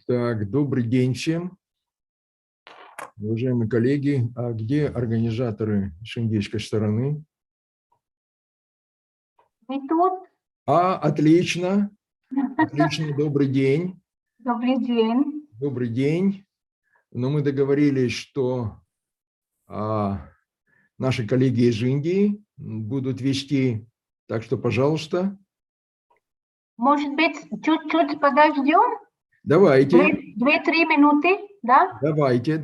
Так, добрый день всем, уважаемые коллеги. А где организаторы с индийской стороны? Мы тут. Отлично. Отлично, добрый день. Добрый день. Добрый день. Но мы договорились, что наши коллеги из Индии будут вести, так что, пожалуйста. Может быть, чуть-чуть подождем? Давайте. 2-3 минуты, да? Давайте.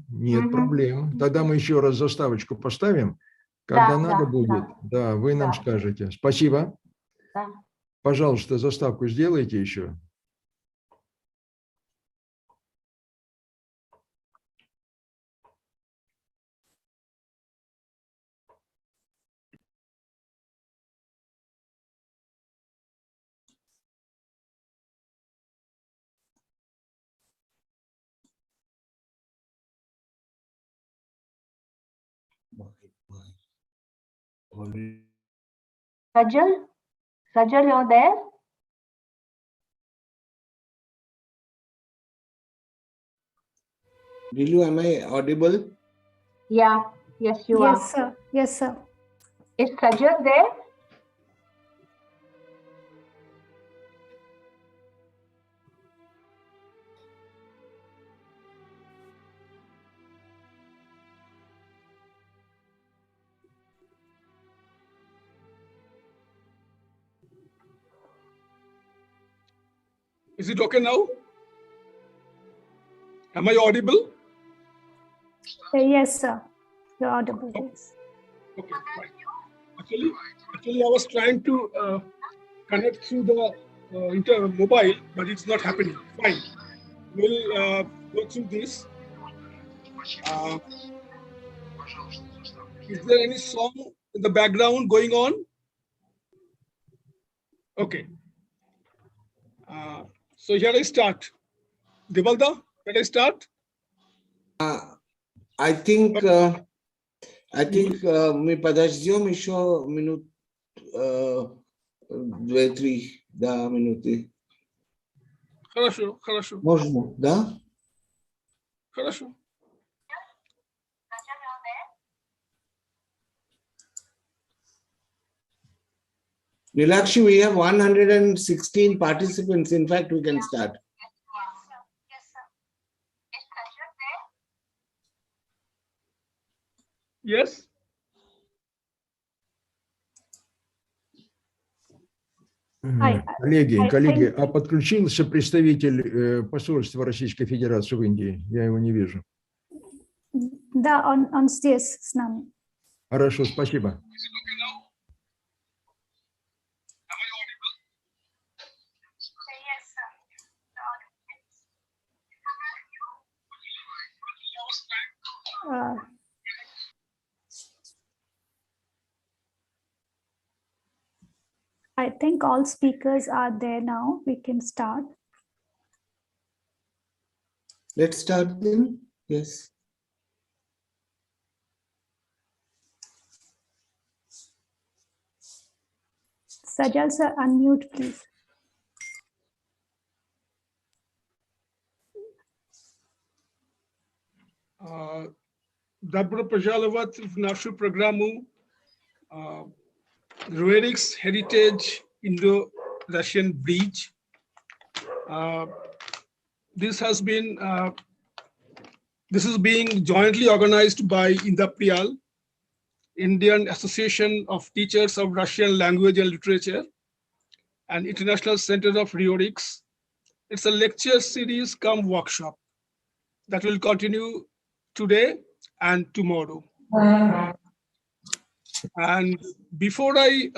Нет проблем. Тогда мы еще раз заставочку поставим. Когда надо будет, да, вы нам скажете. Спасибо. Да. Пожалуйста, заставку сделайте еще. Sajal, you're there? Dilu, am I audible? Yeah, yes, you are. Yes, sir. Yes, sir. Is Sajal there? Is it okay now? Am I audible? Yes, sir. You're audible. Yes. Okay, fine. Actually, I was trying to connect through the mobile, but it's not happening. Fine. We'll go through this. Is there any song in the background going on? Okay. So here I start. Devalda, can I start? I think мы подождем еще минут 2-3 минуты. Хорошо. Можно, да? Хорошо. Nilakshi, we have 116 participants. In fact, we can start. Yes. Коллеги, а подключился представитель посольства Российской Федерации в Индии? Я его не вижу. Да, он здесь с нами. Хорошо, спасибо. I think all speakers are there now. We can start. Let's start then. Yes. Sajal sir, unmute, please. Добро пожаловать в нашу программу Roerichs Heritage Indo-Russian Bridge. This is being jointly organized by Indo-Russian, Indian Association of Teachers of Russian Language and Literature, and International Center of Roerichs. It's a lecture series come workshop that will continue today and tomorrow. And before I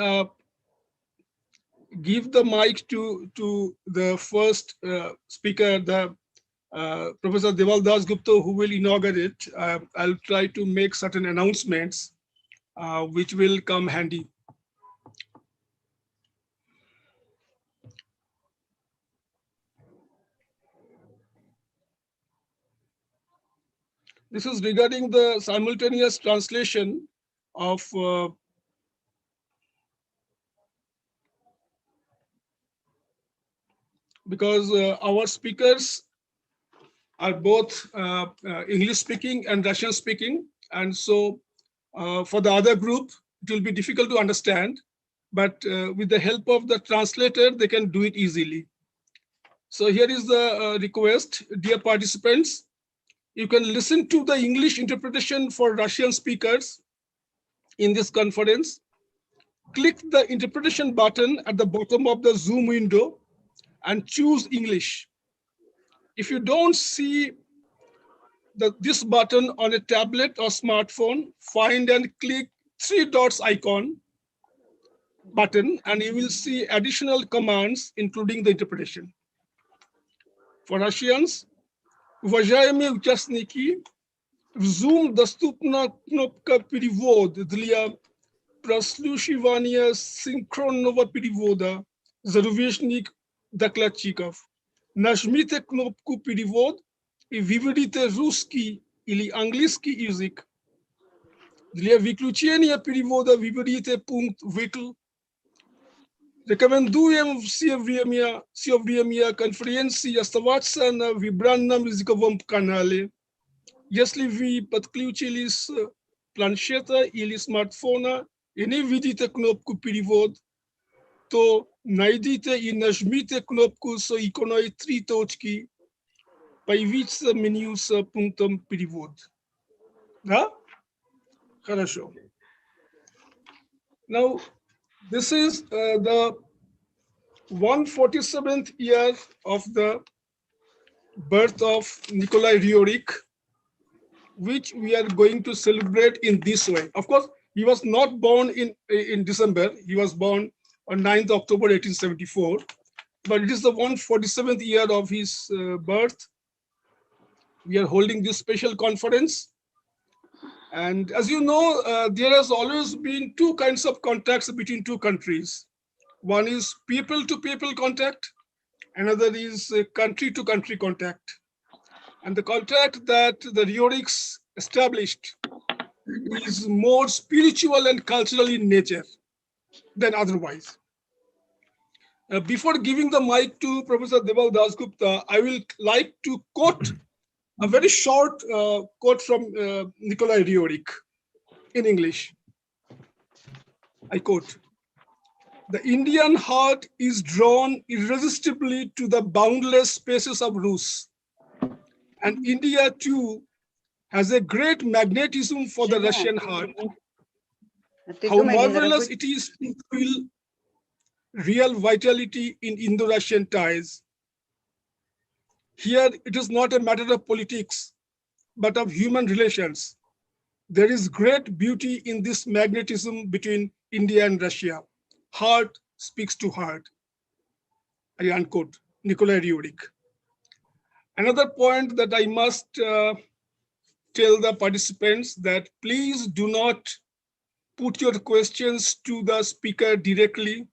give the mic to the first speaker, the Professor Deval Das Gupta, who will inaugurate, I'll try to make certain announcements which will come handy. This is regarding the simultaneous translation of because our speakers are both English speaking and Russian speaking. And so for the other group, it will be difficult to understand, but with the help of the translator, they can do it easily. So here is the request, dear participants, you can listen to the English interpretation for Russian speakers in this conference. Click the interpretation button at the bottom of the Zoom window and choose English. If you don't see this button on a tablet or smartphone, find and click 3 dots icon button, and you will see additional commands, including the interpretation. For Russians, уважаемые участники, в Zoom доступна кнопка «Перевод» для прослушивания синхронного перевода зарубежных докладчиков. Нажмите кнопку «Перевод» и выберите русский или английский язык. Для выключения перевода выберите пункт «Выкл». Рекомендуем все время конференции оставаться на выбранном языковом канале. Если вы подключились с планшета или смартфона и не видите кнопку «Перевод», то найдите и нажмите кнопку с иконой 3 точки. Появится меню с пунктом «Перевод». Да? Хорошо. Now, this is the 147th year of the birth of Nikolai Roerich, which we are going to celebrate in this way. Of course, he was not born in December. He was born on 9th October 1874, but it is the 147th year of his birth. We are holding this special conference. And as you know, there has always been 2 kinds of contacts between 2 countries. One is people-to-people contact, another is country-to-country contact. And the contact that the Roerichs established is more spiritual and cultural in nature than otherwise. Before giving the mic to Professor Deval Dasgupta, I will like to quote a very short quote from Nikolai Roerich in English. I quote, "The Indian heart is drawn irresistibly to the boundless spaces of Rus. And India too has a great magnetism for the Russian heart. How marvelous it is to feel real vitality in Indo-Russian ties. Here, it is not a matter of politics, but of human relations. There is great beauty in this magnetism between India and Russia. Heart speaks to heart." I unquote, Nikolai Roerich. Another point that I must tell the participants that please do not put your questions to the speaker directly.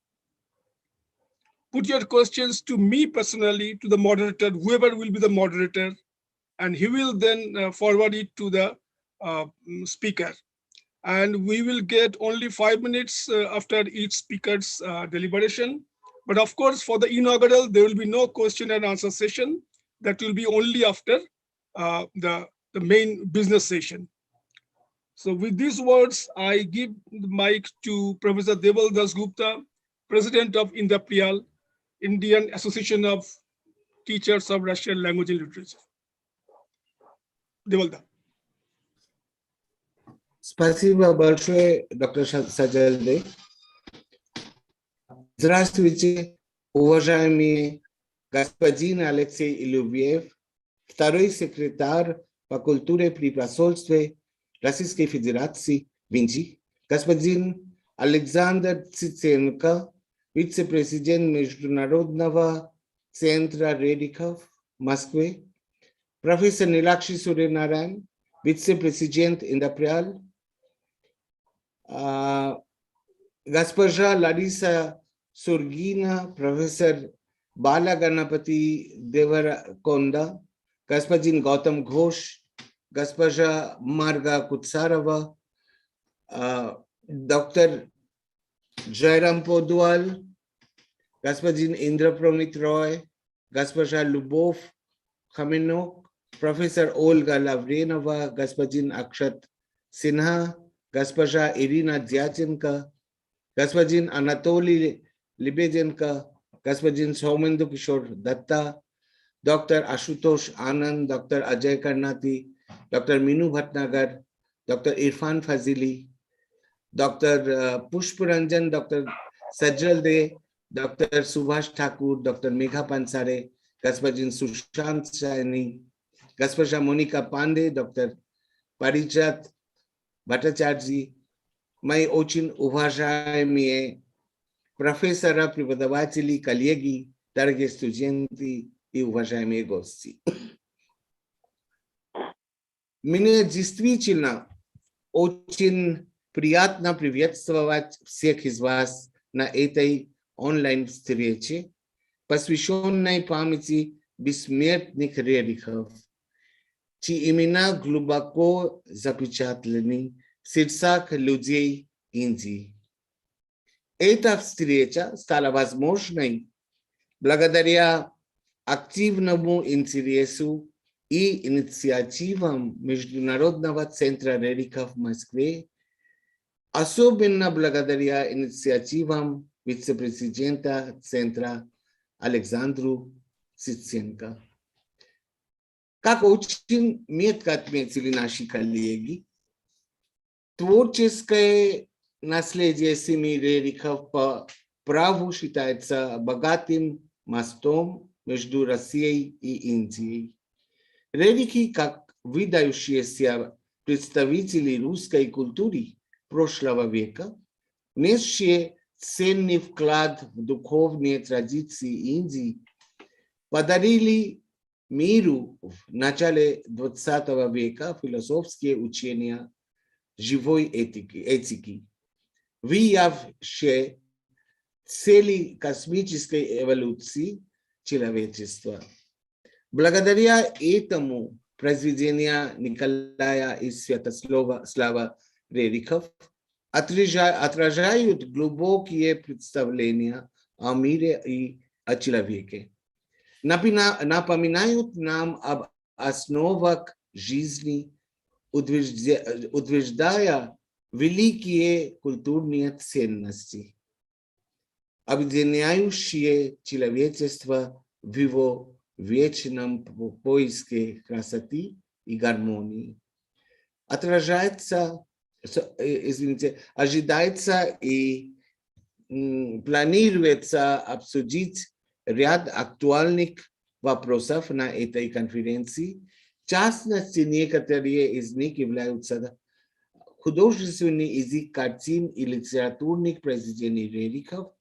Put your questions to me personally, to the moderator, whoever will be the moderator, and he will then forward it to the speaker. And we will get only 5 minutes after each speaker's deliberation. But of course, for the inaugural, there will be no question and answer session. That will be only after the main business session. So with these words, I give the mic to Professor Deval Dasgupta, President of Indo-Russian, Indian Association of Teachers of Russian Language and Literature. Devalda. Спасибо большое, доктор Саджалде. Здравствуйте, уважаемый господин Алексей Илюбьев, второй секретарь по культуре при посольстве Российской Федерации в Индии, господин Александр Циценко, вице-президент Международного Центра Рерихов в Москве, профессор Нилакши Суренарян, вице-президент Индо-Руссии, госпожа Лариса Сургина, профессор Балаганапати Девараконда, господин Гатам Гhosh, госпожа Марга Куцарова, доктор Джайрам Подуал, господин Индра Промит Рой, госпожа Любовь Хаменок, профессор Ольга Лавренова, господин Акшат Синха, госпожа Ирина Дьяченко, господин Анатолий Лебеденко, господин Сауменду Кишор Датта, доктор Ashutosh Anand, доктор Ajay Karnati, доктор Minu Bhatnagar, доктор Irfan Fazili, доктор Pushparanjan, доктор Sajal De, доктор Subhash Thakur, доктор Megha Pansare, господин Sushant Saini, госпожа Monika Pandey, доктор Parijat Bhattacharjee, мои очень уважаемые профессора, преподаватели, коллеги, дорогие студенты и уважаемые гости. Мне действительно очень приятно приветствовать всех из вас на этой онлайн-встрече, посвященной памяти бессмертных Рерихов, чьи имена глубоко запечатлены в сердцах людей Индии. Эта встреча стала возможной благодаря активному интересу и инициативам Международного Центра Рерихов в Москве, особенно благодаря инициативам вице-президента Центра Александру Циценко. Как очень метко отметили наши коллеги, творческое наследие семьи Рерихов по праву считается богатым мостом между Россией и Индией. Рерихи, как выдающиеся представители русской культуры прошлого века, внесшие ценный вклад в духовные традиции Индии, подарили миру в начале XX века философские учения живой этики, выявившие цели космической эволюции человечества. Благодаря этому произведения Николая и Святослава Рерихов отражают глубокие представления о мире и о человеке, напоминают нам об основах жизни, утверждая великие культурные ценности, объединяющие человечество в его вечном поиске красоты и гармонии. Ожидается и планируется обсудить ряд актуальных вопросов на этой конференции. В частности, некоторые из них являются художественный язык картин и литературных произведений Рерихов,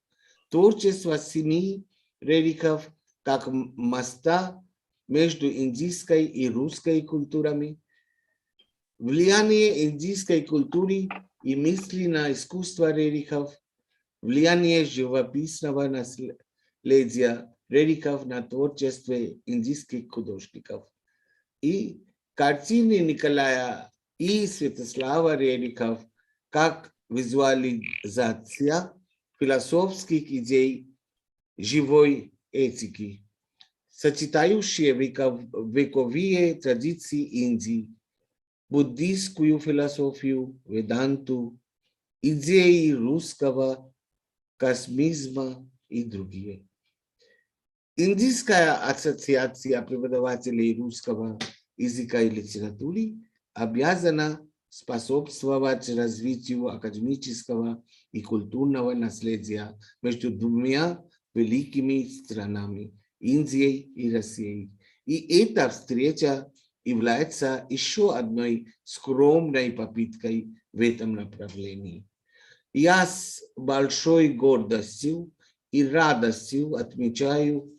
творчество семьи Рерихов как моста между индийской и русской культурами, влияние индийской культуры и мысли на искусство Рерихов, влияние живописного наследия Рерихов на творчество индийских художников и картины Николая и Святослава Рерихов как визуализация философских идей живой этики, сочетающие вековые традиции Индии, буддийскую философию, веданту, идеи русского, космизма и другие. Индийская ассоциация преподавателей русского языка и литературы обязана способствовать развитию академического и культурного наследия между двумя великими странами – Индией и Россией. И эта встреча является еще одной скромной попыткой в этом направлении. Я с большой гордостью и радостью отмечаю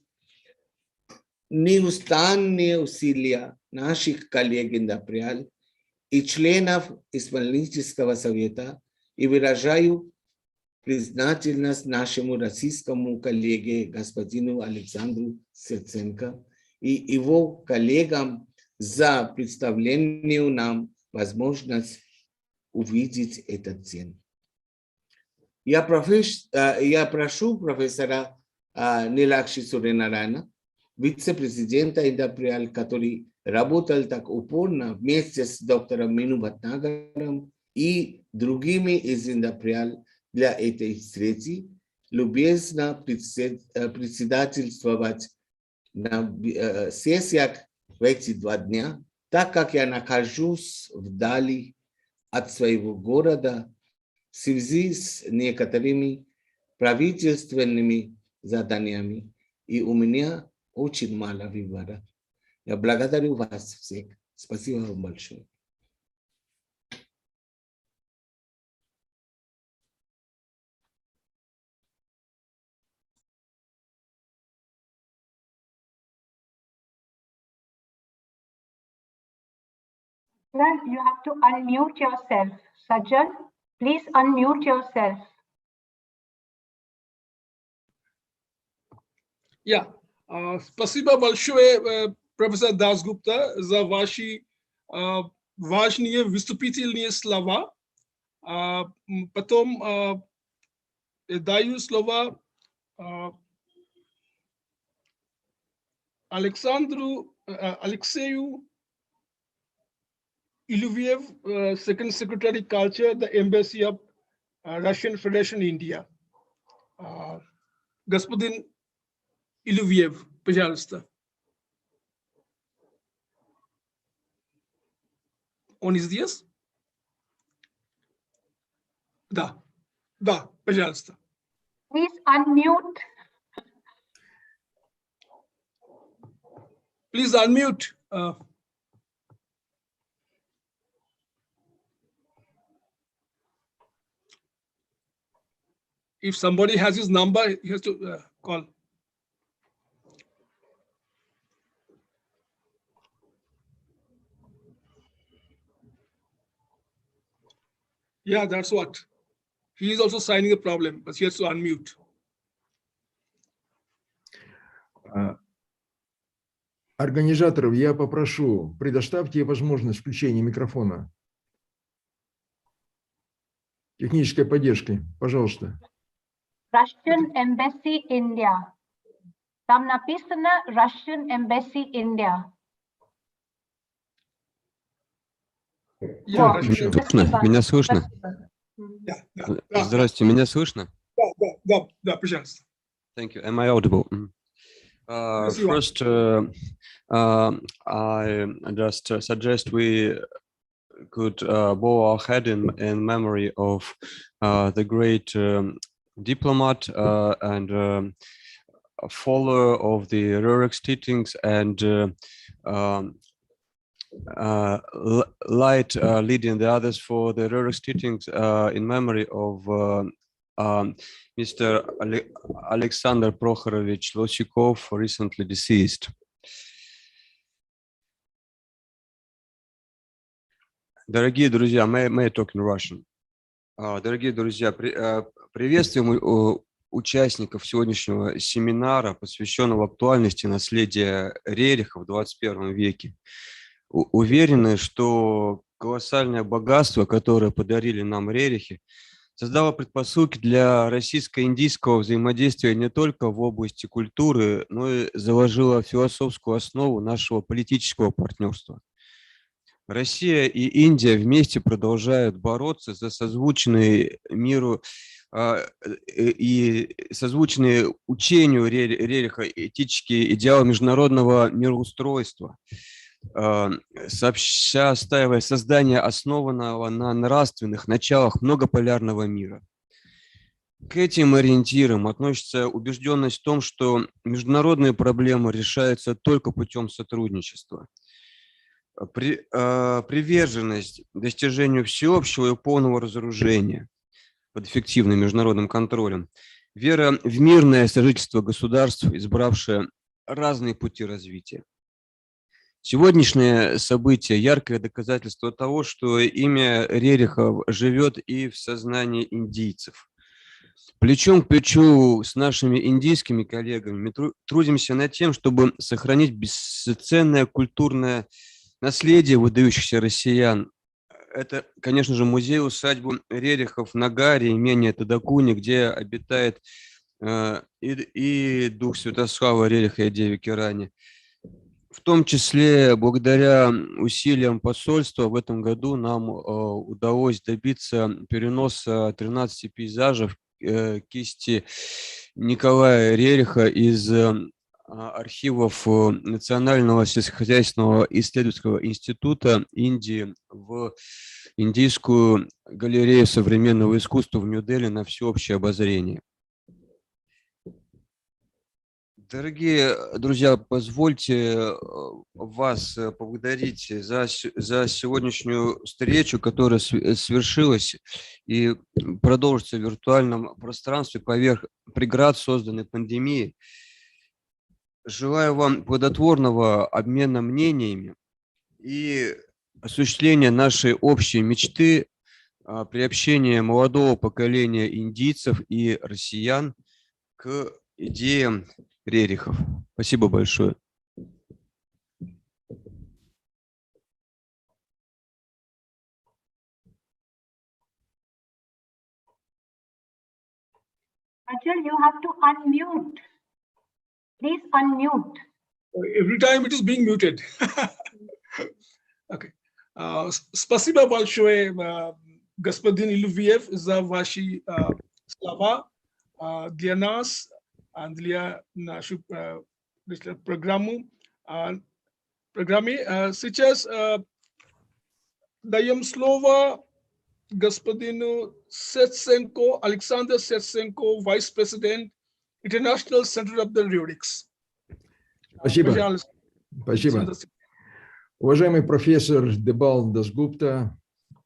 неустанные усилия наших коллег Индо-Руссии и членов исполнительского совета и выражаю признательность нашему российскому коллеге господину Александру Циценко и его коллегам за представленную нам возможность увидеть этот день. Я прошу профессора Нилакши Суренарайна вице-президента Индо-Приал, который работал так упорно вместе с доктором Мину Бхатнагаром и другими из Индо-Приал для этой встречи, любезно председательствовать на сессиях в эти 2 дня, так как я нахожусь вдали от своего города в связи с некоторыми правительственными заданиями, и у меня очень мало выбора. Я благодарю вас всех. Спасибо вам большое. You have to unmute yourself. Sajal, please unmute yourself. Спасибо большое, профессор Дасгупта, за ваши важные выступительные слова. Потом даю слово Алексею Iluviev, Second Secretary Culture, the Embassy of Russian Federation, India. Господин Iluviev, пожалуйста. Он здесь? Да, пожалуйста. Please unmute. Please unmute. If somebody has his number, he has to call. Yeah, that's what. He is also signing a problem, but he has to unmute. Организаторов я попрошу, предоставьте возможность включения микрофона. Технической поддержки, пожалуйста. Russian Embassy, India. Там написано Russian Embassy, India. Меня слышно? Здравствуйте, меня слышно? Да, пожалуйста. Thank you. Am I audible? First, I just suggest we could bow our head in memory of the great diplomat and follower of the Roerichs teachings and light leading the others for the Roerichs teachings in memory of Mr. Alexander Prokhorovich Losikov, recently deceased. Дорогие друзья, may I talk in Russian? Дорогие друзья, приветствуем участников сегодняшнего семинара, посвященного актуальности наследия Рерихов в 21 веке. Уверены, что колоссальное богатство, которое подарили нам Рерихи, создало предпосылки для российско-индийского взаимодействия не только в области культуры, но и заложило философскую основу нашего политического партнерства. Россия и Индия вместе продолжают бороться за созвучные миру и созвучные учению Рериха этические идеалы международного мироустройства, сообща отстаивая создание основанного на нравственных началах многополярного мира. К этим ориентирам относится убежденность в том, что международные проблемы решаются только путем сотрудничества. Приверженность достижению всеобщего и полного разоружения под эффективным международным контролем, вера в мирное сожительство государств, избравшее разные пути развития. Сегодняшнее событие – яркое доказательство того, что имя Рерихов живет и в сознании индийцев. Плечом к плечу с нашими индийскими коллегами мы трудимся над тем, чтобы сохранить бесценное культурное наследие выдающихся россиян. Это, конечно же, музей-усадьбу Рерихов на Гаре, имение Тадакуни, где обитает и дух Святослава Рериха и Деви Кирани. В том числе, благодаря усилиям посольства, в этом году нам удалось добиться переноса 13 пейзажей кисти Николая Рериха из архивов Национального сельскохозяйственного исследовательского института Индии в Индийскую галерею современного искусства в Нью-Дели на всеобщее обозрение. Дорогие друзья, позвольте вас поблагодарить за сегодняшнюю встречу, которая свершилась и продолжится в виртуальном пространстве поверх преград, созданной пандемией. Желаю вам плодотворного обмена мнениями и осуществления нашей общей мечты приобщения молодого поколения индийцев и россиян к идеям Рерихов. Спасибо большое. Ajal, you have to unmute. Please unmute. Every time it is being muted. Okay. Спасибо большое, господин Илювиев, за ваши слова для нас, для нашу программу. Сейчас даем слово господину Сетсенко, Александр Сетсенко, вице-президент International Center of the Roerichs. Спасибо. Спасибо. Уважаемый профессор Дебал Дасгупта,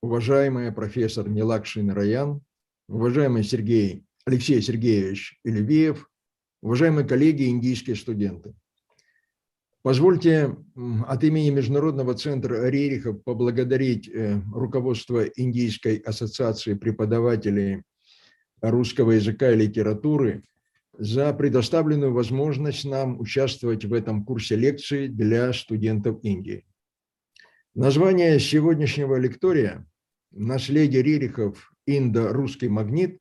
уважаемый профессор Нилакши Нараян, уважаемый Алексей Сергеевич Илювиев, уважаемые коллеги, индийские студенты. Позвольте от имени Международного Центра Рерихов поблагодарить руководство Индийской ассоциации преподавателей русского языка и литературы за предоставленную возможность нам участвовать в этом курсе лекций для студентов Индии. Название сегодняшнего лектория «Наследие Рерихов. Индо-русский магнит»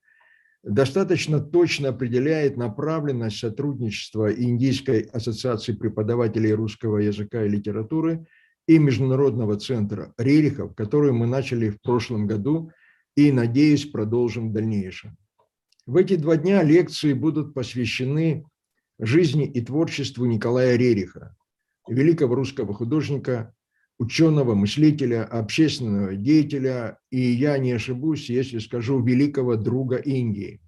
достаточно точно определяет направленность сотрудничества Индийской ассоциации преподавателей русского языка и литературы и Международного центра Рерихов, которую мы начали в прошлом году и, надеюсь, продолжим в дальнейшем. В эти 2 дня лекции будут посвящены жизни и творчеству Николая Рериха, великого русского художника, ученого, мыслителя, общественного деятеля и, я не ошибусь, если скажу, великого друга Индии.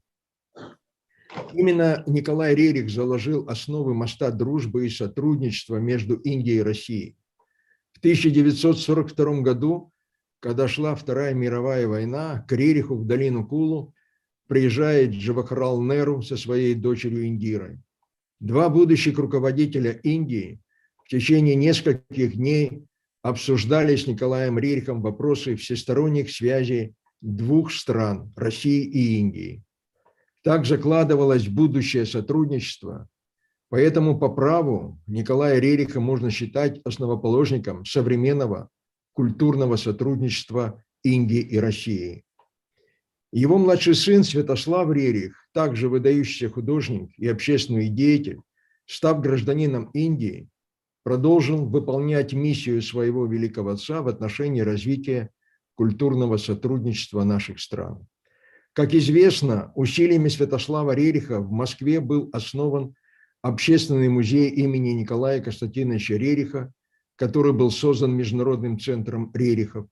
Именно Николай Рерих заложил основы моста дружбы и сотрудничества между Индией и Россией. В 1942 году, когда шла Вторая мировая война, к Рериху в долину Кулу приезжает Джавахарлал Неру со своей дочерью Индирой. 2 будущих руководителя Индии в течение нескольких дней обсуждали с Николаем Рерихом вопросы всесторонних связей 2 стран – России и Индии. Так закладывалось будущее сотрудничество, поэтому по праву Николая Рериха можно считать основоположником современного культурного сотрудничества Индии и России. Его младший сын Святослав Рерих, также выдающийся художник и общественный деятель, став гражданином Индии, продолжил выполнять миссию своего великого отца в отношении развития культурного сотрудничества наших стран. Как известно, усилиями Святослава Рериха в Москве был основан Общественный музей имени Николая Константиновича Рериха, который был создан Международным центром Рерихов,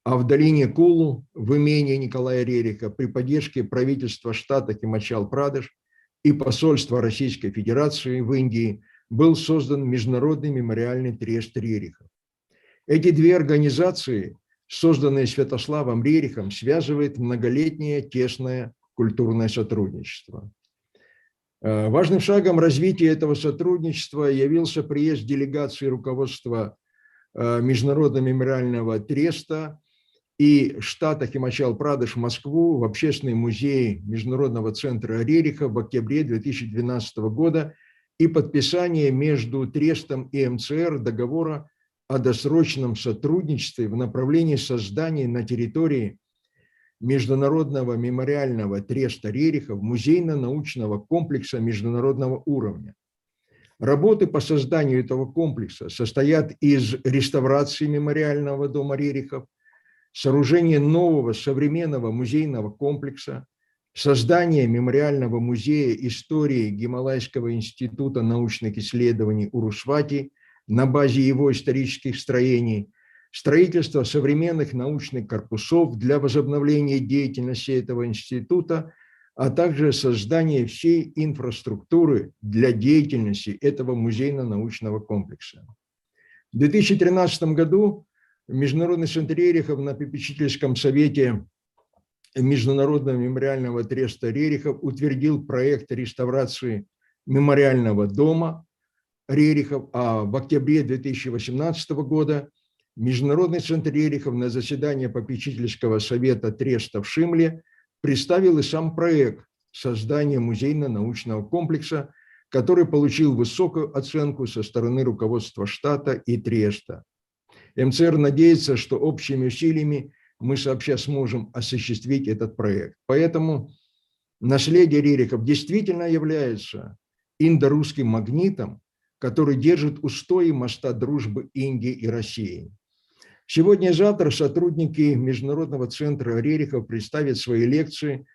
а в долине Кулу, в имении Николая Рериха, при поддержке правительства штата Химачал-Прадеш и посольства Российской Федерации в Индии был создан Международный мемориальный трест Рерихов. Эти 2 организации, созданные Святославом Рерихом, связывает многолетнее тесное культурное сотрудничество. Важным шагом развития этого сотрудничества явился приезд делегации руководства Международного мемориального треста и штата Химачал-Прадеш в Москву в Общественный музей Международного центра Рерихов в октябре 2012 года и подписание между трестом и МЦР договора о досрочном сотрудничестве в направлении создания на территории Международного мемориального треста Рерихов музейно-научного комплекса международного уровня. Работы по созданию этого комплекса состоят из реставрации мемориального дома Рерихов, сооружения нового современного музейного комплекса, создания мемориального музея истории Гималайского института научных исследований Урусвати на базе его исторических строений, строительство современных научных корпусов для возобновления деятельности этого института, а также создание всей инфраструктуры для деятельности этого музейно-научного комплекса. В 2013 году Международный Центр Рерихов на попечительском совете Международного мемориального треста Рерихов утвердил проект реставрации мемориального дома Рерихов, а в октябре 2018 года Международный Центр Рерихов на заседании попечительского совета треста в Шимле представил и сам проект создания музейно-научного комплекса, который получил высокую оценку со стороны руководства штата и треста. МЦР надеется, что общими усилиями мы сообща сможем осуществить этот проект. Поэтому наследие Рерихов действительно является индо-русским магнитом, который держит устои моста дружбы Индии и России. Сегодня и завтра сотрудники Международного центра Рерихов представят свои лекции,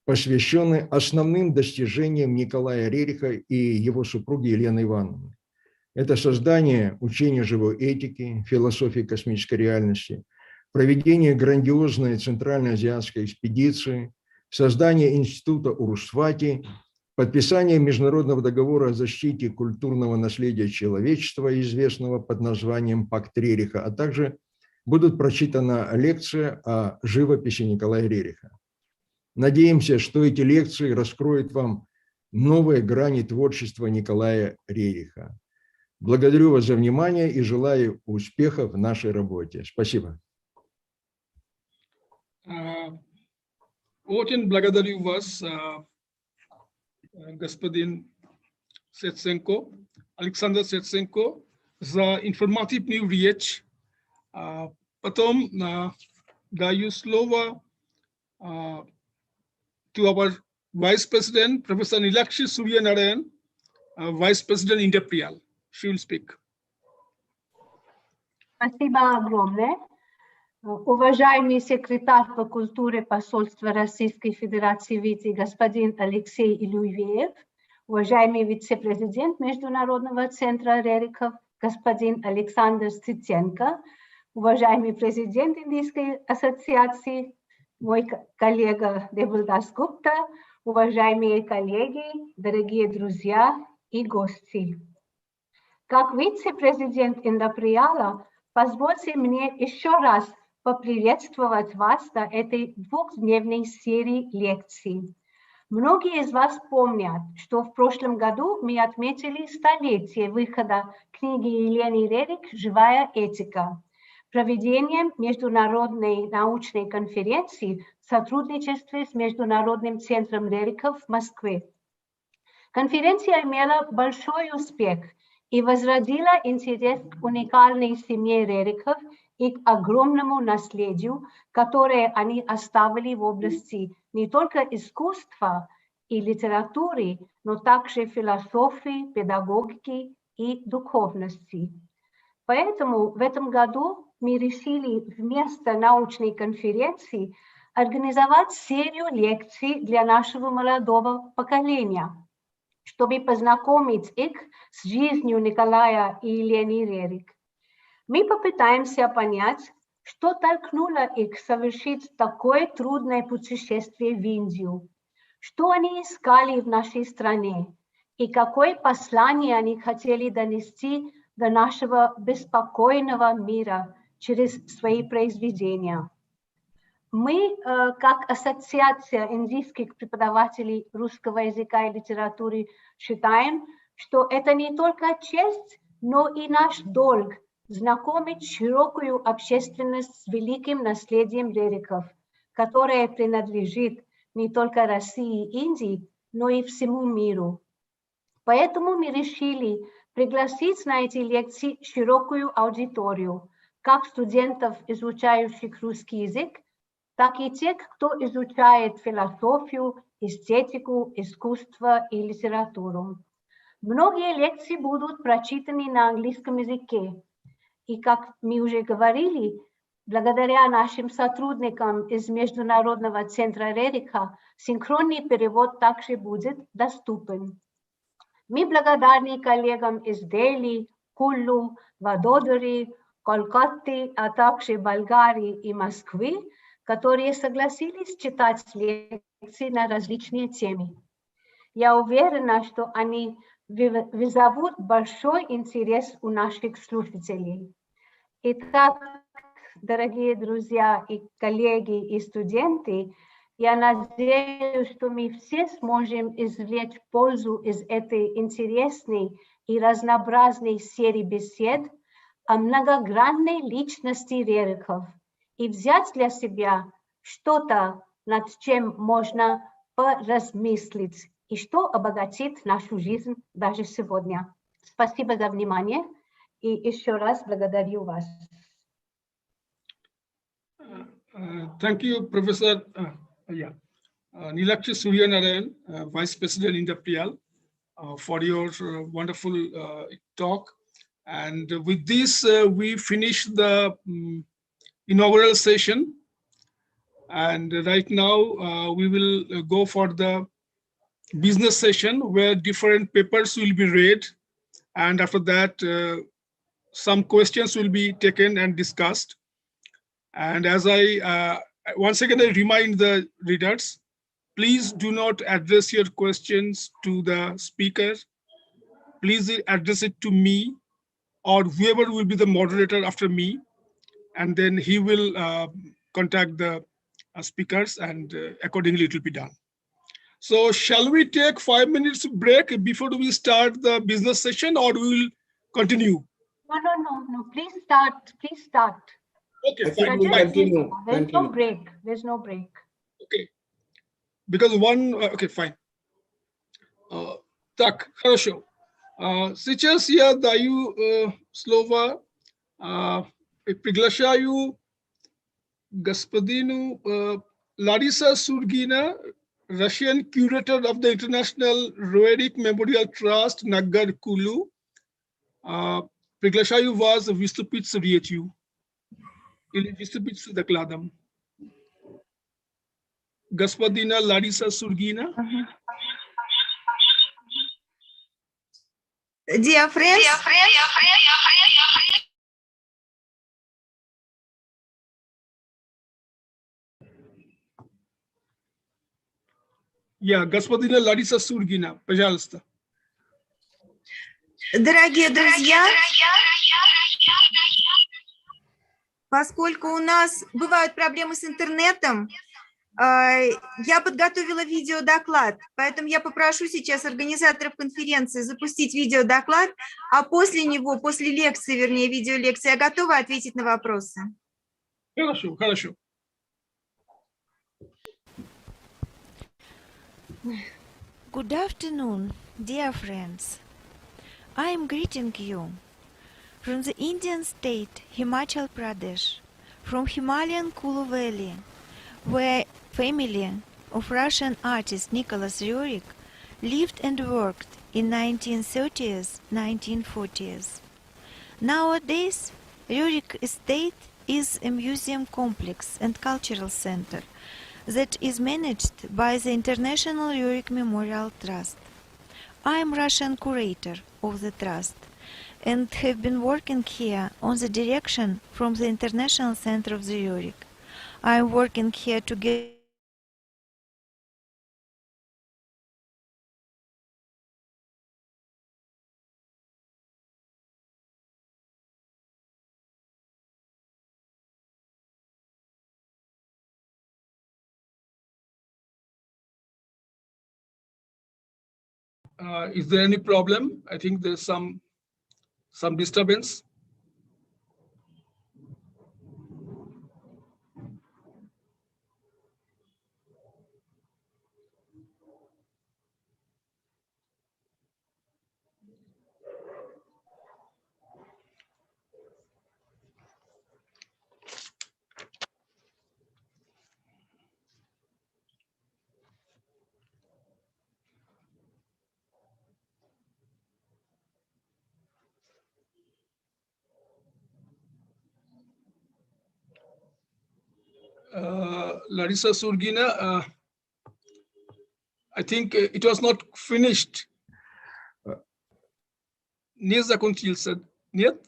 посвященные основным достижениям Николая Рериха и его супруги Елены Ивановны. Это создание учения живой этики, философии космической реальности, проведение грандиозной центральноазиатской экспедиции, создание института Урусвати, подписание Международного договора о защите культурного наследия человечества, известного под названием «Пакт Рериха», а также будут прочитана лекция о живописи Николая Рериха. Надеемся, что эти лекции раскроют вам новые грани творчества Николая Рериха. Благодарю вас за внимание и желаю успехов в нашей работе. Спасибо. Очень благодарю вас, господин Сетсенко, Александр Сетсенко, за информативную речь. Потом даю слово to our Vice President, Professor Nilakshi Suryanarayan, Vice President Indo-Russian. She will speak. Спасибо огромное. Уважаемый секретарь по культуре посольства Российской Федерации в Индии господин Алексей Илюевеев, уважаемый вице-президент Международного центра Рерихов господин Александр Стеценко, уважаемый президент Индийской ассоциации, мой коллега Девилдас Гупта, уважаемые коллеги, дорогие друзья и гости. Как вице-президент Индо-Руссия, позвольте мне еще раз поприветствовать вас на этой двухдневной серии лекций. Многие из вас помнят, что в прошлом году мы отметили столетие выхода книги Елены Рерих «Живая этика», проведением международной научной конференции в сотрудничестве с Международным центром Рерихов в Москве. Конференция имела большой успех и возродила интерес к уникальной семье Рерихов и к огромному наследию, которое они оставили в области не только искусства и литературы, но также философии, педагогики и духовности. Поэтому в этом году мы решили вместо научной конференции организовать серию лекций для нашего молодого поколения, чтобы познакомить их с жизнью Николая и Елены Рерих. Мы попытаемся понять, что толкнуло их совершить такое трудное путешествие в Индию, что они искали в нашей стране и какое послание они хотели донести до нашего беспокойного мира через свои произведения. Мы, как ассоциация индийских преподавателей русского языка и литературы, считаем, что это не только честь, но и наш долг знакомить широкую общественность с великим наследием Рерихов, которое принадлежит не только России и Индии, но и всему миру. Поэтому мы решили пригласить на эти лекции широкую аудиторию, как студентов, изучающих русский язык, так и те, кто изучает философию, эстетику, искусство и литературу. Многие лекции будут прочитаны на английском языке. И, как мы уже говорили, благодаря нашим сотрудникам из Международного Центра Рерихова, синхронный перевод также будет доступен. Мы благодарны коллегам из Дели, Куллу, Вадодори, Колкатты, а также Болгарии и Москвы, которые согласились читать лекции на различные темы. Я уверена, что они вызовут большой интерес у наших слушателей. Итак, дорогие друзья и коллеги и студенты, я надеюсь, что мы все сможем извлечь пользу из этой интересной и разнообразной серии бесед о многогранной личности Рерихов и взять для себя что-то, над чем можно поразмыслить и что обогатит нашу жизнь даже сегодня. Спасибо за внимание и еще раз благодарю вас. Thank you, Professor Nilakshi Suryanarayan, Vice President Indo-Russian, for your wonderful talk. And with this, we finish the inaugural session. And right now, we will go for the business session where different papers will be read. And after that, some questions will be taken and discussed. And as I, once again, I remind the readers, please do not address your questions to the speaker. Please address it to me or whoever will be the moderator after me. And then he will contact the speakers and accordingly it will be done. So shall we take 5 minutes break before we start the business session or we will continue? No, please start. Okay, I think fine. we continue. There's no break. There's no break. Okay. Because one, okay, fine. Так, хорошо. Сейчас я даю слово, приглашаю господину Larisa Surgina, Russian curator of the International Roerichs Memorial Trust, Nagar Kulu. Приглашаю вас выступить с речью или выступить с докладом. Господина Лариса Сургина. Dear friends, Господина Лариса Сургина, пожалуйста. дорогие друзья, поскольку у нас бывают проблемы с интернетом, я подготовила видеодоклад, поэтому я попрошу сейчас организаторов конференции запустить видеодоклад, а после него, после лекции, вернее, видеолекции, я готова ответить на вопросы. Хорошо, хорошо. Good afternoon, dear friends. I am greeting you from the Indian state Himachal Pradesh, from Himalayan Kulu Valley, where family of Russian artist Nicholas Roerich lived and worked in 1930s, 1940s. Nowadays, Roerich Estate is a museum complex and cultural center that is managed by the International Roerich Memorial Trust. I am Russian curator of the trust and have been working here on the direction from the International Center of the Roerich. I am working here together Is there any problem? I think there's some disturbance. Larissa Surgina, I think it was not finished. Не закончился, нет?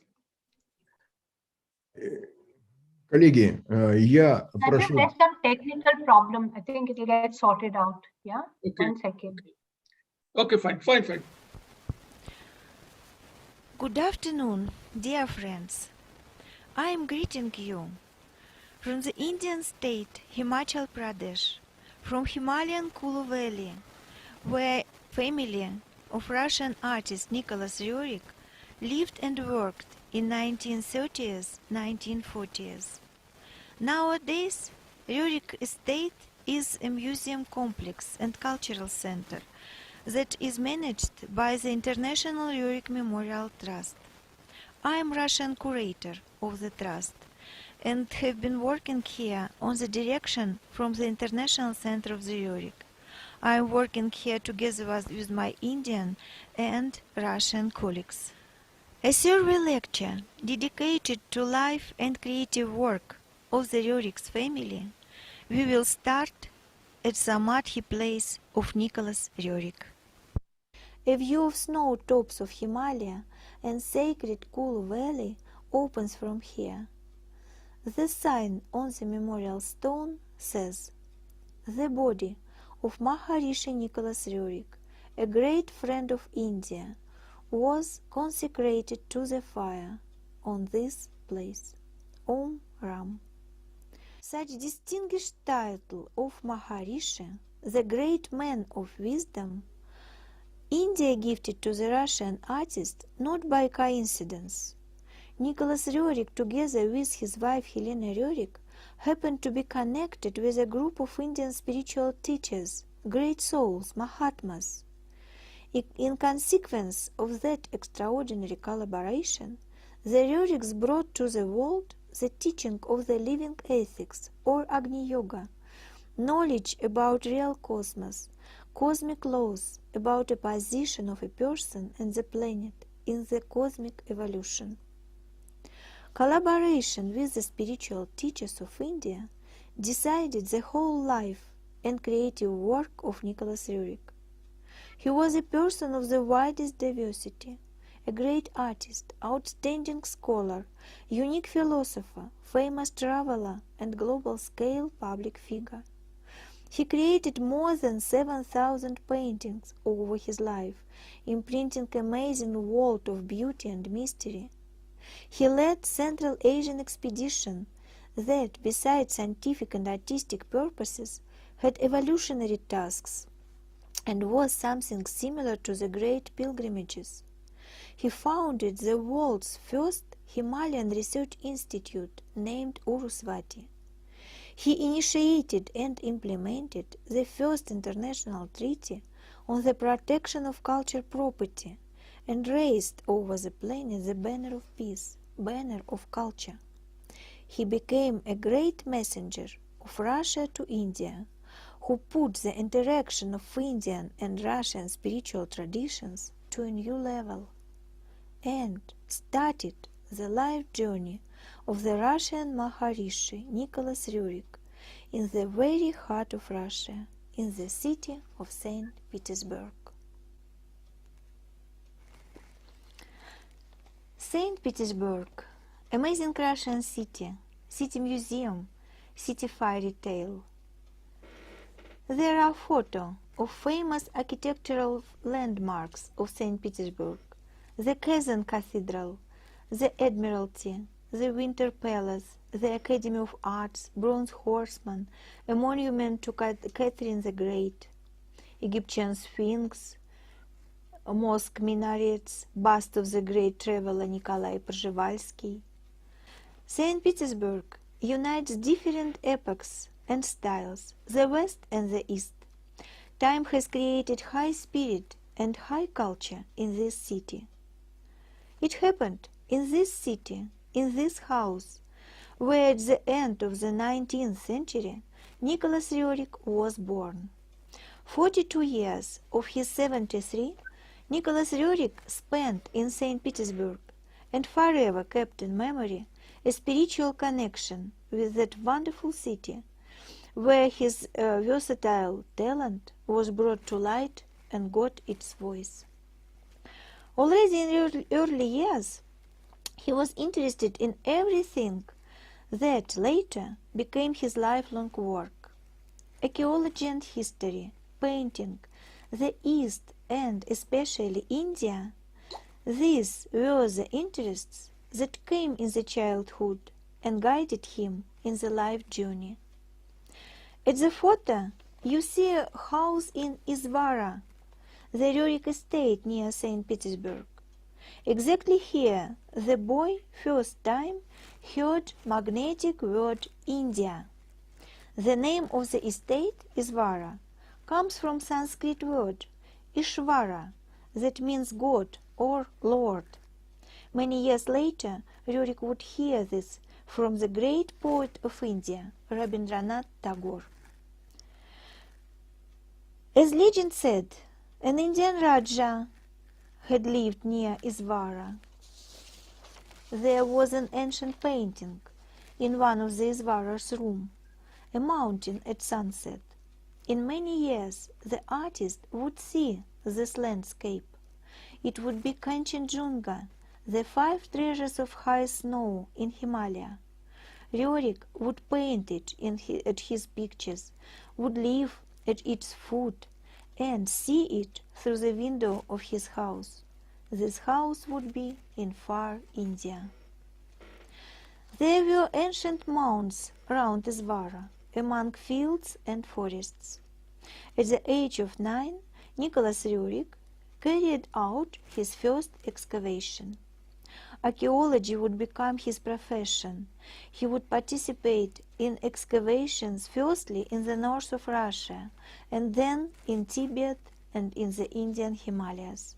Коллеги, я I think прошу... there's some technical problem. I think it will get sorted out. Yeah. Okay. 1 second. Okay, fine. Good afternoon, dear friends. I am greeting you from the Indian state Himachal Pradesh, from Himalayan Kulu Valley, where family of Russian artist Nicholas Roerich lived and worked in 1930s, 1940s. Nowadays, Roerich Estate is a museum complex and cultural center that is managed by the International Roerich Memorial Trust. I am Russian curator of the trust and have been working here on the direction from the International Center of the Roerich. I am working here together with my Indian and Russian colleagues. A survey lecture dedicated to life and creative work of the Roerichs family, we will start at Samadhi place of Nicholas Roerich. A view of snow tops of Himalaya and sacred Kulu Valley opens from here. The sign on the memorial stone says, "The body of Maharishi Nicholas Roerich, a great friend of India, was consecrated to the fire on this place. Om Ram." Such distinguished title of Maharishi, the great man of wisdom, India gifted to the Russian artist not by coincidence. Nicholas Roerich, together with his wife Helena Roerich, happened to be connected with a group of Indian spiritual teachers, great souls, Mahatmas. In consequence of that extraordinary collaboration, the Roerichs brought to the world the teaching of the living ethics, or Agni Yoga, knowledge about real cosmos, cosmic laws, about a position of a person and the planet in the cosmic evolution. Collaboration with the spiritual teachers of India decided the whole life and creative work of Nicholas Roerich. He was a person of the widest diversity, a great artist, outstanding scholar, unique philosopher, famous traveler, and global-scale public figure. He created more than 7,000 paintings over his life, imprinting an amazing world of beauty and mystery. He led Central Asian expedition that, besides scientific and artistic purposes, had evolutionary tasks and was something similar to the great pilgrimages. He founded the world's first Himalayan research institute named Urusvati. He initiated and implemented the first international treaty on the protection of cultural property and raised over the planet the banner of peace, banner of culture. He became a great messenger of Russia to India, who put the interaction of Indian and Russian spiritual traditions to a new level, and started the life journey of the Russian Maharishi Nicholas Roerich in the very heart of Russia, in the city of St. Petersburg. St. Petersburg, amazing Russian city, city museum, city fairy tale. There are photos of famous architectural landmarks of St. Petersburg: the Kazan Cathedral, the Admiralty, the Winter Palace, the Academy of Arts, Bronze Horseman, a monument to Catherine the Great, Egyptian Sphinx, mosque minarets, bust of the great traveler Nikolai Przhevalsky. St. Petersburg unites different epochs and styles, the West and the East. Time has created high spirit and high culture in this city. It happened in this city, in this house, where at the end of the 19th century Nicholas Roerich was born. 42 years of his 73, Nicholas Roerich spent in St. Petersburg and forever kept in memory a spiritual connection with that wonderful city where his versatile talent was brought to light and got its voice. Already in early years, he was interested in everything that later became his lifelong work: archaeology and history, painting, the East, and especially India. These were the interests that came in the childhood and guided him in the life journey. At the photo, you see a house in Izvara, the Roerich estate near St. Petersburg. Exactly here, the boy first time heard magnetic word India. The name of the estate, Izvara, comes from Sanskrit word Ishvara, that means God or Lord. Many years later, Roerich would hear this from the great poet of India, Rabindranath Tagore. As legend said, an Indian Raja had lived near Izvara. There was an ancient painting in one of the Izvara's rooms, a mountain at sunset. In many years, the artist would see this landscape. It would be Kanchenjunga, the 5 treasures of high snow in Himalaya. Roerich would paint it at his pictures, would live at its foot, and see it through the window of his house. This house would be in far India. There were ancient mounds round Izvara, among fields and forests. At the age of 9, Nicholas Roerich carried out his first excavation. Archaeology would become his profession. He would participate in excavations firstly in the north of Russia, and then in Tibet and in the Indian Himalayas.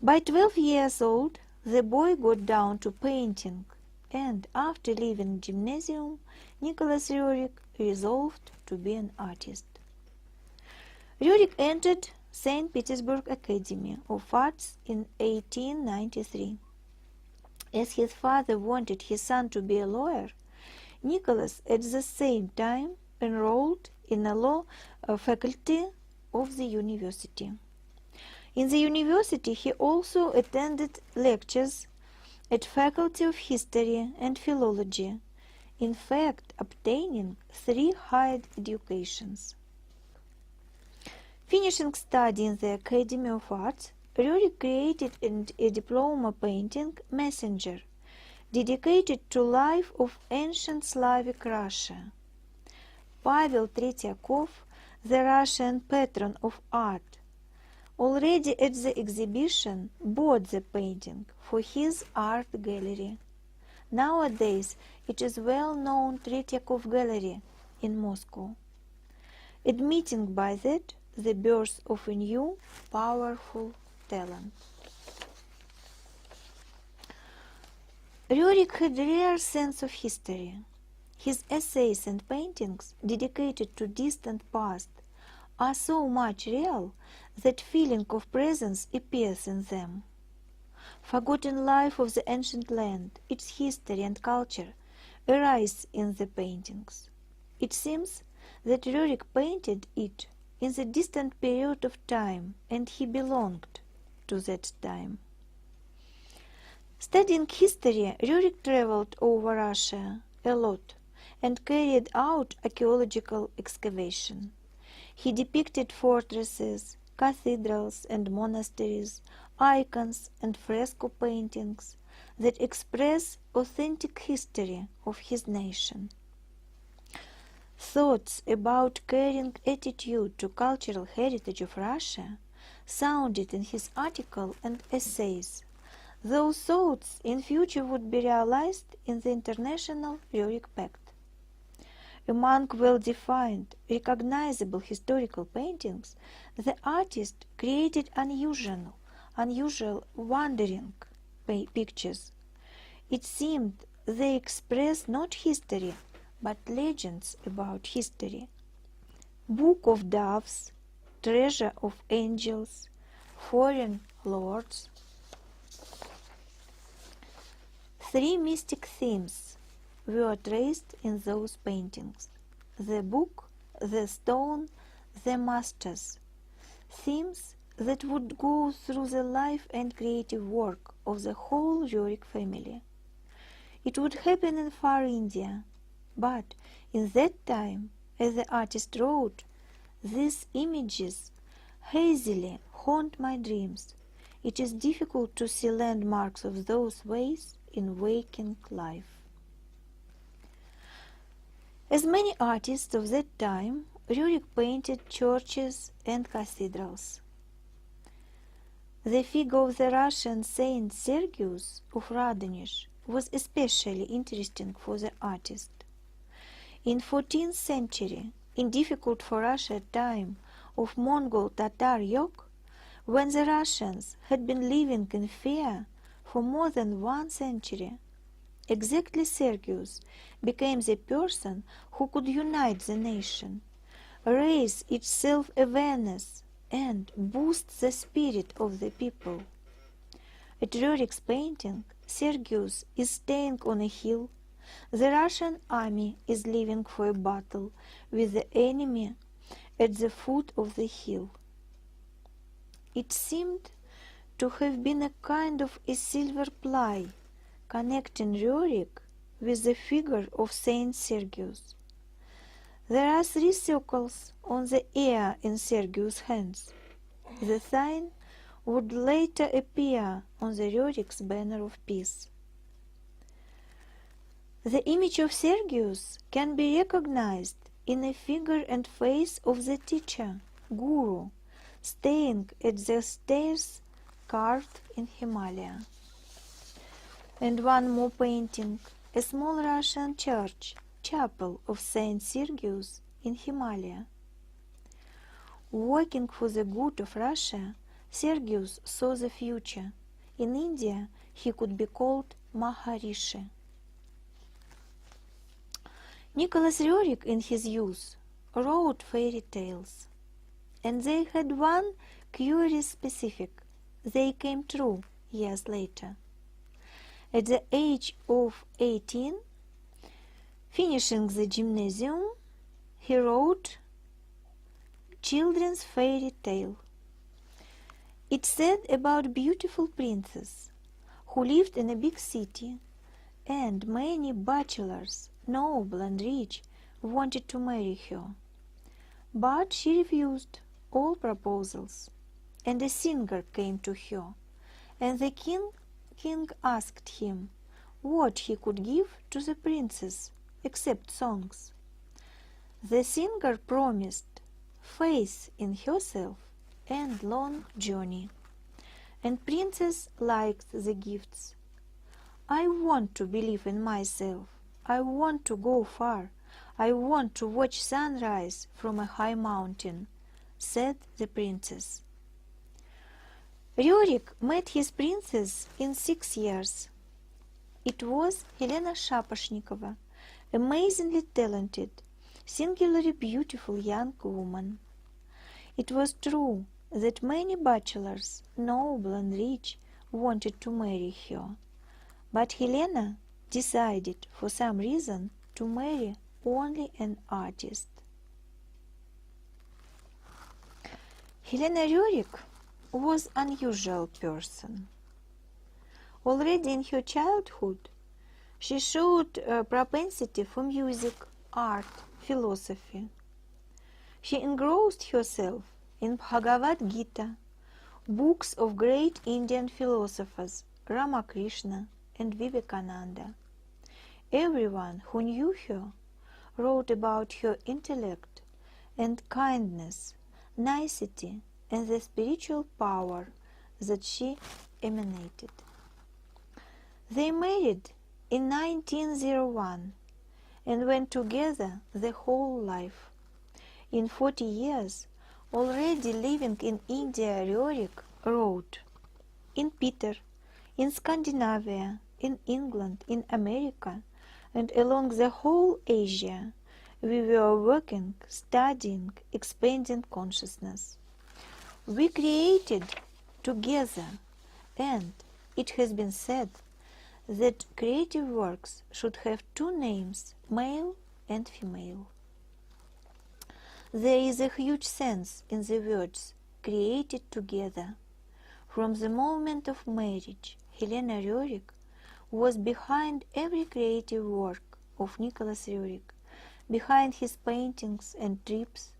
By 12 years old, the boy got down to painting, and after leaving gymnasium, Nicholas Roerich resolved to be an artist. Roerich entered St. Petersburg Academy of Arts in 1893. As his father wanted his son to be a lawyer, Nicholas at the same time enrolled in the law faculty of the university. In the university, he also attended lectures at Faculty of History and Philology, in fact obtaining 3 higher educations. Finishing study in the Academy of Arts, Roerich created a diploma painting, Messenger, dedicated to life of ancient Slavic Russia. Pavel Tretyakov, the Russian patron of art, already at the exhibition bought the painting for his art gallery. Nowadays, it is well-known Tretyakov Gallery in Moscow, admitting by that the birth of a new, powerful talent. Roerich had a rare sense of history. His essays and paintings dedicated to distant past are so much real that feeling of presence appears in them. Forgotten life of the ancient land, its history and culture, arise in the paintings. It seems that Roerich painted it in the distant period of time, and he belonged to that time. Studying history, Roerich traveled over Russia a lot and carried out archaeological excavation. He depicted fortresses, cathedrals and monasteries, icons and fresco paintings that express authentic history of his nation. Thoughts about caring attitude to cultural heritage of Russia sounded in his article and essays. Those thoughts in future would be realized in the International Roerich Pact. Among well-defined, recognizable historical paintings, the artist created unusual, wandering pictures. It seemed they express not history, but legends about history. Book of Doves, Treasure of Angels, Foreign Lords. 3 mystic themes were traced in those paintings: the book, the stone, the masters, themes that would go through the life and creative work of the whole Roerich family. It would happen in far India, but in that time, as the artist wrote, these images hazily haunt my dreams. It is difficult to see landmarks of those ways in waking life. As many artists of that time, Roerich painted churches and cathedrals. The figure of the Russian Saint Sergius of Radonezh was especially interesting for the artist. In 14th century, in difficult for Russia time of Mongol-Tatar yoke, when the Russians had been living in fear for more than 1 century, exactly Sergius became the person who could unite the nation, raise its self-awareness, and boost the spirit of the people. At Roerich's painting, Sergius is staying on a hill. The Russian army is leaving for a battle with the enemy at the foot of the hill. It seemed to have been a kind of a silver ply connecting Roerich with the figure of Saint Sergius. There are 3 circles on the air in Sergius' hands. The sign would later appear on the Roerich's banner of peace. The image of Sergius can be recognized in a figure and face of the teacher, Guru, staying at the stairs carved in Himalaya. And one more painting, a small Russian church, chapel of Saint Sergius in Himalaya. Working for the good of Russia, Sergius saw the future. In India, he could be called Maharishi. Nicholas Roerich in his youth wrote fairy tales, and they had one curious specific. They came true years later. At the age of 18, finishing the gymnasium, he wrote children's fairy tale. It said about a beautiful princess who lived in a big city, and many bachelors, noble and rich, wanted to marry her. But she refused all proposals, and a singer came to her, and the king asked him what he could give to the princess except songs. The singer promised faith in herself and long journey, and princess liked the gifts. I want to believe in myself. I want to go far. I want to watch sunrise from a high mountain, said the princess. Roerich met his princess in 6 years. It was Helena Shaposhnikova, amazingly talented, singularly beautiful young woman. It was true that many bachelors, noble and rich, wanted to marry her, but Helena decided for some reason to marry only an artist. Helena Roerich was an unusual person. Already in her childhood, she showed a propensity for music, art, philosophy. She engrossed herself in Bhagavad Gita, books of great Indian philosophers Ramakrishna and Vivekananda. Everyone who knew her wrote about her intellect and kindness, nicety, and the spiritual power that she emanated. They married in 1901 and went together the whole life. In 40 years, already living in India, Roerich wrote, in Peter, in Scandinavia, in England, in America, and along the whole Asia, we were working, studying, expanding consciousness. We created together, and it has been said that creative works should have 2 names, male and female. There is a huge sense in the words created together. From the moment of marriage, Helena Roerich was behind every creative work of Nicholas Roerich, behind his paintings and trips.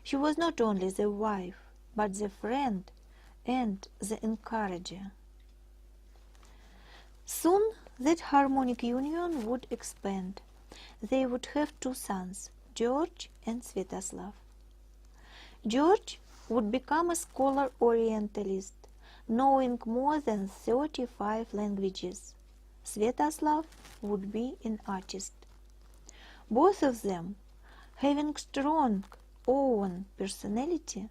She was not only the wife, but the friend and the encourager. Soon that harmonic union would expand. They would have two sons, George and Svetoslav. George would become a scholar orientalist, knowing more than 35 languages. Svetoslav would be an artist. Both of them, having strong own personality,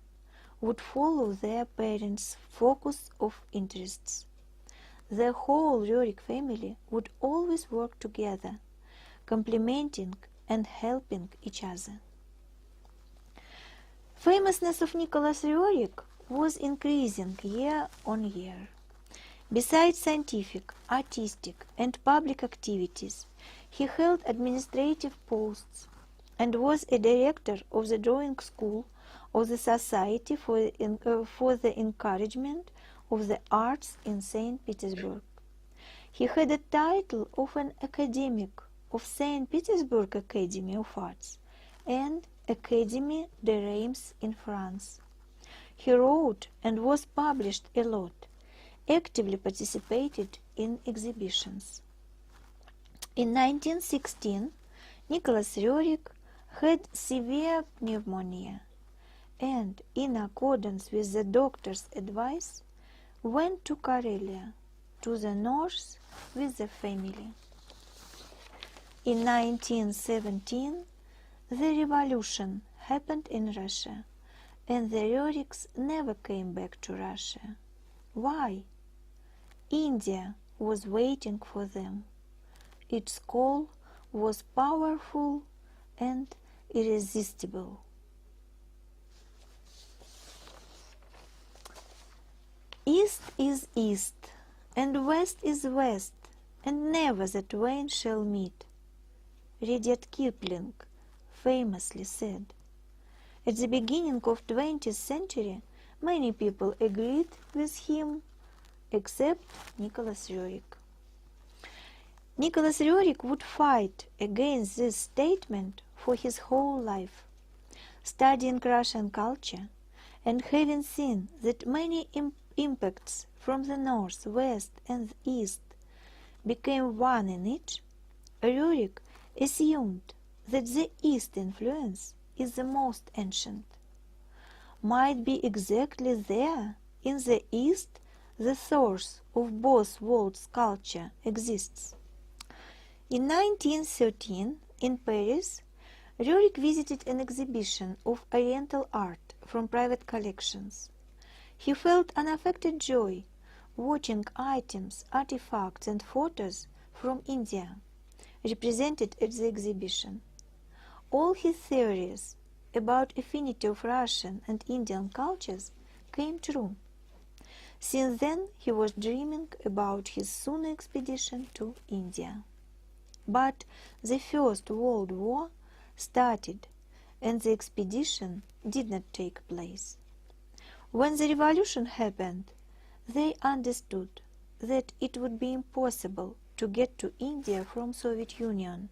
would follow their parents' focus of interests. The whole Roerich family would always work together, complementing and helping each other. Famousness of Nicholas Roerich was increasing year on year. Besides scientific, artistic, and public activities, he held administrative posts and was a director of the drawing school of the Society for the Encouragement of the Arts in St. Petersburg. He had a title of an academic of St. Petersburg Academy of Arts and Académie de Reims in France. He wrote and was published a lot, actively participated in exhibitions. In 1916, Nicholas Roerich had severe pneumonia and, in accordance with the doctor's advice, went to Karelia, to the north, with the family. In 1917, the revolution happened in Russia, and the Roerichs never came back to Russia. Why? India was waiting for them. Its call was powerful and irresistible. East is east, and west is west, and never the twain shall meet, Rudyard Kipling famously said. At the beginning of 20th century, many people agreed with him, except Nicholas Roerich. Nicholas Roerich would fight against this statement for his whole life. Studying Russian culture and having seen that many impacts from the north, west, and east became one in each, Roerich assumed that the East influence is the most ancient. Might be exactly there, in the East, the source of both worlds' culture exists. In 1913, in Paris, Roerich visited an exhibition of Oriental art from private collections. He felt unaffected joy watching items, artifacts, and photos from India represented at the exhibition. All his theories about affinity of Russian and Indian cultures came true. Since then, he was dreaming about his soon expedition to India. But the First World War started, and the expedition did not take place. When the revolution happened, they understood that it would be impossible to get to India from Soviet Union,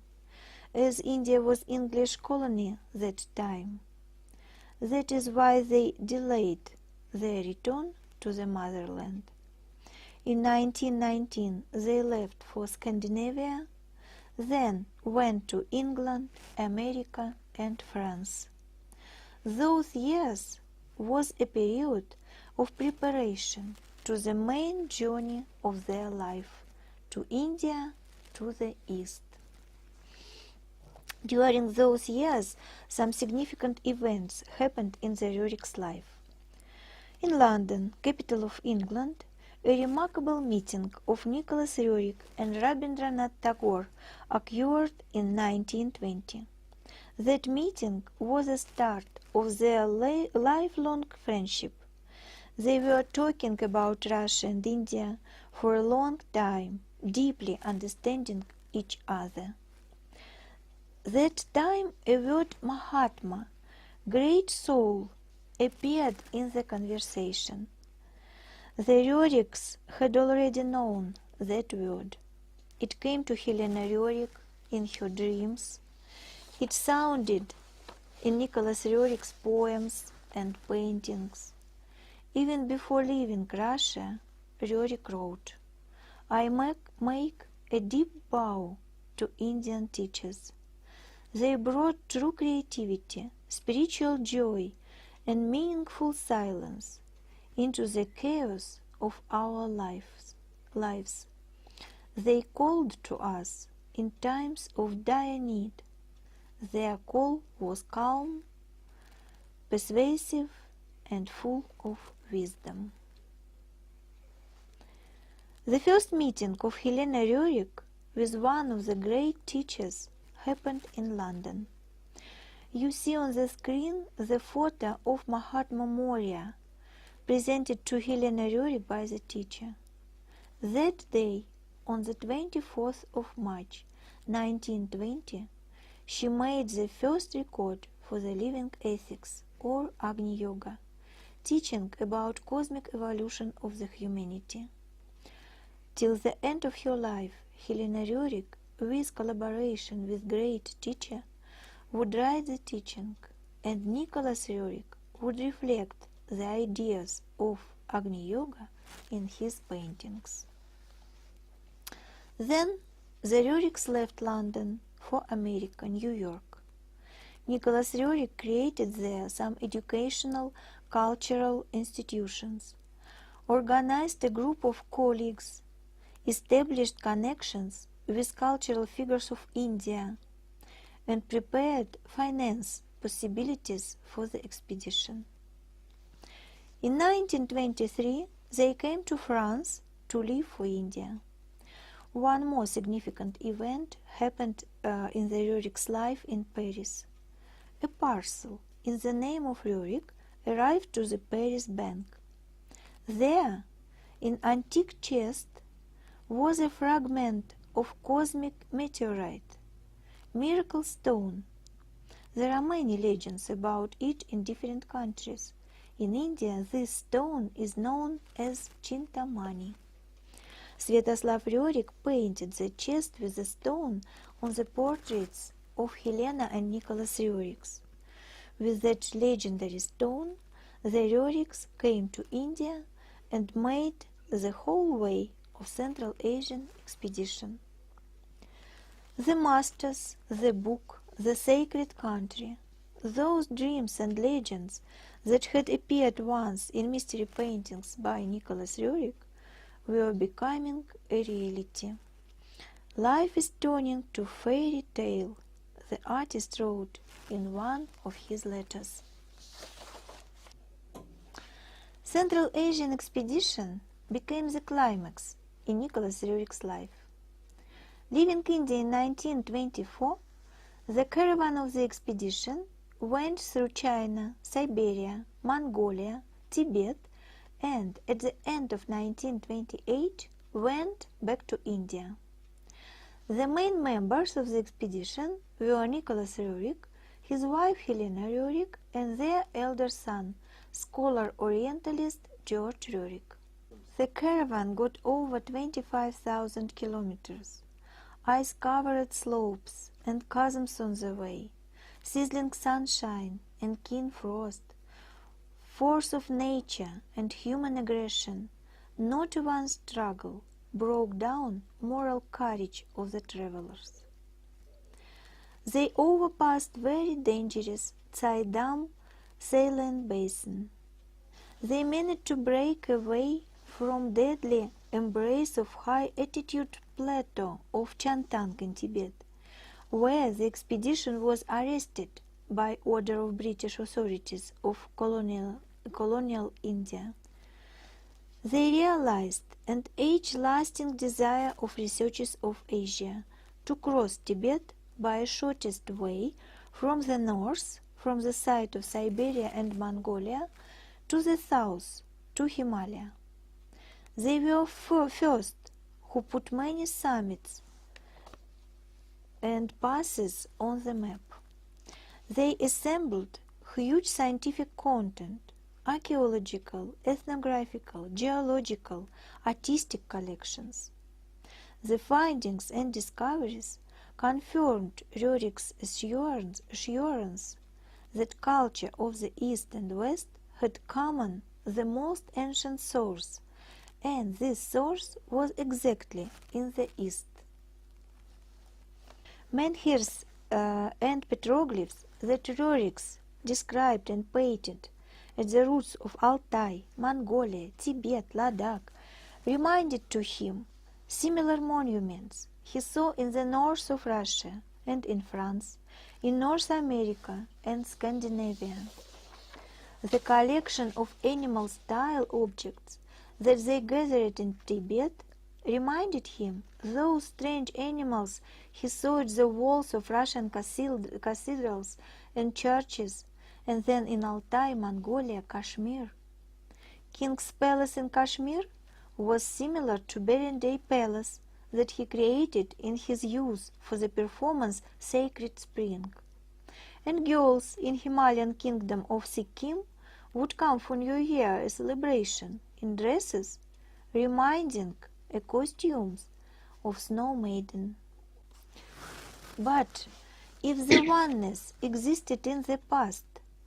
as India was English colony that time. That is why they delayed their return to the motherland. In 1919, they left for Scandinavia, then went to England, America, and France. Those years was a period of preparation to the main journey of their life, to India, to the East. During those years, some significant events happened in the Roerich's life. In London, capital of England, a remarkable meeting of Nicholas Roerich and Rabindranath Tagore occurred in 1920. That meeting was the start of their lifelong friendship. They were talking about Russia and India for a long time, deeply understanding each other. That time a word Mahatma great soul appeared in the conversation. The Roerichs had already known that word. It came to Helena Roerich in her dreams. It sounded in Nicholas Roerich's poems and paintings. Even before leaving Russia, Roerich wrote, "I make a deep bow to Indian teachers. They brought true creativity, spiritual joy, and meaningful silence into the chaos of our lives. They called to us in times of dire need. Their call was calm, persuasive, and full of wisdom." The first meeting of Helena Roerich with one of the great teachers happened in London. You see on the screen the photo of Mahatma Moria, presented to Helena Roerich by the teacher. That day, on the 24th of March 1920, she made the first record for the Living Ethics, or Agni Yoga, teaching about cosmic evolution of the humanity. Till the end of her life, Helena Roerich, with collaboration with great teacher, would write the teaching, and Nicholas Roerich would reflect the ideas of Agni Yoga in his paintings. Then the Roerichs left London for America, New York. Nicholas Roerich created there some educational, cultural institutions, organized a group of colleagues, established connections with cultural figures of India, and prepared finance possibilities for the expedition. In 1923, they came to France to leave for India. One more significant event happened in the Roerich's life in Paris. A parcel in the name of Roerich arrived to the Paris bank. There, in antique chest, was a fragment of cosmic meteorite, miracle stone. There are many legends about it in different countries. In India, this stone is known as Chintamani. Sviatoslav Roerich painted the chest with the stone on the portraits of Helena and Nicholas Roerichs. With that legendary stone, the Roerichs came to India and made the whole way of Central Asian expedition. The masters, the book, the sacred country, those dreams and legends that had appeared once in mystery paintings by Nicholas Roerich were becoming a reality. Life is turning to fairy tale, the artist wrote in one of his letters. Central Asian expedition became the climax in Nicholas Roerich's life. Leaving India in 1924, the caravan of the expedition went through China, Siberia, Mongolia, Tibet, and at the end of 1928 went back to India. The main members of the expedition were Nicholas Roerich, his wife Helena Roerich, and their elder son, scholar Orientalist George Roerich. The caravan got over 25,000 kilometers, ice-covered slopes and chasms on the way, sizzling sunshine and keen frost, force of nature and human aggression, not one struggle broke down moral courage of the travelers. They overpassed very dangerous Tsaidam saline basin. They managed to break away from deadly embrace of high-altitude plateau of Chantang in Tibet, where the expedition was arrested by order of British authorities of colonial India. They realized an age-lasting desire of researchers of Asia to cross Tibet by a shortest way from the north, from the side of Siberia and Mongolia, to the south, to Himalaya. They were first who put many summits and passes on the map. They assembled huge scientific content, archaeological, ethnographical, geological, artistic collections. The findings and discoveries confirmed Roerichs' assurance that culture of the East and West had common the most ancient source, and this source was exactly in the East. Menhirs and petroglyphs that Roerichs described and painted at the roots of Altai, Mongolia, Tibet, Ladakh reminded to him similar monuments he saw in the north of Russia and in France, in North America and Scandinavia. The collection of animal-style objects that they gathered in Tibet reminded him those strange animals he saw at the walls of Russian cathedrals and churches, and then in Altai, Mongolia, Kashmir. King's palace in Kashmir was similar to Berendei Palace that he created in his youth for the performance Sacred Spring. And girls in Himalayan kingdom of Sikkim would come for New Year celebration in dresses reminding costumes of Snow Maiden. But if the oneness existed in the past,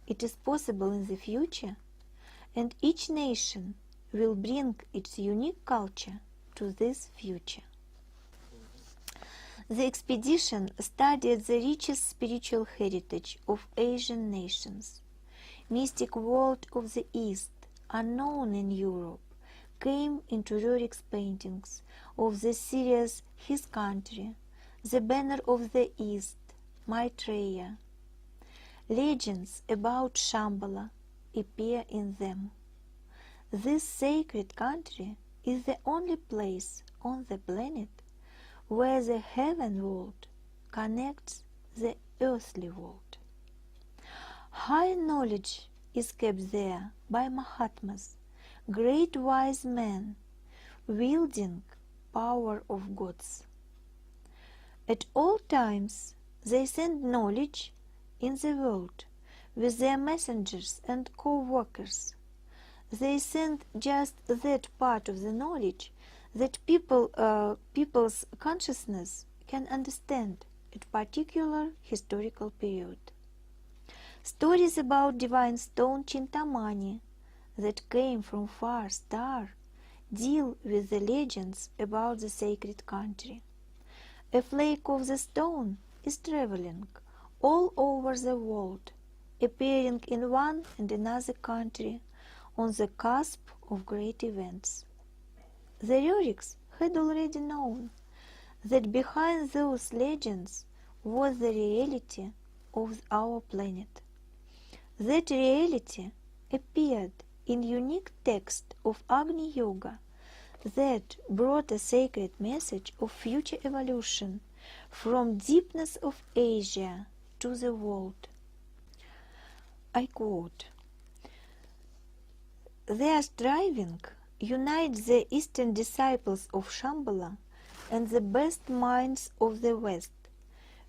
it is possible in the future, and each nation will bring its unique culture to this future. The expedition studied the richest spiritual heritage of Asian nations. Mystic world of the East, unknown in Europe, came into Roerichs' paintings of the series His Country, The Banner of the East, Maitreya. Legends about Shambhala appear in them. This sacred country is the only place on the planet where the heaven world connects the earthly world. High knowledge is kept there by Mahatmas, great wise men, wielding power of gods. At all times they send knowledge in the world with their messengers and co-workers. They send just that part of the knowledge that people's consciousness can understand at particular historical period. Stories about divine stone Chintamani that came from far star deal with the legends about the sacred country. A flake of the stone is traveling all over the world, appearing in one and another country on the cusp of great events. The Roerichs had already known that behind those legends was the reality of our planet. That reality appeared in unique text of Agni Yoga that brought a sacred message of future evolution from deepness of Asia to the world. I quote, "Their striving unites the Eastern disciples of Shambhala and the best minds of the West.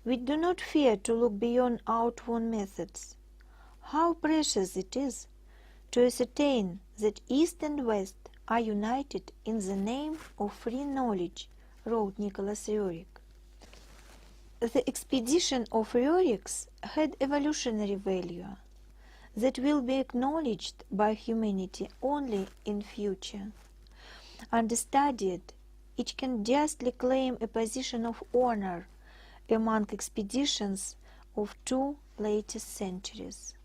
We do not fear to look beyond outworn methods. How precious it is to ascertain that East and West are united in the name of free knowledge," wrote Nicholas Roerich. The expedition of Roerichs had evolutionary value that will be acknowledged by humanity only in future. Understudied, it can justly claim a position of honor among expeditions of two latest centuries.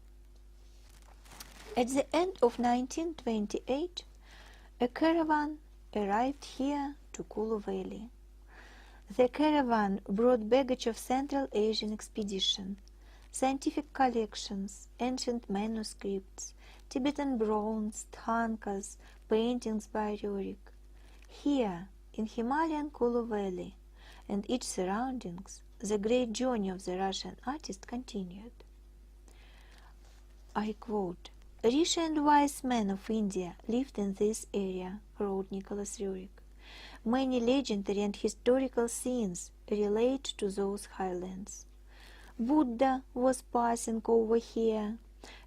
At the end of 1928, a caravan arrived here to Kulu Valley. The caravan brought baggage of Central Asian expedition, scientific collections, ancient manuscripts, Tibetan bronze, thankas, paintings by Roerich. Here, in Himalayan Kulu Valley and its surroundings, the great journey of the Russian artist continued. I quote, "Rishi and wise men of India lived in this area," wrote Nicholas Roerich. Many legendary and historical scenes relate to those highlands. Buddha was passing over here,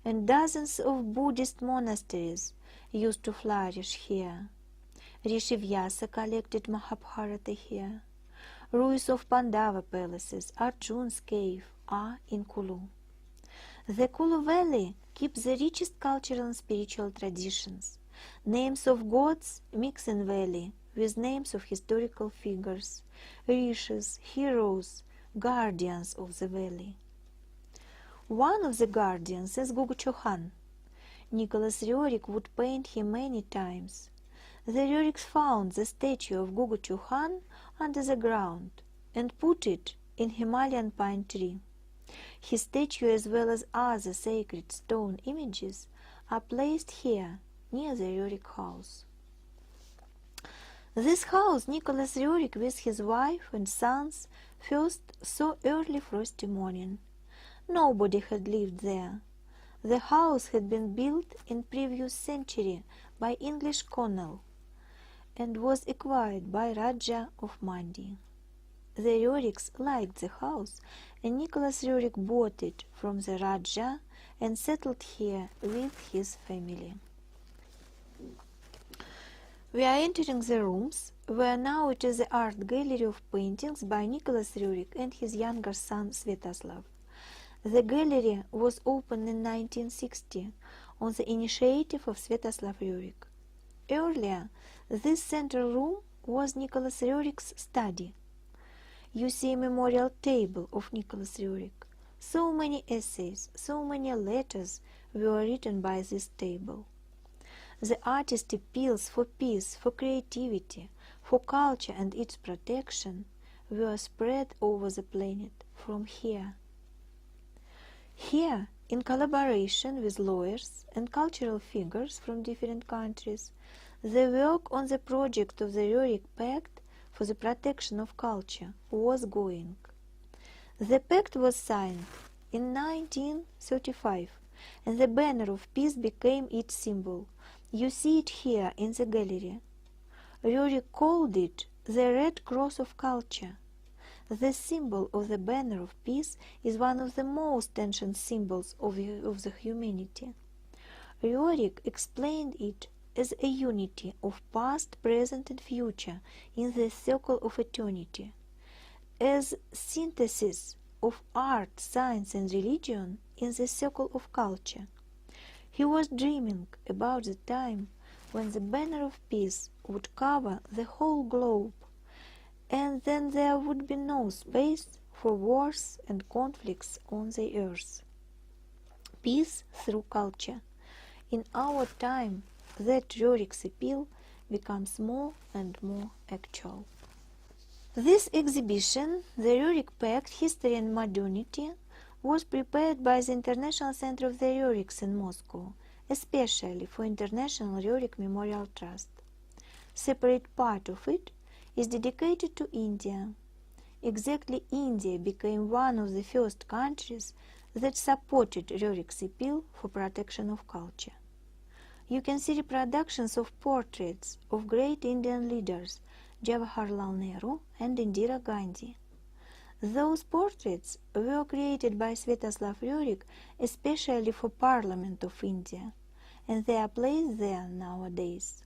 and dozens of Buddhist monasteries used to flourish here. Rishi Vyasa collected Mahabharata here. Ruins of Pandava palaces, Arjun's cave, are in Kulu. The Kulu Valley keeps the richest cultural and spiritual traditions. Names of gods mix in valley with names of historical figures, rishis, heroes, guardians of the valley. One of the guardians is Gugu Chauhan. Nicholas Roerich would paint him many times. The Roerichs found the statue of Gugu Chauhan under the ground and put it in Himalayan pine tree. His statue, as well as other sacred stone images, are placed here near the Roerich house. This house Nicholas Roerich with his wife and sons first saw early frosty morning. Nobody had lived there. The house had been built in previous century by English colonel and was acquired by Raja of Mandi. The Roerichs liked the house, and Nicholas Roerich bought it from the Raja and settled here with his family. We are entering the rooms, where now it is the art gallery of paintings by Nicholas Roerich and his younger son Svetoslav. The gallery was opened in 1960 on the initiative of Svetoslav Roerich. Earlier, this central room was Nicholas Roerich's study. You see a memorial table of Nicholas Roerich. So many essays, so many letters were written by this table. The artist appeals for peace, for creativity, for culture and its protection were spread over the planet from here. Here, in collaboration with lawyers and cultural figures from different countries, the work on the project of the Roerich Pact for the protection of culture was going. The pact was signed in 1935, and the banner of peace became its symbol. You see it here in the gallery. Roerich called it the Red Cross of Culture. The symbol of the banner of peace is one of the most ancient symbols of the humanity. Roerich explained it as a unity of past, present and future in the circle of eternity, as synthesis of art, science and religion in the circle of culture. He was dreaming about the time when the banner of peace would cover the whole globe, and then there would be no space for wars and conflicts on the earth. Peace through culture. In our time, that Roerich's appeal becomes more and more actual. This exhibition, The Roerich Pact, History and Modernity, was prepared by the International Center of the Roerichs in Moscow, especially for International Roerich Memorial Trust. Separate part of it is dedicated to India. Exactly, India became one of the first countries that supported Roerich's appeal for protection of culture. You can see reproductions of portraits of great Indian leaders, Jawaharlal Nehru and Indira Gandhi. Those portraits were created by Svetoslav Roerich especially for Parliament of India, and they are placed there nowadays.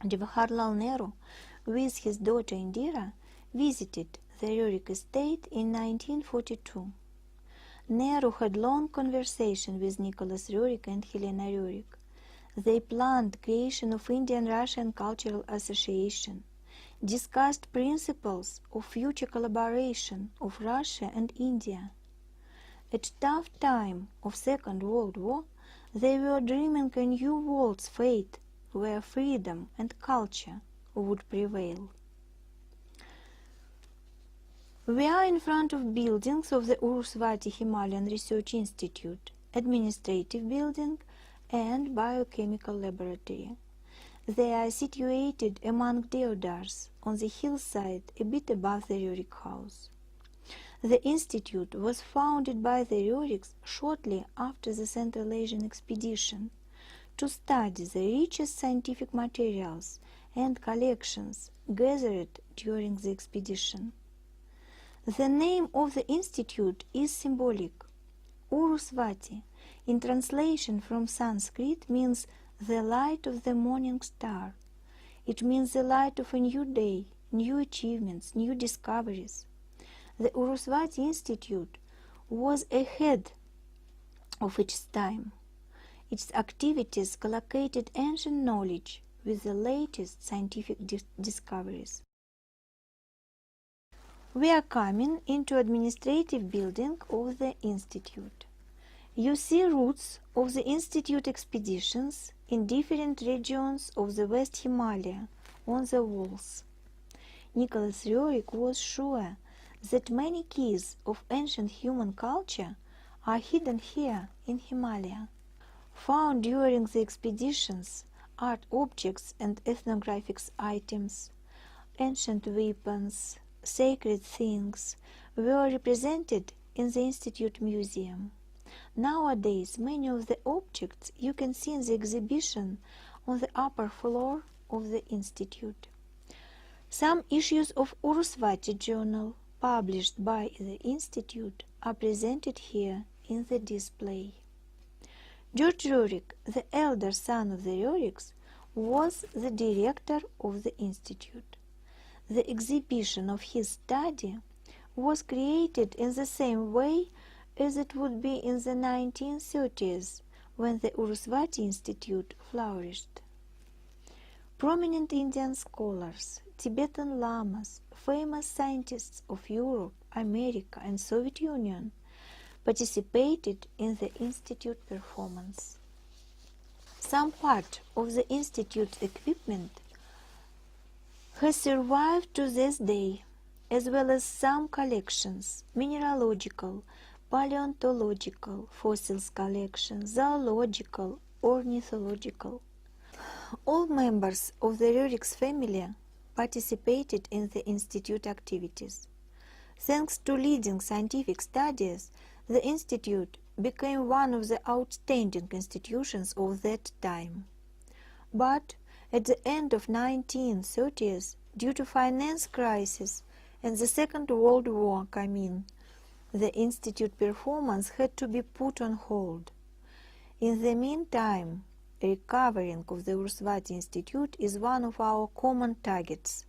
Jawaharlal Nehru, with his daughter Indira, visited the Roerich estate in 1942. Nehru had long conversation with Nicholas Roerich and Helena Roerich. They planned creation of Indian-Russian Cultural Association, discussed principles of future collaboration of Russia and India. At tough time of Second World War, they were dreaming a new world's fate where freedom and culture would prevail. We are in front of buildings of the Urusvati Himalayan Research Institute, administrative building and biochemical laboratory. They are situated among deodars on the hillside a bit above the Roerich house. The institute was founded by the Roerichs shortly after the Central Asian expedition to study the richest scientific materials and collections gathered during the expedition. The name of the institute is symbolic. Urusvati in translation from Sanskrit means the light of the morning star. It means the light of a new day, new achievements, new discoveries. The Urusvati Institute was ahead of its time. Its activities collocated ancient knowledge with the latest scientific discoveries. We are coming into administrative building of the Institute. You see routes of the Institute expeditions in different regions of the West Himalaya on the walls. Nicholas Roerich was sure that many keys of ancient human culture are hidden here in Himalaya. Found during the expeditions, art objects and ethnographic items, ancient weapons, sacred things were represented in the Institute Museum. Nowadays, many of the objects you can see in the exhibition on the upper floor of the Institute. Some issues of Urusvati Journal published by the Institute are presented here in the display. George Roerich, the elder son of the Roerichs, was the director of the Institute. The exhibition of his study was created in the same way as it would be in the 1930s, when the Urusvati Institute flourished. Prominent Indian scholars, Tibetan lamas, famous scientists of Europe, America, and Soviet Union participated in the Institute performance. Some part of the Institute's equipment has survived to this day, as well as some collections, mineralogical, paleontological, fossils collections, zoological, ornithological. All members of the Roerichs family participated in the Institute activities. Thanks to leading scientific studies, the Institute became one of the outstanding institutions of that time. But at the end of 1930s, due to finance crisis and the Second World War coming, the Institute performance had to be put on hold. In the meantime, recovering of the Urusvati Institute is one of our common targets.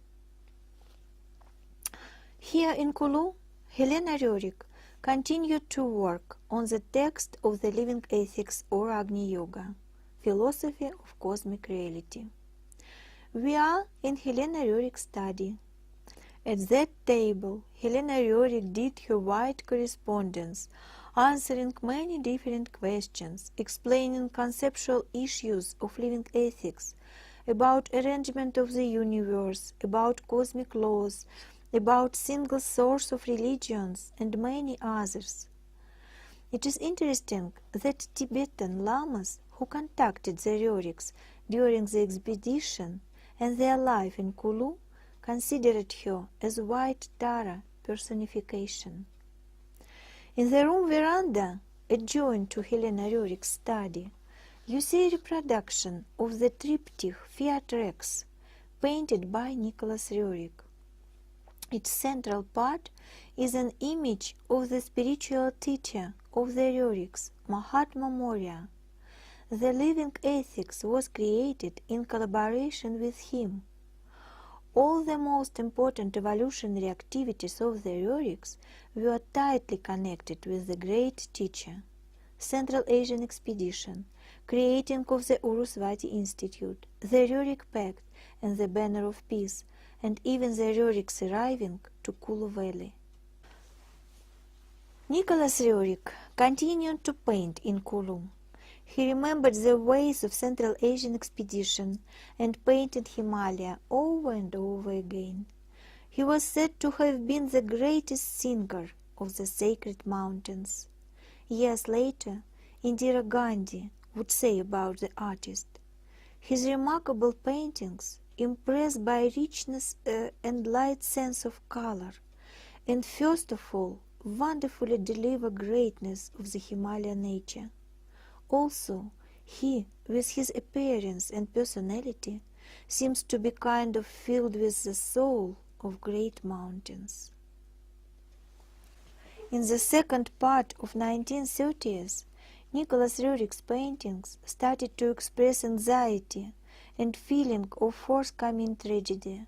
Here in Kulu, Helena Roerich continued to work on the text of the Living Ethics or Agni Yoga, Philosophy of Cosmic Reality. We are in Helena Roerich's study. At that table, Helena Roerich did her wide correspondence, answering many different questions, explaining conceptual issues of living ethics, about arrangement of the universe, about cosmic laws, about single source of religions, and many others. It is interesting that Tibetan lamas who contacted the Roerichs during the expedition and their life in Kulu considered her as White Tara personification. In the room veranda adjoined to Helena Roerich's study, you see a reproduction of the triptych Fiat Rex, painted by Nicholas Roerich. Its central part is an image of the spiritual teacher of the Roerichs, Mahatma Moria. The Living Ethics was created in collaboration with him. All the most important evolutionary activities of the Roerichs were tightly connected with the great teacher. Central Asian expedition, creating of the Urusvati Institute, the Roerich Pact and the Banner of Peace, and even the Roerichs arriving to Kulu Valley. Nicholas Roerich continued to paint in Kulu. He remembered the ways of Central Asian expedition and painted Himalaya over and over again. He was said to have been the greatest singer of the sacred mountains. Years later, Indira Gandhi would say about the artist, his remarkable paintings, impressed by richness and light sense of color, and first of all, wonderfully deliver greatness of the Himalayan nature. Also, he, with his appearance and personality, seems to be kind of filled with the soul of great mountains. In the second part of 1930s, Nicholas Roerich's paintings started to express anxiety and feeling of forthcoming tragedy.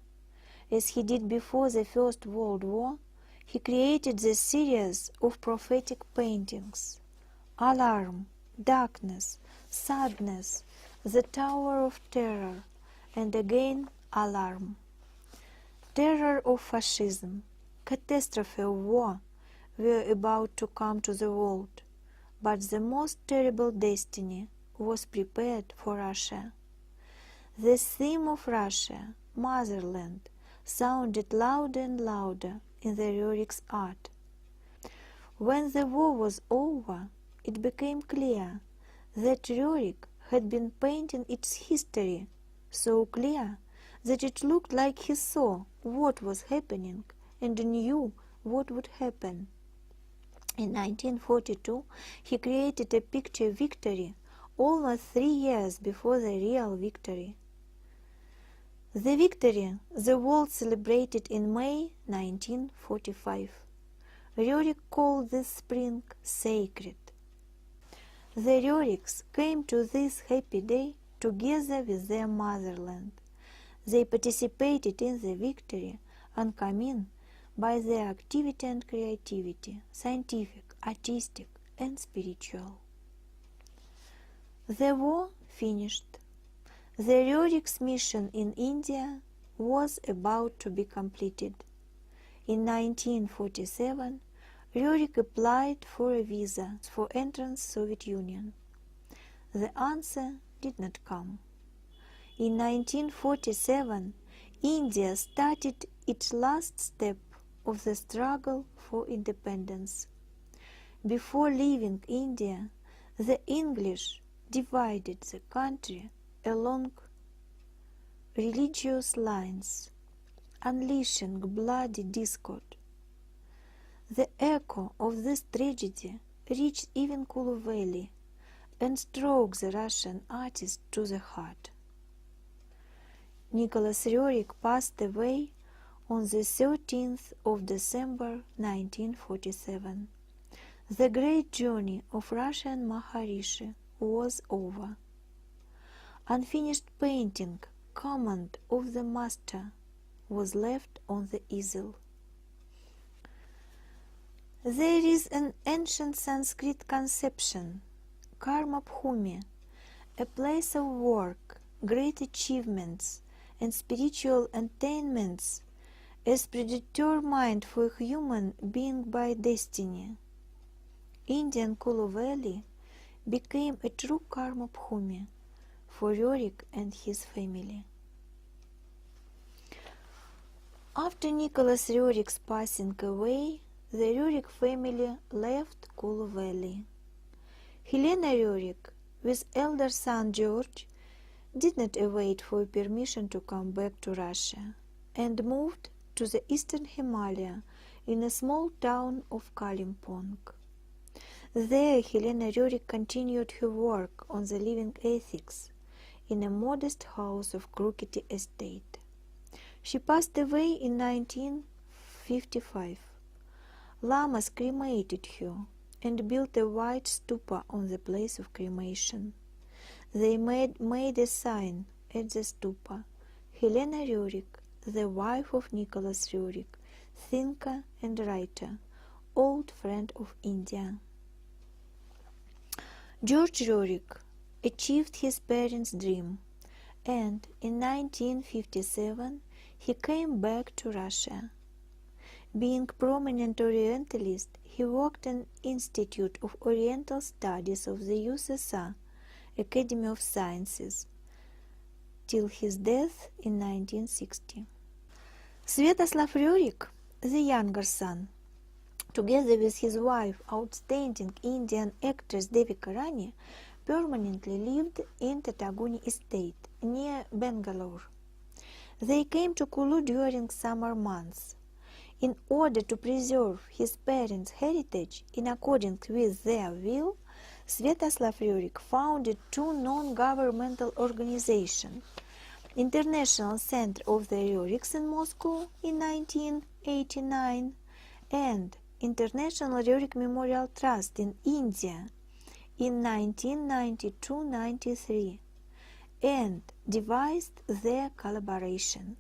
As he did before the First World War, he created this series of prophetic paintings: Alarm, Darkness, Sadness, The Tower of Terror, and again Alarm. Terror of fascism, catastrophe of war were about to come to the world, but the most terrible destiny was prepared for Russia. The theme of Russia, motherland, sounded louder and louder in the Roerichs art. When the war was over, it became clear that Roerich had been painting its history so clear that it looked like he saw what was happening and knew what would happen. In 1942, he created a picture victory almost 3 years before the real victory. The victory the world celebrated in May 1945. Roerich called this spring sacred. The Roerichs came to this happy day together with their motherland. They participated in the victory and came in by their activity and creativity, scientific, artistic, and spiritual. The war finished. The Roerichs' mission in India was about to be completed. In 1947, Roerich applied for a visa for entrance Soviet Union. The answer did not come. In 1947, India started its last step of the struggle for independence. Before leaving India, the English divided the country along religious lines, unleashing bloody discord. The echo of this tragedy reached even Kulu Valley and struck the Russian artist to the heart. Nicholas Roerich passed away on the 13th of December 1947. The great journey of Russian Maharishi was over. Unfinished painting, command of the master, was left on the easel. There is an ancient Sanskrit conception, karma bhumi, a place of work, great achievements, and spiritual attainments as predetermined for a human being by destiny. Indian Kulu Valley became a true karma bhumi for Roerich and his family. After Nicholas Roerich's passing away, the Roerich family left Kulu Valley. Helena Roerich, with elder son George, did not await for permission to come back to Russia and moved to the eastern Himalaya in a small town of Kalimpong. There, Helena Roerich continued her work on the living ethics in a modest house of Kruketi estate. She passed away in 1955. Lamas cremated her and built a white stupa on the place of cremation. They made a sign at the stupa: Helena Roerich, the wife of Nicholas Roerich, thinker and writer, old friend of India. George Roerich achieved his parents' dream, and in 1957 he came back to Russia. Being prominent Orientalist, he worked in Institute of Oriental Studies of the USSR, Academy of Sciences, till his death in 1960. Sviatoslav Roerich, the younger son, together with his wife, outstanding Indian actress Devika Rani, permanently lived in Tataguni estate near Bangalore. They came to Kulu during summer months. In order to preserve his parents' heritage in accordance with their will, Sviatoslav Roerich founded two non-governmental organizations: International Center of the Roerichs in Moscow in 1989 and International Roerich Memorial Trust in India in 1992-93 and devised their collaboration.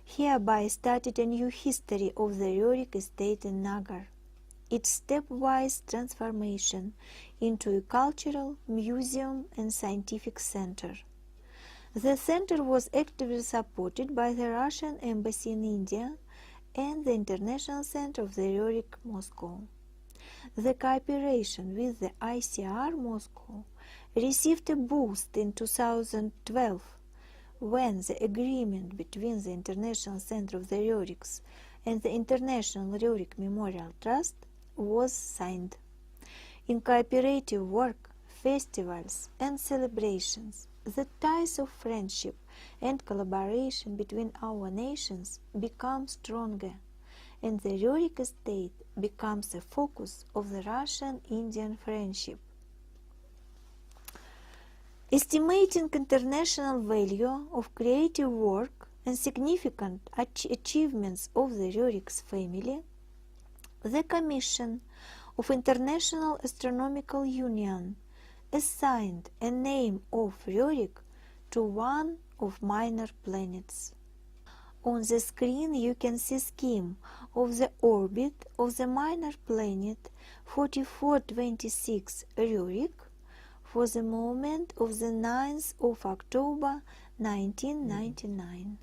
Hereby started a new history of the Roerich estate in Nagar, its stepwise transformation into a cultural, museum and scientific center. The center was actively supported by the Russian Embassy in India and the International Center of the Roerich, Moscow. The cooperation with the ICR Moscow received a boost in 2012 when the agreement between the International Center of the Roerichs and the International Roerich Memorial Trust was signed. In cooperative work, festivals and celebrations, the ties of friendship and collaboration between our nations become stronger, and the Roerich estate becomes the focus of the Russian-Indian friendship. Estimating international value of creative work and significant achievements of the Roerichs family, the Commission of International Astronomical Union assigned a name of Roerich to one of minor planets. On the screen you can see a scheme of the orbit of the minor planet 4426 Roerich for the moment of the 9th of October 1999.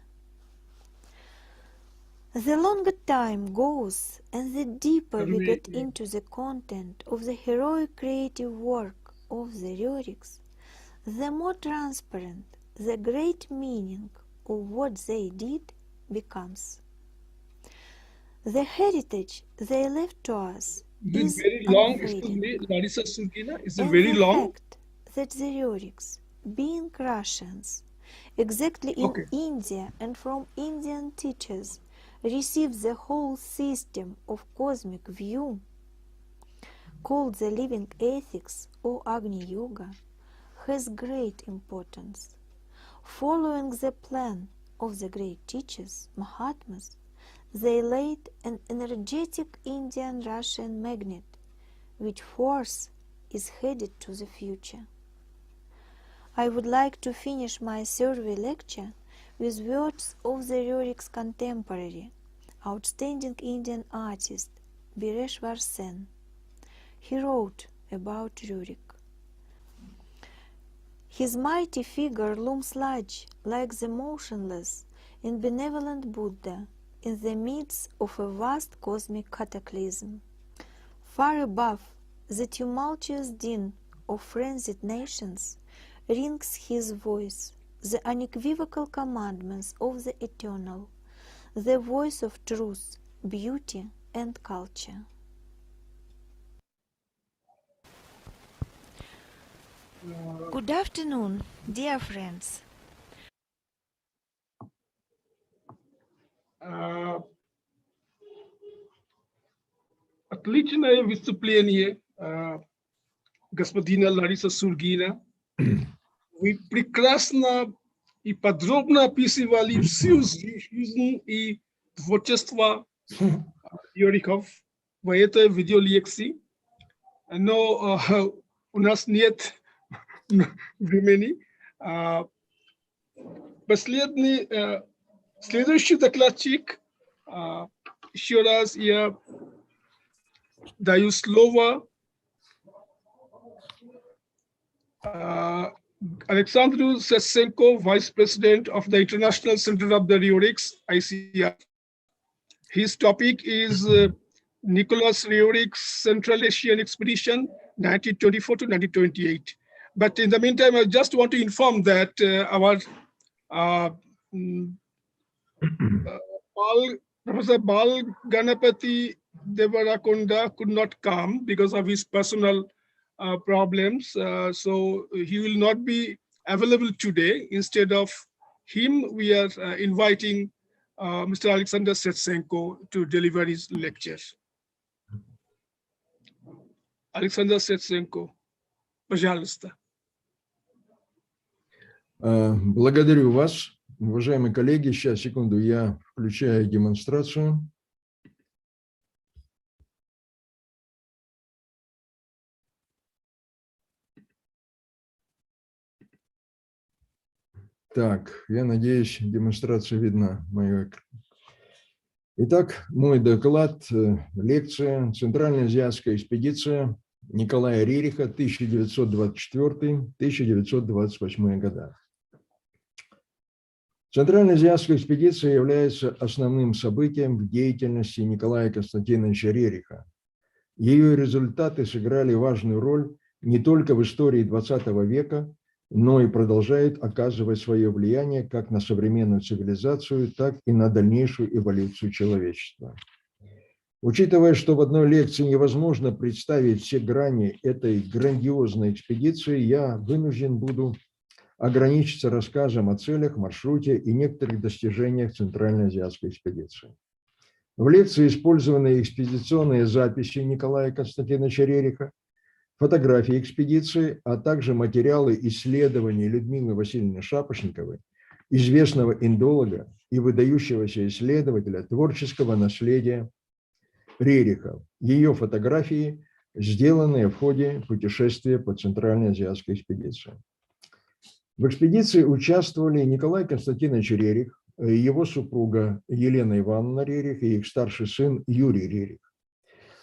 The longer time goes and the deeper we get into the content of the heroic creative work of the Roerichs, the more transparent the great meaning of what they did becomes. The heritage they left to us is very long. unfading. Excuse me, Larissa Surkina, is it And very the long? fact that the Roerichs, being Russians, exactly in India and from Indian teachers, received the whole system of cosmic view, called the living ethics or Agni Yoga, has great importance. Following the plan of the great teachers, Mahatmas, they laid an energetic Indian-Russian magnet, which force is headed to the future. I would like to finish my survey lecture with words of the Roerich's contemporary, outstanding Indian artist, Bireshwar Sen. He wrote about Roerich. His mighty figure looms large, like the motionless and benevolent Buddha, in the midst of a vast cosmic cataclysm. Far above the tumultuous din of frenzied nations rings his voice, the unequivocal commandments of the eternal, the voice of truth, beauty, and culture. Good afternoon, dear friends. Отличное выступление, господина Лариса Сургина. Вы прекрасно и подробно описывали всю жизнь и творчество Рерихов в этой видеолекции. Но у нас нет времени. Следующий докладчик. Еще раз я даю слово Alexandru Setsenko, Vice President of the International Center of the Roerichs, ICR. His topic is Nicholas Roerich's Central Asian Expedition, 1924 to 1928. But in the meantime, I just want to inform that our Professor Bal Ganapati Devarakonda could not come because of his personal problems. So he will not be available today. Instead of him, we are inviting Mr. Alexander Setsenko to deliver his lecture. Alexander Setsenko, пожалуйста. Благодарю вас, уважаемые коллеги. Сейчас, секунду, я включаю демонстрацию. Так, я надеюсь, демонстрация видна. Итак, мой доклад, лекция «Центральноазиатская экспедиция Николая Рериха, 1924-1928 года». Центральноазиатская экспедиция является основным событием в деятельности Николая Константиновича Рериха. Ее результаты сыграли важную роль не только в истории XX века, но и продолжают оказывать свое влияние как на современную цивилизацию, так и на дальнейшую эволюцию человечества. Учитывая, что в одной лекции невозможно представить все грани этой грандиозной экспедиции, я вынужден буду ограничиться рассказом о целях, маршруте и некоторых достижениях Центральноазиатской экспедиции. В лекции использованы экспедиционные записи Николая Константиновича Рериха, фотографии экспедиции, а также материалы исследований Людмилы Васильевны Шапошниковой, известного индолога и выдающегося исследователя творческого наследия Рерихов. Ее фотографии, сделанные в ходе путешествия по Центральноазиатской экспедиции. В экспедиции участвовали Николай Константинович Рерих, его супруга Елена Ивановна Рерих и их старший сын Юрий Рерих.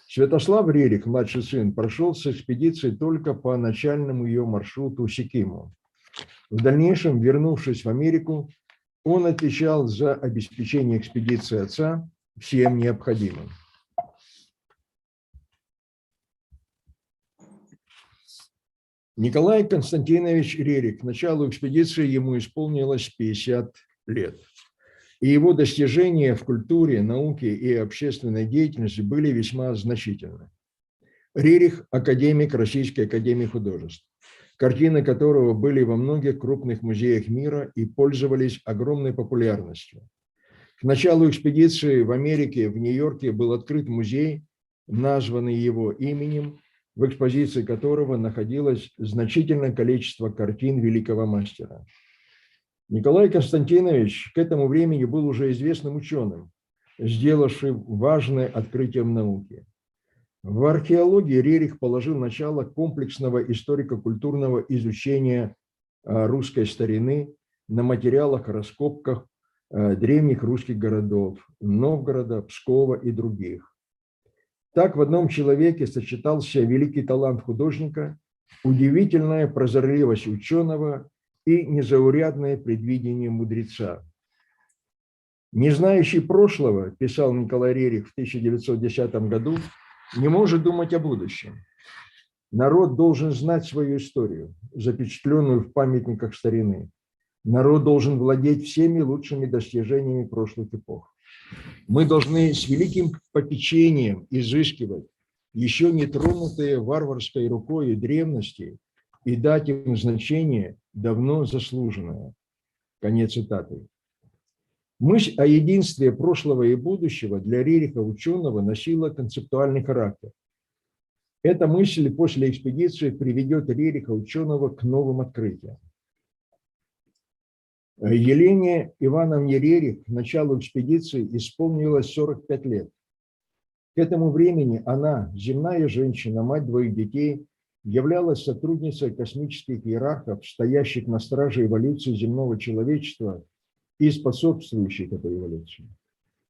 Святослав Рерих, младший сын, прошел с экспедицией только по начальному ее маршруту Сикиму. В дальнейшем, вернувшись в Америку, он отвечал за обеспечение экспедиции отца всем необходимым. Николай Константинович Рерих, к началу экспедиции ему исполнилось 50 лет. И его достижения в культуре, науке и общественной деятельности были весьма значительны. Рерих – академик Российской академии художеств, картины которого были во многих крупных музеях мира и пользовались огромной популярностью. К началу экспедиции в Америке, в Нью-Йорке, был открыт музей, названный его именем, в экспозиции которого находилось значительное количество картин великого мастера. Николай Константинович к этому времени был уже известным ученым, сделавшим важное открытие в науке. В археологии Рерих положил начало комплексного историко-культурного изучения русской старины на материалах, раскопках древних русских городов, Новгорода, Пскова и других. Так в одном человеке сочетался великий талант художника, удивительная прозорливость ученого и незаурядное предвидение мудреца. «Не знающий прошлого, – писал Николай Рерих в 1910 году, – не может думать о будущем. Народ должен знать свою историю, запечатленную в памятниках старины. Народ должен владеть всеми лучшими достижениями прошлых эпох. Мы должны с великим попечением изыскивать еще не тронутые варварской рукой древности и дать им значение, давно заслуженное». Конец цитаты. Мысль о единстве прошлого и будущего для Рериха ученого носила концептуальный характер. Эта мысль после экспедиции приведет Рериха ученого к новым открытиям. Елене Ивановне Рерих к началу экспедиции исполнилось 45 лет. К этому времени она, земная женщина, мать двоих детей, являлась сотрудницей космических иерархов, стоящих на страже эволюции земного человечества и способствующих этой эволюции.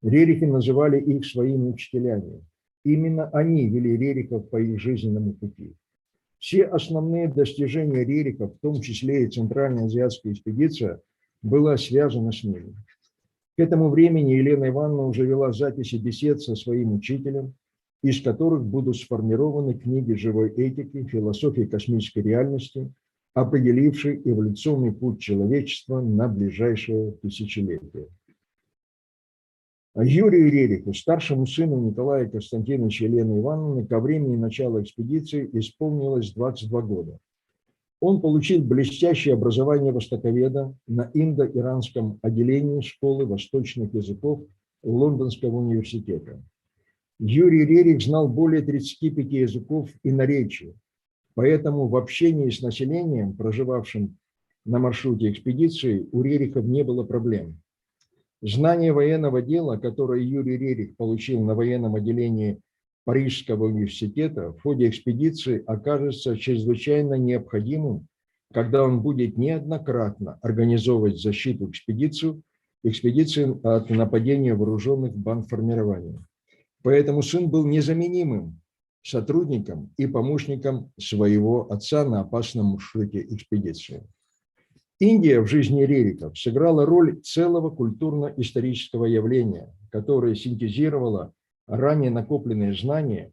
Рерихи называли их своими учителями. Именно они вели Рерихов по их жизненному пути. Все основные достижения Рерихов, в том числе и Центральноазиатская экспедиция, была связана с ними. К этому времени Елена Ивановна уже вела записи бесед со своим учителем, из которых будут сформированы книги живой этики, философии космической реальности, определившие эволюционный путь человечества на ближайшее тысячелетие. Юрию Рериху, старшему сыну Николая Константиновича Елены Ивановны, ко времени начала экспедиции исполнилось 22 года. Он получил блестящее образование востоковеда на индо-иранском отделении школы восточных языков Лондонского университета. Юрий Рерих знал более 35 языков и наречий, поэтому в общении с населением, проживавшим на маршруте экспедиции, у Рерихов не было проблем. Знание военного дела, которое Юрий Рерих получил на военном отделении Парижского университета, в ходе экспедиции окажется чрезвычайно необходимым когда он будет неоднократно организовывать защиту экспедиции от нападения вооруженных бандформирований. Поэтому сын был незаменимым сотрудником и помощником своего отца на опасном маршруте экспедиции. Индия в жизни Рерихов сыграла роль целого культурно-исторического явления, которое синтезировало ранее накопленные знания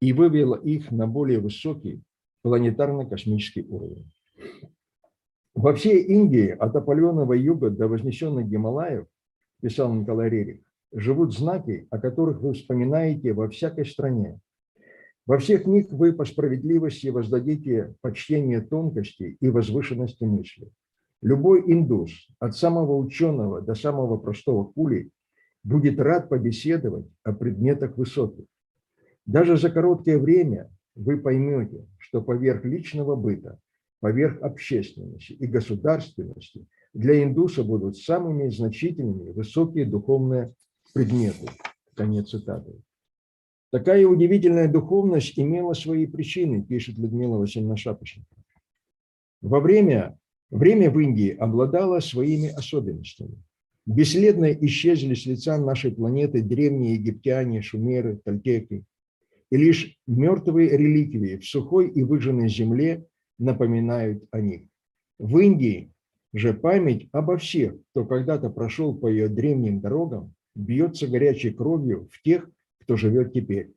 и вывела их на более высокий планетарно-космический уровень. Во всей Индии, от Аполлонового юга до вознесенных Гималаев, писал Николай Рерих, живут знаки, о которых вы вспоминаете во всякой стране. Во всех них вы по справедливости воздадите почтение тонкости и возвышенности мысли. Любой индус, от самого ученого до самого простого кули, будет рад побеседовать о предметах высоких. Даже за короткое время вы поймете, что поверх личного быта, поверх общественности и государственности для индуса будут самыми значительными высокие духовные предметы. Конец цитаты. Такая удивительная духовность имела свои причины, пишет Людмила Васильевна Шапошникова. Время в Индии обладало своими особенностями. Бесследно исчезли с лица нашей планеты древние египтяне, шумеры, тольтеки, и лишь мертвые реликвии в сухой и выжженной земле напоминают о них. В Индии же память обо всех, кто когда-то прошел по ее древним дорогам, бьется горячей кровью в тех, кто живет теперь.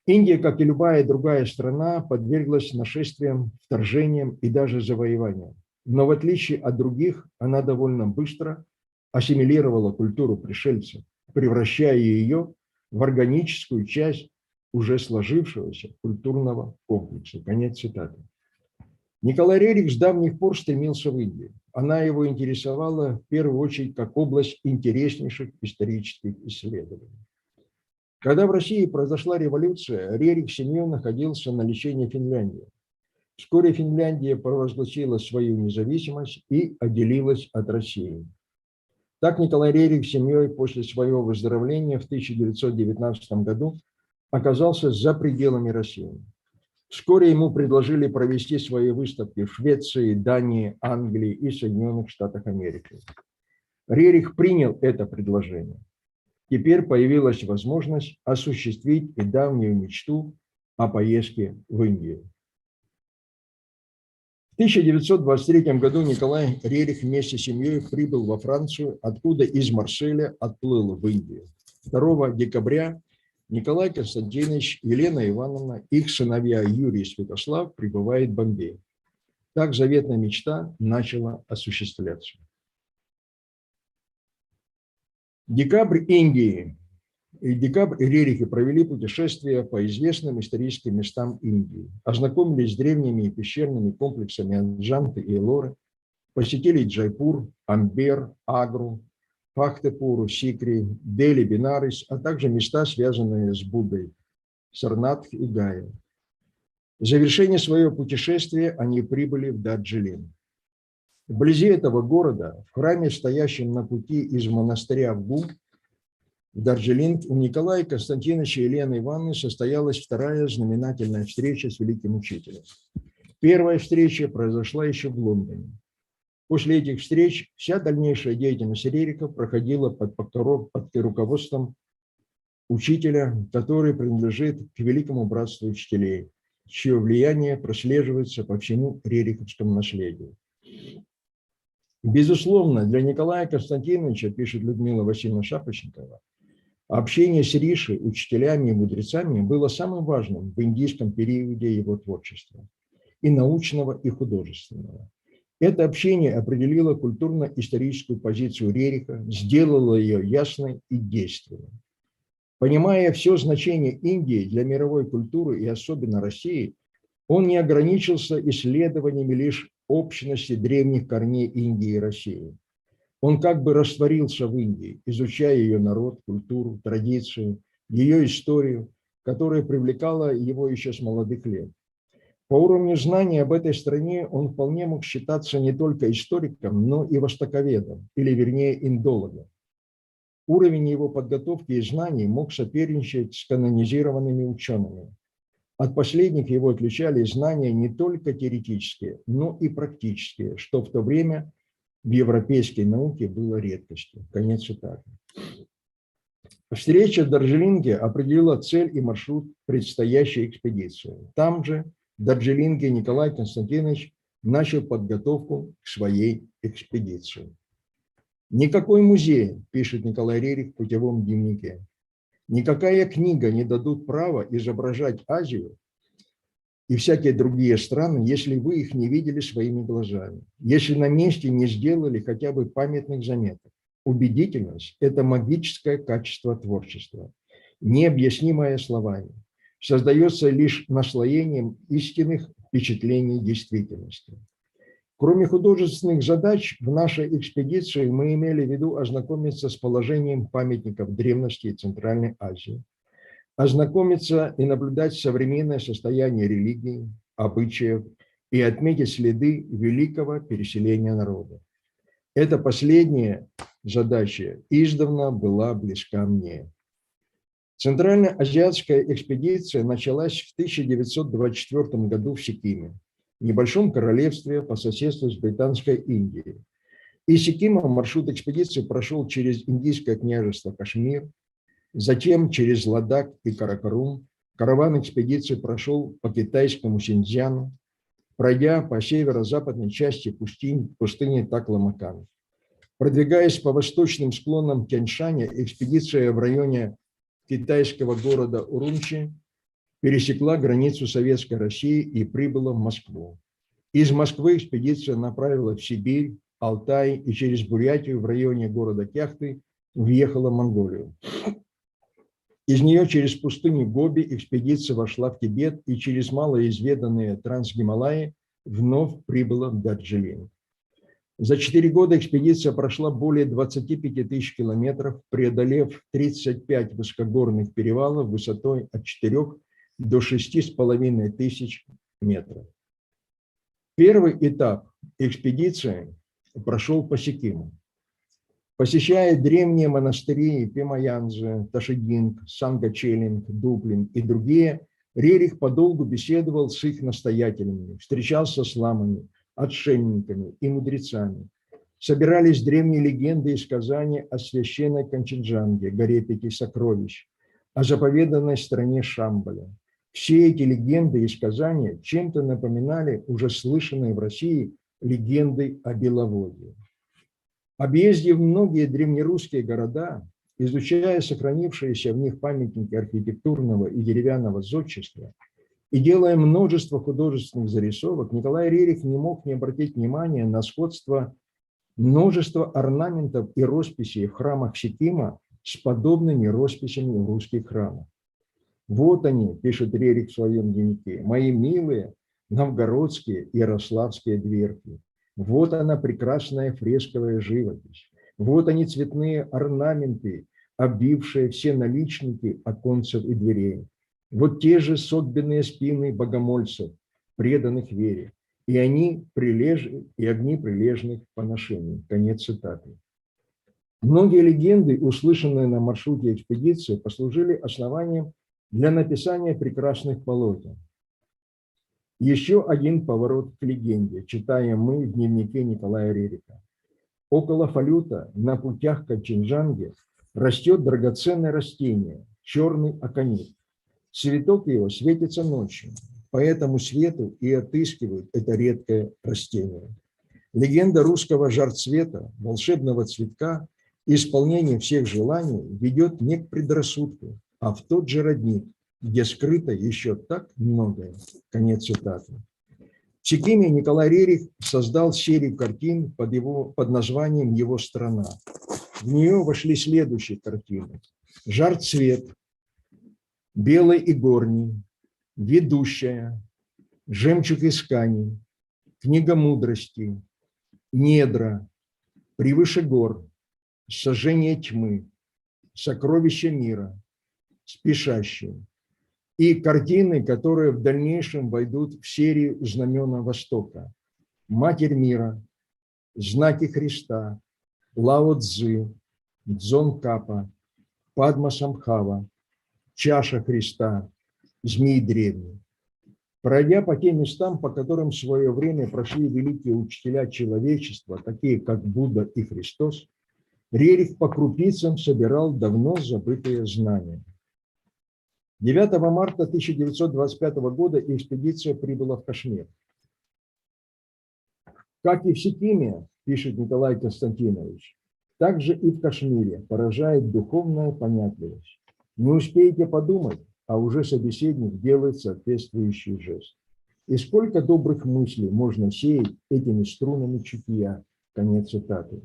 Индия, как и любая другая страна, подверглась нашествиям, вторжениям и даже завоеваниям. Но в отличие от других, она довольно быстро ассимилировала культуру пришельцев, превращая ее в органическую часть уже сложившегося культурного комплекса. Конец цитаты. Николай Рерих с давних пор стремился в Индию. Она его интересовала в первую очередь как область интереснейших исторических исследований. Когда в России произошла революция, Рерих с семьей находился на лечении в Финляндии. Вскоре Финляндия провозгласила свою независимость и отделилась от России. Так Николай Рерих с семьей после своего выздоровления в 1919 году оказался за пределами России. Вскоре ему предложили провести свои выставки в Швеции, Дании, Англии и Соединенных Штатах Америки. Рерих принял это предложение. Теперь появилась возможность осуществить и давнюю мечту о поездке в Индию. В 1923 году Николай Рерих вместе с семьей прибыл во Францию, откуда из Марселя отплыл в Индию. 2 декабря Николай Константинович, Елена Ивановна, их сыновья Юрий и Святослав прибывают в Бомбей. Так заветная мечта начала осуществляться. Декабрь Индии и декабрь Рерихи провели путешествия по известным историческим местам Индии, ознакомились с древними пещерными комплексами Аджанты и Эллоры, посетили Джайпур, Амбер, Агру, Пахтепуру, Сикри, Дели, Бенарес, а также места, связанные с Буддой, Сарнатх и Гая. В завершение своего путешествия они прибыли в Дарджилинг. Вблизи этого города, в храме, стоящем на пути из монастыря в Гум, в Дарджилинг, у Николая Константиновича и Елены Ивановны состоялась вторая знаменательная встреча с великим учителем. Первая встреча произошла еще в Лондоне. После этих встреч вся дальнейшая деятельность Рерихов проходила под руководством учителя, который принадлежит к великому братству учителей, чье влияние прослеживается по всему рериховскому наследию. Безусловно, для Николая Константиновича, пишет Людмила Васильевна Шапошникова, общение с риши, учителями и мудрецами было самым важным в индийском периоде его творчества, и научного, и художественного. Это общение определило культурно-историческую позицию Рериха, сделало ее ясной и действенной. Понимая все значение Индии для мировой культуры и особенно России, он не ограничился исследованиями лишь общности древних корней Индии и России. Он как бы растворился в Индии, изучая ее народ, культуру, традиции, ее историю, которая привлекала его еще с молодых лет. По уровню знаний об этой стране он вполне мог считаться не только историком, но и востоковедом, или вернее индологом. Уровень его подготовки и знаний мог соперничать с канонизированными учеными. От последних его отличали знания не только теоретические, но и практические, что в то время в европейской науке было редкостью. Конец цитаты. Встреча в Дарджилинге определила цель и маршрут предстоящей экспедиции. Там же, в Дарджилинге, Николай Константинович начал подготовку к своей экспедиции. «Никакой музей, – пишет Николай Рерих в путевом дневнике, – никакая книга не дадут права изображать Азию и всякие другие страны, если вы их не видели своими глазами, если на месте не сделали хотя бы памятных заметок. Убедительность – это магическое качество творчества, необъяснимое словами, создается лишь наслоением истинных впечатлений действительности. Кроме художественных задач, в нашей экспедиции мы имели в виду ознакомиться с положением памятников древности и Центральной Азии, ознакомиться и наблюдать современное состояние религии, обычаев и отметить следы великого переселения народа. Эта последняя задача издавна была близка мне. Центральноазиатская экспедиция началась в 1924 году в Сикиме, небольшом королевстве по соседству с Британской Индией. Из Сикима маршрут экспедиции прошел через Индийское княжество Кашмир, затем через Ладак и Каракарум. Караван экспедиции прошел по китайскому Синьцзяну, пройдя по северо-западной части пустыни Такламакан. Продвигаясь по восточным склонам Тяньшаня, экспедиция в районе китайского города Урумчи пересекла границу Советской России и прибыла в Москву. Из Москвы экспедиция направилась в Сибирь, Алтай и через Бурятию в районе города Кяхты въехала в Монголию. Из нее через пустыню Гоби экспедиция вошла в Тибет и через малоизведанные Трансгималаи вновь прибыла в Дарджилинг. За 4 года экспедиция прошла более 25 тысяч километров, преодолев 35 высокогорных перевалов высотой от 4 до 6,5 тысяч метров. Первый этап экспедиции прошел по Сикиму. Посещая древние монастыри Пемаянджи, Ташидинг, Сангачелинг, Дуплин и другие, Рерих подолгу беседовал с их настоятелями, встречался с ламами, отшельниками и мудрецами. Собирались древние легенды и сказания о священной Канченджанге, горе 5 сокровищ, о заповеданной стране Шамбаля. Все эти легенды и сказания чем-то напоминали уже слышанные в России легенды о Беловодье. Объездив многие древнерусские города, изучая сохранившиеся в них памятники архитектурного и деревянного зодчества и делая множество художественных зарисовок, Николай Рерих не мог не обратить внимания на сходство множества орнаментов и росписей в храмах Сикима с подобными росписями в русских храмах. «Вот они, – пишет Рерих в своем дневнике, – мои милые новгородские и ярославские дверки. Вот она, прекрасная фресковая живопись. Вот они, цветные орнаменты, обвившие все наличники оконцев и дверей. Вот те же согбенные спины богомольцев, преданных вере, и огни прилежных поношений». Конец цитаты. Многие легенды, услышанные на маршруте экспедиции, послужили основанием для написания прекрасных полотен. Еще один поворот к легенде, читаем мы в дневнике Николая Рериха. Около Фалюта на путях к Канченджанге растет драгоценное растение, черный аконит. Цветок его светится ночью, по этому свету и отыскивают это редкое растение. Легенда русского жарцвета, волшебного цветка, исполнение всех желаний ведет не к предрассудку, а в тот же родник, где скрыто еще так многое. Конец цитаты. В Сикиме Николай Рерих создал серию картин под названием «Его страна». В нее вошли следующие картины: «Жар-цвет», «Белый и горний», «Ведущая», «Жемчуг исканий», «Книга мудрости», «Недра», «Превыше гор», «Сожжение тьмы», «Сокровища мира», «Спешащие» и картины, которые в дальнейшем войдут в серию «Знамена Востока». «Матерь мира», «Знаки Христа», «Лао Цзы», «Дзон Капа», «Падма Самбхава», «Чаша Христа», «Змей древний». Пройдя по тем местам, по которым в свое время прошли великие учителя человечества, такие как Будда и Христос, Рерих по крупицам собирал давно забытые знания. 9 марта 1925 года экспедиция прибыла в Кашмир. Как и в Сикиме, пишет Николай Константинович, также и в Кашмире поражает духовная понятливость. Не успеете подумать, а уже собеседник делает соответствующий жест. И сколько добрых мыслей можно сеять этими струнами чутья. Конец цитаты.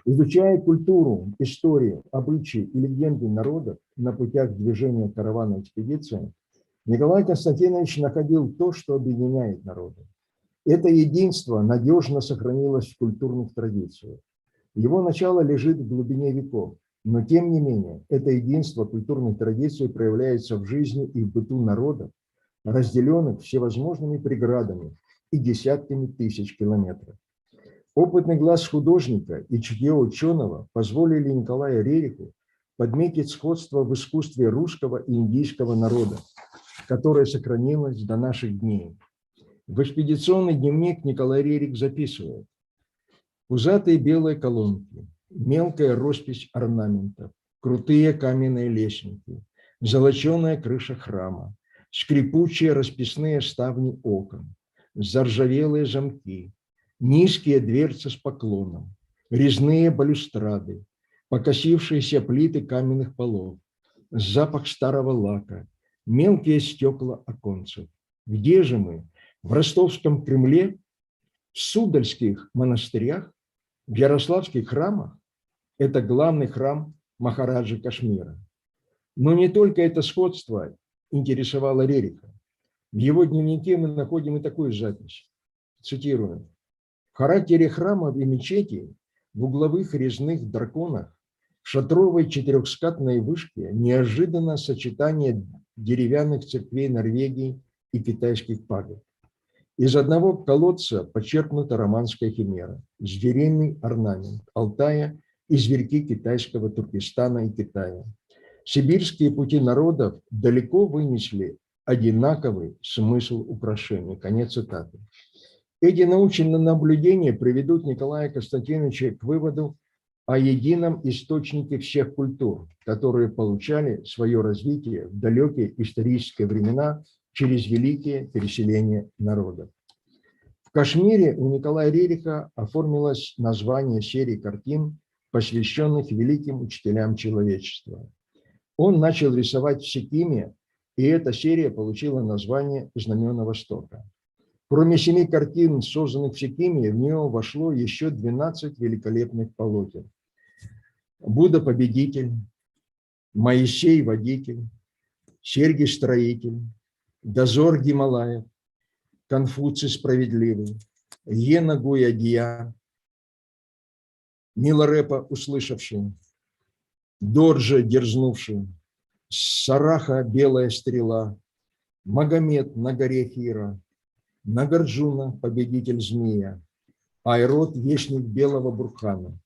Изучая культуру, историю, обычаи и легенды народов на путях движения каравана экспедиции, Николай Константинович находил то, что объединяет народы. Это единство надежно сохранилось в культурных традициях. Его начало лежит в глубине веков, но тем не менее это единство культурных традиций проявляется в жизни и в быту народов, разделенных всевозможными преградами и десятками тысяч километров. Опытный глаз художника и чутье ученого позволили Николаю Рериху подметить сходство в искусстве русского и индийского народа, которое сохранилось до наших дней. В экспедиционный дневник Николай Рерих записывает: пузатые белые колонки, мелкая роспись орнаментов, крутые каменные лестницы, золоченая крыша храма, скрипучие расписные ставни окон, заржавелые замки, низкие дверцы с поклоном, резные балюстрады, покосившиеся плиты каменных полов, запах старого лака, мелкие стекла оконцев. Где же мы? В Ростовском Кремле, в Суздальских монастырях, в Ярославских храмах? Это главный храм Махараджи Кашмира. Но не только это сходство интересовало Рериха. В его дневнике мы находим и такую запись. Цитирую. В характере храмов и мечетей, в угловых резных драконах, в шатровой четырехскатной вышке неожиданно сочетание деревянных церквей Норвегии и китайских пагод. Из одного колодца почерпнута романская химера, звериный орнамент Алтая и зверьки китайского Туркестана и Китая. Сибирские пути народов далеко вынесли одинаковый смысл украшений. Конец цитаты. Эти научные наблюдения приведут Николая Константиновича к выводу о едином источнике всех культур, которые получали свое развитие в далекие исторические времена через великие переселения народов. В Кашмире у Николая Рериха оформилось название серии картин, посвященных великим учителям человечества. Он начал рисовать в Сикиме, и эта серия получила название «Знамена Востока». Кроме 7 картин, созданных в Сикиме, в нее вошло еще 12 великолепных полотен. Будда Победитель, Моисей Водитель, Сергий Строитель, Дозор Гималаев, Конфуций Справедливый, Йена Гуядия, Миларепа Услышавший, Дорджа Дерзнувший, Сараха Белая Стрела, Магомед на горе Хира, Нагарджуна Победитель Змея, Айрод Вестник Белого Бурхана.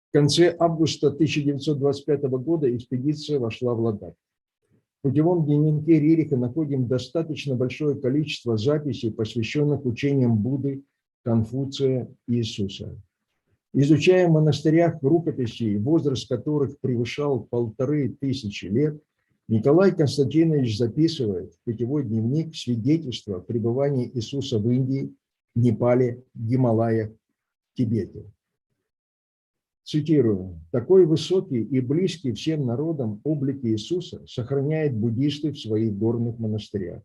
В конце августа 1925 года экспедиция вошла в Ладак. В путевом дневнике Рериха находим достаточно большое количество записей, посвященных учениям Будды, Конфуция и Иисуса. Изучая в монастырях рукописи, возраст которых превышал 1500 лет, Николай Константинович записывает в путевой дневник свидетельства пребывания Иисуса в Индии, Непале, Гималаях, Тибете. Цитирую. «Такой высокий и близкий всем народам облик Иисуса сохраняет буддисты в своих горных монастырях.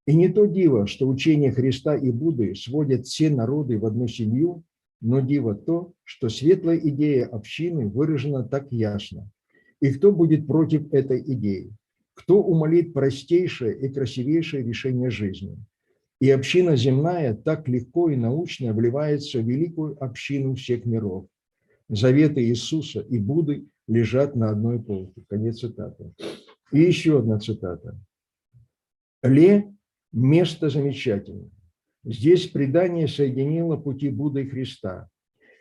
И не то диво, что учение Христа и Будды сводят все народы в одну семью, но диво то, что светлая идея общины выражена так ясно. И кто будет против этой идеи? Кто умолит простейшее и красивейшее решение жизни? И община земная так легко и научно вливается в великую общину всех миров. Заветы Иисуса и Будды лежат на одной полке». Конец цитаты. И еще одна цитата. «Ле – место замечательное. Здесь предание соединило пути Будды и Христа.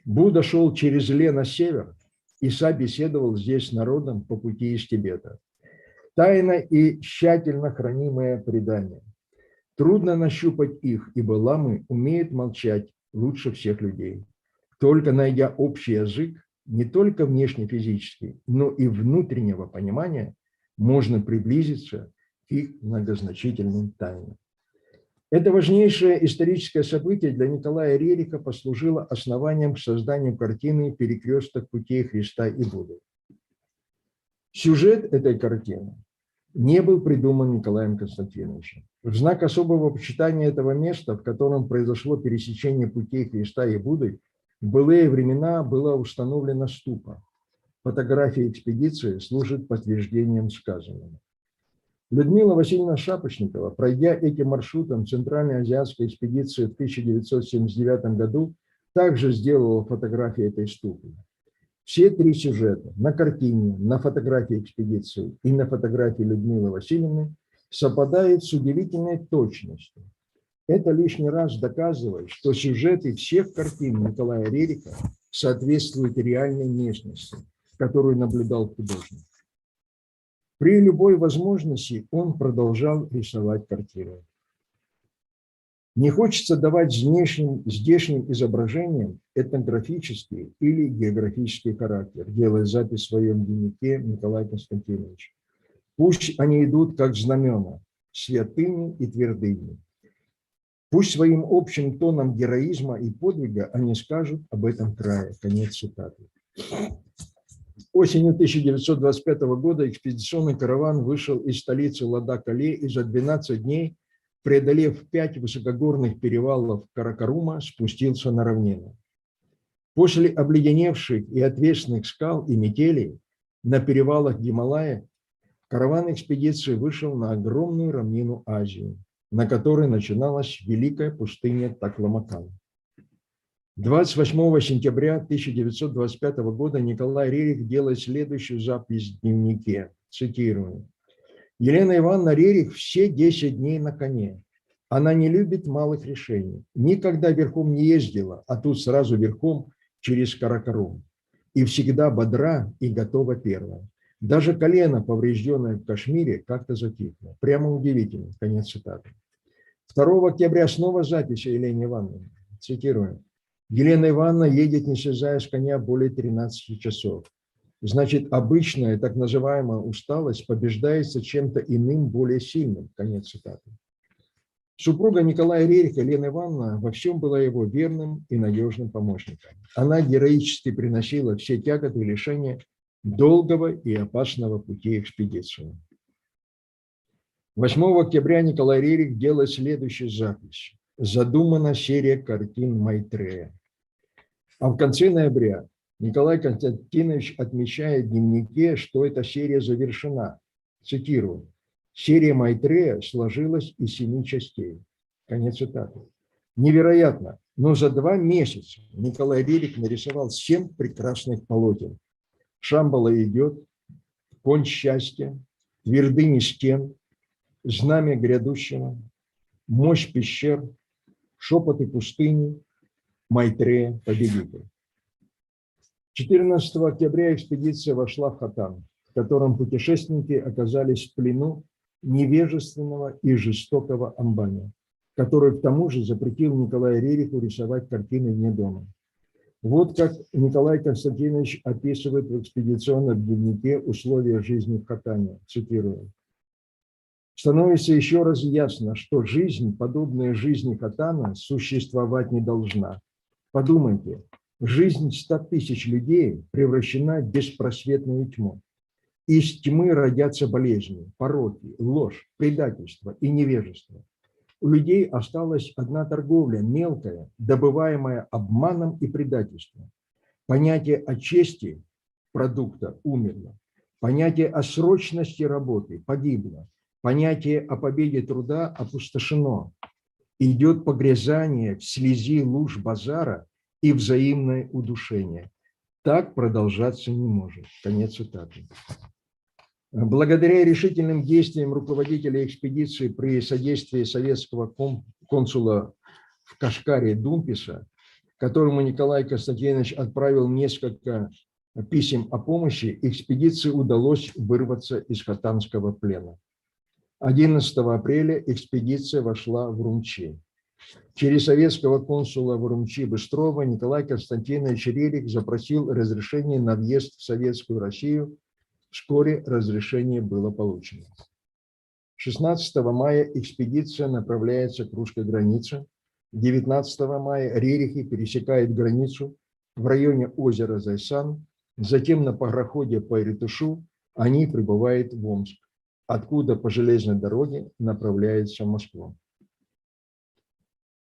Будда шел через Ле на север, Иса беседовал здесь с народом по пути из Тибета. Тайна и тщательно хранимое предание. Трудно нащупать их, ибо ламы умеют молчать лучше всех людей. Только найдя общий язык, не только внешне-физический, но и внутреннего понимания, можно приблизиться к их многозначительным тайнам. Это важнейшее историческое событие для Николая Рериха послужило основанием к созданию картины «Перекресток путей Христа и Будды». Сюжет этой картины не был придуман Николаем Константиновичем. В знак особого почитания этого места, в котором произошло пересечение путей Христа и Будды, в былые времена была установлена ступа. Фотография экспедиции служит подтверждением сказанному. Людмила Васильевна Шапошникова, пройдя этим маршрутом Центральной азиатской экспедиции в 1979 году, также сделала фотографии этой ступы. Все три сюжета на картине, на фотографии экспедиции и на фотографии Людмилы Васильевны совпадают с удивительной точностью. Это лишний раз доказывает, что сюжеты всех картин Николая Рериха соответствуют реальной местности, которую наблюдал художник. При любой возможности он продолжал рисовать картины. Не хочется давать здешним изображениям этнографический или географический характер, делая запись в своем дневнике Николай Константинович. Пусть они идут как знамена, святыми и твердыми. Пусть своим общим тоном героизма и подвига они скажут об этом крае. Конец цитаты. Осенью 1925 года экспедиционный караван вышел из столицы Ладакале и за 12 дней, преодолев 5 высокогорных перевалов Каракарума, спустился на равнину. После обледеневших и отвесных скал и метелей на перевалах Гималая караван экспедиции вышел на огромную равнину Азии, на которой начиналась великая пустыня Такламакан. 28 сентября 1925 года Николай Рерих делает следующую запись в дневнике. Цитирую. Елена Ивановна Рерих все 10 дней на коне. Она не любит малых решений. Никогда верхом не ездила, а тут сразу верхом через Каракарум. И всегда бодра и готова первая. Даже колено, поврежденное в Кашмире, как-то затихло. Прямо удивительно. Конец цитаты. 2 октября снова запись Елене Ивановне. Цитирую. Елена Ивановна едет, не слезая с коня, более 13 часов. Значит, обычная так называемая усталость побеждается чем-то иным, более сильным. Конец цитаты. Супруга Николая Рериха, Елена Ивановна, во всем была его верным и надежным помощником. Она героически приносила все тяготы и лишения долгого и опасного пути экспедиции. 8 октября Николай Рерих делает следующую запись. Задумана серия картин Майтрея. А в конце ноября Николай Константинович отмечает в дневнике, что эта серия завершена. Цитирую. Серия Майтрея сложилась из 7 частей. Конец цитаты. Невероятно, но за 2 месяца Николай Рерих нарисовал 7 прекрасных полотен. Шамбала идет, конь счастья, твердыни стен, знамя грядущего, мощь пещер, шепоты пустыни, Майтрея победитель. 14 октября экспедиция вошла в Хотан, в котором путешественники оказались в плену невежественного и жестокого Амбани, который к тому же запретил Николаю Рериху рисовать картины вне дома. Вот как Николай Константинович описывает в экспедиционном дневнике условия жизни в Хотане. Цитирую. Становится еще раз ясно, что жизнь, подобная жизни Хотана, существовать не должна. Подумайте, жизнь 100 тысяч людей превращена в беспросветную тьму. Из тьмы родятся болезни, пороки, ложь, предательство и невежество. У людей осталась одна торговля, мелкая, добываемая обманом и предательством. Понятие о чести продукта умерло. Понятие о срочности работы погибло. Понятие о победе труда опустошено. Идет погрязание в слези луж базара и взаимное удушение. Так продолжаться не может. Конец цитаты. Благодаря решительным действиям руководителя экспедиции при содействии советского консула в Кашгаре Думписа, которому Николай Константинович отправил несколько писем о помощи, экспедиции удалось вырваться из хотанского плена. 11 апреля экспедиция вошла в Урумчи. Через советского консула в Урумчи Быстрова Николай Константинович Рерих запросил разрешение на въезд в Советскую Россию. Вскоре разрешение было получено. 16 мая экспедиция направляется к русской границе. 19 мая Рерихи пересекают границу в районе озера Зайсан. Затем на пароходе по Иртышу они прибывают в Омск, откуда по железной дороге направляются в Москву.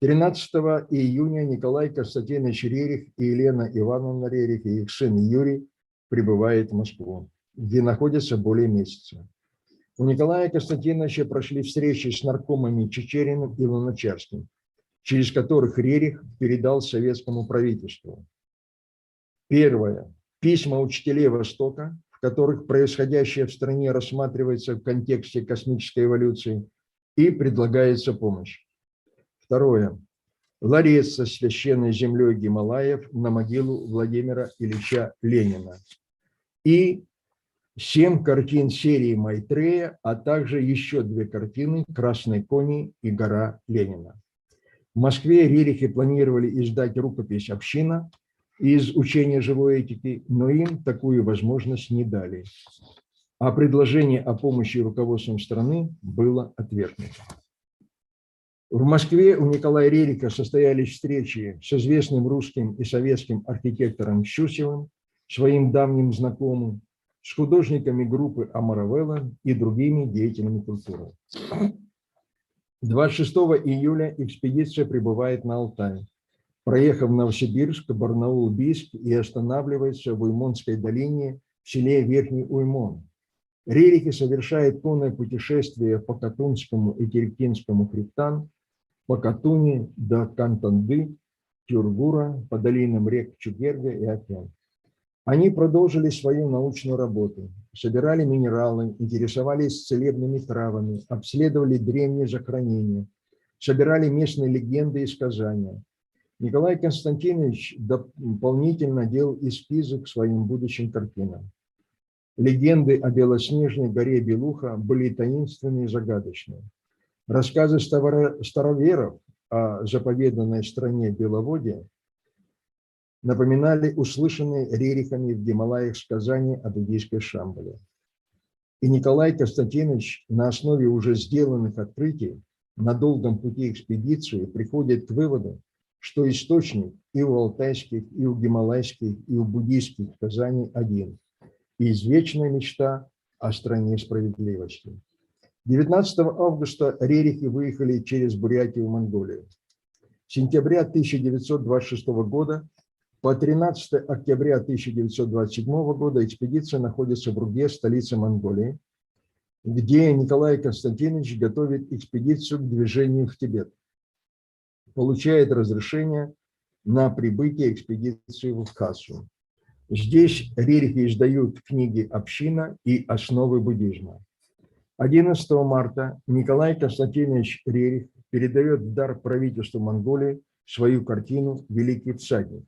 13 июня Николай Константинович Рерих и Елена Ивановна Рерих и их сын Юрий прибывают в Москву, где находятся более месяца. У Николая Константиновича прошли встречи с наркомами Чечериным и Луначарским, через которых Рерих передал советскому правительству. Первое. Письма учителей Востока, в которых происходящее в стране рассматривается в контексте космической эволюции и предлагается помощь. Второе. Ларец со священной землей Гималаев на могилу Владимира Ильича Ленина. И 7 картин серии Майтрея, а также еще 2 картины «Красные кони» и «Гора Ленина». В Москве Рерихи планировали издать рукопись «Община» из учения живой этики, но им такую возможность не дали. А предложение о помощи руководством страны было отвергнуто. В Москве у Николая Рериха состоялись встречи с известным русским и советским архитектором Щусевым, своим давним знакомым, с художниками группы Амаравелла и другими деятелями культуры. 26 июля экспедиция прибывает на Алтай, проехав Новосибирск, Барнаул, Бийск и останавливается в Уймонской долине в селе Верхний Уймон. Рерихи совершают конное путешествие по Катунскому и Теректинскому хребтам, по Катуни до Кантанды, Тюргура, по долинам рек Чугерга и Окен. Они продолжили свою научную работу, собирали минералы, интересовались целебными травами, обследовали древние захоронения, собирали местные легенды и сказания. Николай Константинович дополнительно делал эскизы к своим будущим картинам. Легенды о белоснежной горе Белуха были таинственные и загадочные. Рассказы староверов о заповеданной стране Беловодья напоминали услышанные Рерихами в Гималаях сказания об Индийской Шамбале. И Николай Константинович на основе уже сделанных открытий на долгом пути экспедиции приходит к выводу, что источник и у алтайских, и у гималайских, и у буддийских сказаний один – извечная мечта о стране справедливости. 19 августа Рерихи выехали через Бурятию в Монголию. С сентября 1926 года по 13 октября 1927 года экспедиция находится в Руге, столице Монголии, где Николай Константинович готовит экспедицию к движению в Тибет. Получает разрешение на прибытие экспедиции в Лхасу. Здесь Рерихи издают книги «Община» и «Основы буддизма». 11 марта Николай Константинович Рерих передает в дар правительству Монголии свою картину «Великий всадник».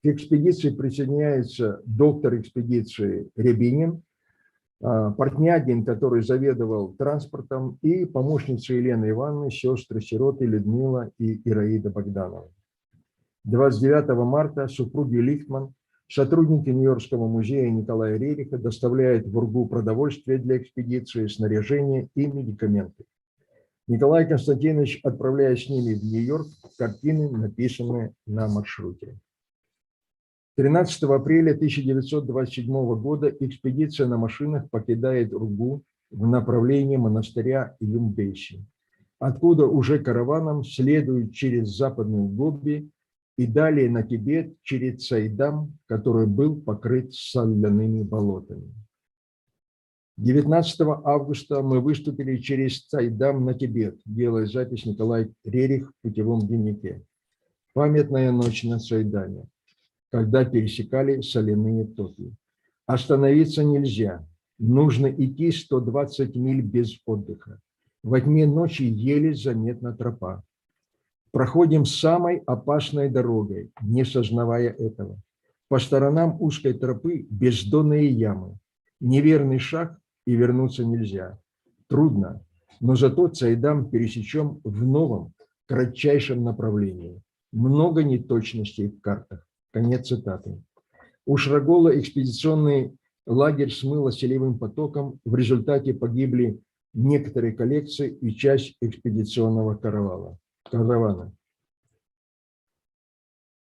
К экспедиции присоединяется доктор экспедиции Рябинин, Портнягин, который заведовал транспортом, и помощница Елены Ивановны, сестры-сироты Людмила и Ираида Богданова. 29 марта супруги Лихтман, сотрудники Нью-Йоркского музея Николая Рериха, доставляют в Ургу продовольствие для экспедиции, снаряжение и медикаменты. Николай Константинович отправляет с ними в Нью-Йорк картины, написанные на маршруте. 13 апреля 1927 года экспедиция на машинах покидает Ургу в направлении монастыря Юмбейси, откуда уже караваном следует через Западную Гоби и далее на Тибет через Сайдам, который был покрыт соляными болотами. 19 августа мы выступили через Сайдам на Тибет, делая запись Николай Рерих в путевом дневнике. Памятная ночь на Сайдаме, когда пересекали соляные токи. Остановиться нельзя. Нужно идти 120 миль без отдыха. Во тьме ночи еле заметна тропа. Проходим самой опасной дорогой, не сознавая этого. По сторонам узкой тропы бездонные ямы. Неверный шаг, и вернуться нельзя. Трудно, но зато Цайдам пересечем в новом, кратчайшем направлении. Много неточностей в картах. Конец цитаты. У Шрагола экспедиционный лагерь смыло селевым потоком. В результате погибли некоторые коллекции и часть экспедиционного каравана.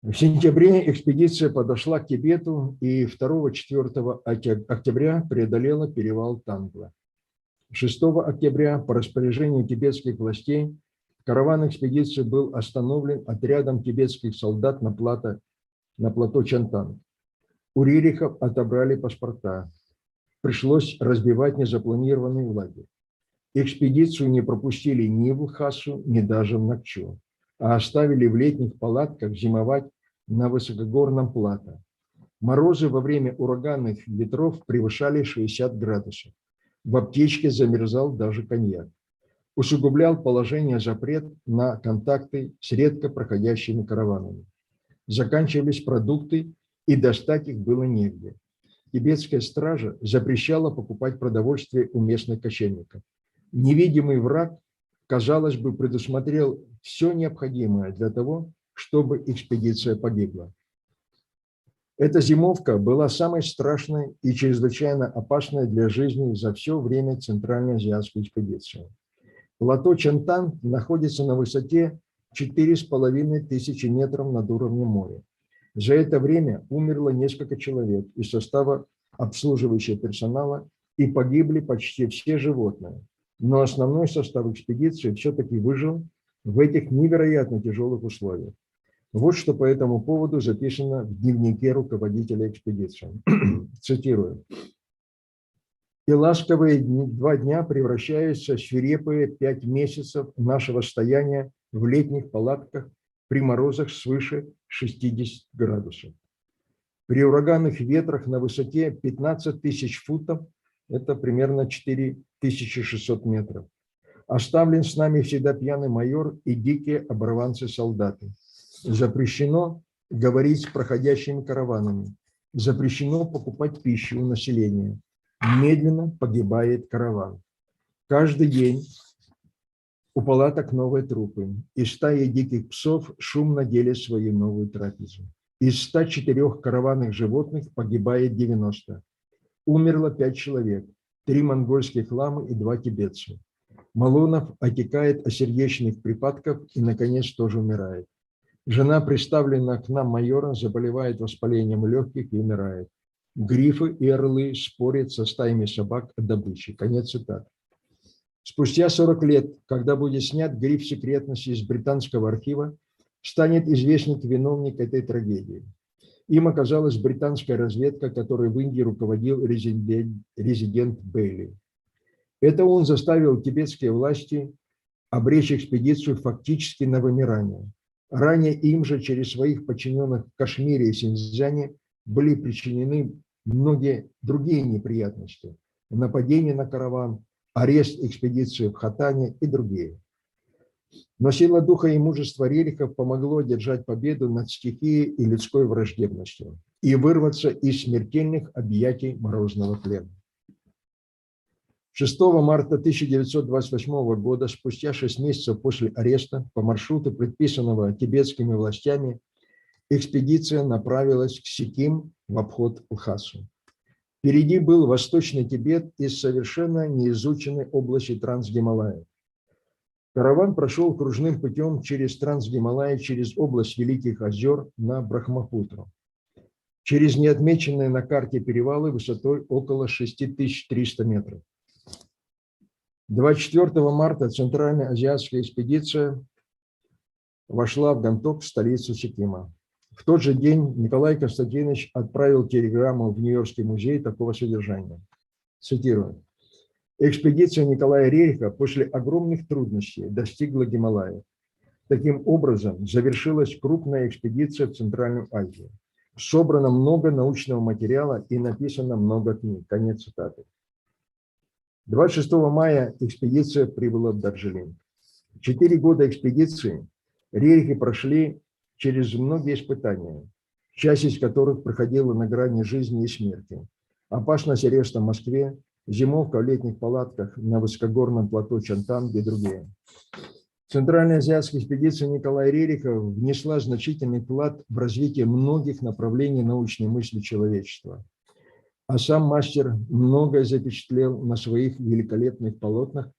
В сентябре экспедиция подошла к Тибету и 2-4 октября преодолела перевал Тангла. 6 октября по распоряжению тибетских властей караван экспедиции был остановлен отрядом тибетских солдат на плато Чантан. У Рерихов отобрали паспорта. Пришлось разбивать незапланированный лагерь. Экспедицию не пропустили ни в Лхасу, ни даже в Накчу, а оставили в летних палатках зимовать на высокогорном плато. Морозы во время ураганных ветров превышали 60 градусов. В аптечке замерзал даже коньяк. Усугублял положение запрет на контакты с редко проходящими караванами. Заканчивались продукты, и достать их было негде. Тибетская стража запрещала покупать продовольствие у местных кочевников. Невидимый враг, казалось бы, предусмотрел все необходимое для того, чтобы экспедиция погибла. Эта зимовка была самой страшной и чрезвычайно опасной для жизни за все время Центральноазиатской экспедиции. Плато Чантан находится на высоте 4500 метров над уровнем моря. За это время умерло несколько человек из состава обслуживающего персонала и погибли почти все животные. Но основной состав экспедиции все-таки выжил в этих невероятно тяжелых условиях. Вот что по этому поводу записано в дневнике руководителя экспедиции. Цитирую. «И ласковые 2 дня превращаются в свирепые 5 месяцев нашего стояния в летних палатках при морозах свыше 60 градусов. При ураганных ветрах на высоте 15 тысяч футов, это примерно 4600 метров, оставлен с нами всегда пьяный майор и дикие оборванцы-солдаты. Запрещено говорить с проходящими караванами. Запрещено покупать пищу у населения. Медленно погибает караван. Каждый день у палаток новые трупы, и стаи диких псов шумно делят свою новую трапезу. Из 104 караванных животных погибает 90. Умерло 5 человек, 3 монгольских ламы и 2 тибетца. Малонов отекает от сердечных припадков и, наконец, тоже умирает. Жена, представленная к нам майора, заболевает воспалением легких и умирает. Грифы и орлы спорят со стаями собак о добыче. Конец цитаты. Спустя 40 лет, когда будет снят гриф секретности из британского архива, станет известен виновник этой трагедии. Им оказалась британская разведка, которой в Индии руководил резидент Бейли. Это он заставил тибетские власти обречь экспедицию фактически на вымирание. Ранее им же через своих подчиненных в Кашмире и Синьцзяне были причинены многие другие неприятности. Нападение на караван, арест экспедиции в Хатане и другие. Но сила духа и мужества Рерихов помогло одержать победу над стихией и людской враждебностью и вырваться из смертельных объятий морозного плена. 6 марта 1928 года, спустя 6 месяцев после ареста, по маршруту, предписанного тибетскими властями, экспедиция направилась к Сиким в обход Лхасу. Впереди был Восточный Тибет и совершенно неизученной области Трансгималая. Караван прошел кружным путем через Трансгималай, через область Великих озер на Брахмапутру, через неотмеченные на карте перевалы высотой около 6300 метров. 24 марта Центральная азиатская экспедиция вошла в Ганток, столицу Сикима. В тот же день Николай Константинович отправил телеграмму в Нью-Йоркский музей такого содержания. Цитирую. «Экспедиция Николая Рерихова после огромных трудностей достигла Гималая. Таким образом, завершилась крупная экспедиция в Центральную Азию. Собрано много научного материала и написано много книг». Конец цитаты. 26 мая экспедиция прибыла в Дарджилинг. 4 года экспедиции Рерихи прошли через многие испытания, часть из которых проходила на грани жизни и смерти. Опасность ареста в Москве, зимовка в летних палатках на высокогорном плато Чантанг и другие. Центральноазиатская экспедиция Николая Рерихова внесла значительный вклад в развитие многих направлений научной мысли человечества. А сам мастер многое запечатлел на своих великолепных полотнах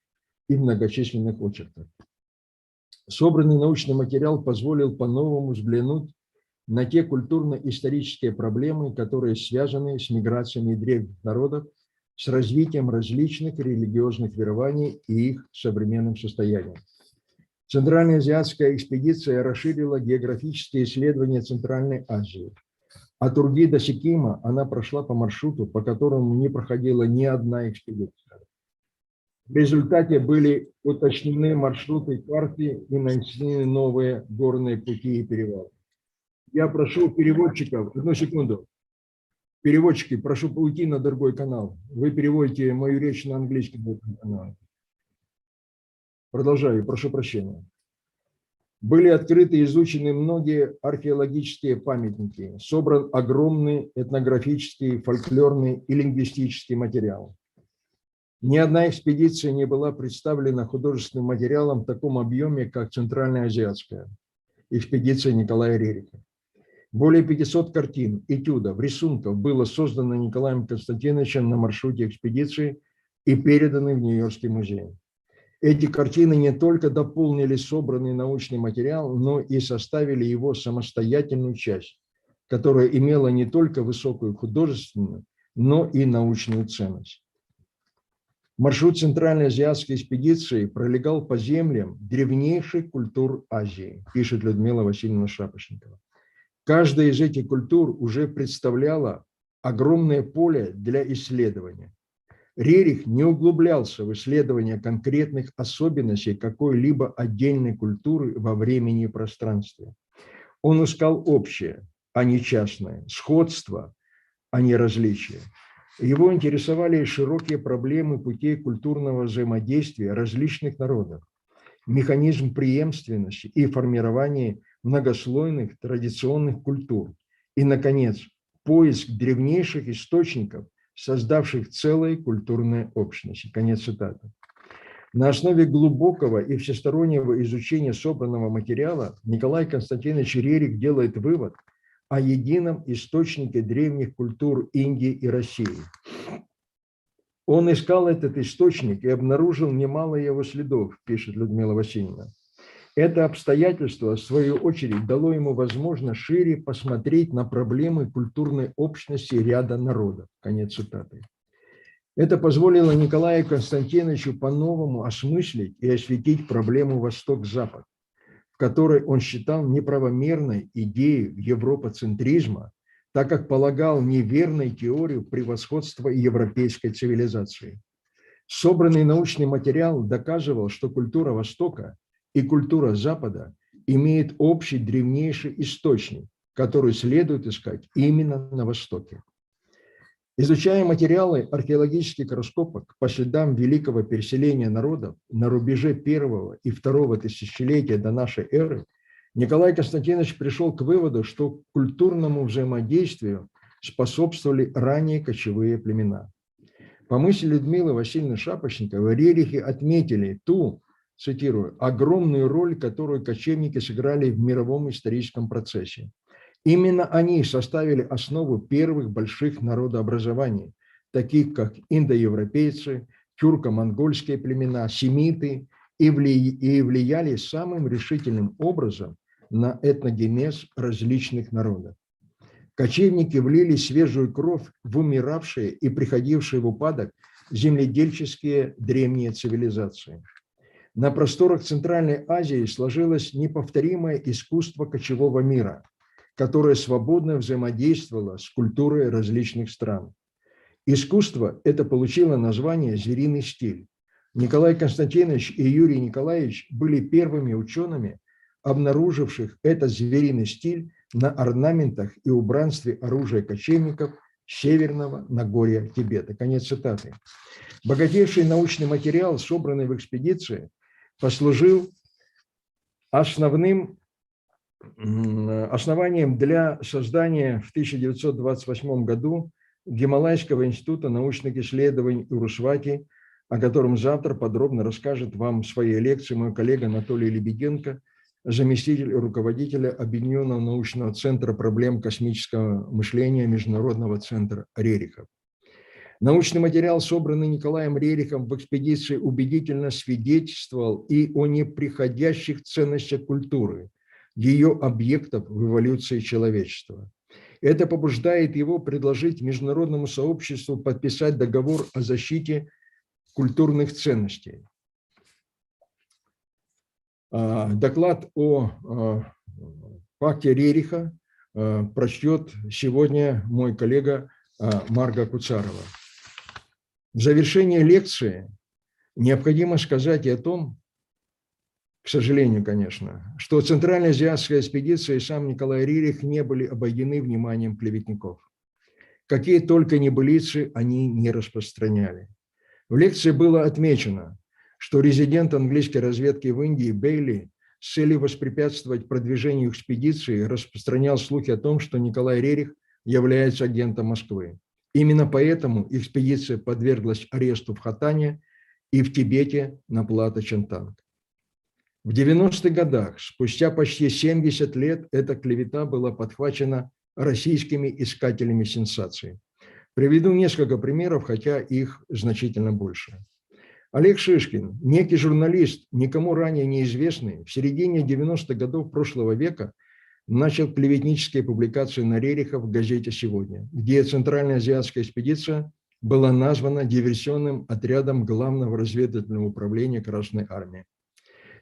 и многочисленных очерках. Собранный научный материал позволил по-новому взглянуть на те культурно-исторические проблемы, которые связаны с миграциями древних народов, с развитием различных религиозных верований и их современным состоянием. Центральноазиатская экспедиция расширила географические исследования Центральной Азии. От Урги до Сикима она прошла по маршруту, по которому не проходила ни одна экспедиция. В результате были уточнены маршруты карты и нанесены новые горные пути и перевалы. Я прошу переводчиков, одну секунду. Переводчики, прошу уйти на другой канал. Вы переводите мою речь на английский канал. Продолжаю, прошу прощения. Были открыты и изучены многие археологические памятники, собран огромный этнографический, фольклорный и лингвистический материал. Ни одна экспедиция не была представлена художественным материалом в таком объеме, как Центральноазиатская экспедиция Николая Рерихова. Более 500 картин, этюдов, рисунков было создано Николаем Константиновичем на маршруте экспедиции и переданы в Нью-Йоркский музей. Эти картины не только дополнили собранный научный материал, но и составили его самостоятельную часть, которая имела не только высокую художественную, но и научную ценность. Маршрут Центральноазиатской экспедиции пролегал по землям древнейших культур Азии, пишет Людмила Васильевна Шапошникова. Каждая из этих культур уже представляла огромное поле для исследования. Рерих не углублялся в исследование конкретных особенностей какой-либо отдельной культуры во времени и пространстве. Он искал общее, а не частное, сходство, а не различия. Его интересовали широкие проблемы путей культурного взаимодействия различных народов, механизм преемственности и формирования многослойных традиционных культур и, наконец, поиск древнейших источников, создавших целые культурные общности. Конец цитаты. На основе глубокого и всестороннего изучения собранного материала Николай Константинович Рерих делает вывод о едином источнике древних культур Индии и России. Он искал этот источник и обнаружил немало его следов, пишет Людмила Васильевна. Это обстоятельство, в свою очередь, дало ему возможность шире посмотреть на проблемы культурной общности ряда народов. Конец цитаты. Это позволило Николаю Константиновичу по-новому осмыслить и осветить проблему Восток-Запад, в которой он считал неправомерной идею европоцентризма, так как полагал неверной теорию превосходства европейской цивилизации. Собранный научный материал доказывал, что культура Востока и культура Запада имеют общий древнейший источник, который следует искать именно на Востоке. Изучая материалы археологических раскопок по следам великого переселения народов на рубеже первого и второго тысячелетия до нашей эры, Николай Константинович пришел к выводу, что культурному взаимодействию способствовали ранее кочевые племена. По мысли Людмилы Васильевны Шапошниковой, Рерихи отметили ту, цитирую, огромную роль, которую кочевники сыграли в мировом историческом процессе. Именно они составили основу первых больших народообразований, таких как индоевропейцы, тюрко-монгольские племена, семиты, и влияли самым решительным образом на этногенез различных народов. Кочевники влили свежую кровь в умиравшие и приходившие в упадок земледельческие древние цивилизации. На просторах Центральной Азии сложилось неповторимое искусство кочевого мира, которое свободно взаимодействовало с культурой различных стран. Искусство это получило название «звериный стиль». Николай Константинович и Юрий Николаевич были первыми учеными, обнаруживших этот звериный стиль на орнаментах и убранстве оружия кочевников Северного Нагорья Тибета. Конец цитаты. Богатейший научный материал, собранный в экспедиции, послужил основанием для создания в 1928 году Гималайского института научных исследований Урусвати, о котором завтра подробно расскажет вам в своей лекции мой коллега Анатолий Лебеденко, заместитель руководителя Объединенного научного центра проблем космического мышления Международного центра Рерихов. Научный материал, собранный Николаем Рерихом в экспедиции, убедительно свидетельствовал и о неприходящих ценностях культуры, ее объектов в эволюции человечества. Это побуждает его предложить международному сообществу подписать договор о защите культурных ценностей. Доклад о пакте Рериха прочтет сегодня мой коллега Марга Куцарова. В завершении лекции необходимо сказать и о том, к сожалению, конечно, что Центральноазиатская экспедиция и сам Николай Рерих не были обойдены вниманием клеветников. Какие только небылицы они не распространяли. В лекции было отмечено, что резидент английской разведки в Индии Бейли с целью воспрепятствовать продвижению экспедиции распространял слухи о том, что Николай Рерих является агентом Москвы. Именно поэтому экспедиция подверглась аресту в Хатане и в Тибете на Плато-Чентанг. В 90-х годах, спустя почти 70 лет, эта клевета была подхвачена российскими искателями сенсаций. Приведу несколько примеров, хотя их значительно больше. Олег Шишкин, некий журналист, никому ранее неизвестный, в середине 90-х годов прошлого века начал клеветнические публикации на Рериха в газете «Сегодня», где Центральноазиатская экспедиция была названа диверсионным отрядом Главного разведывательного управления Красной Армии.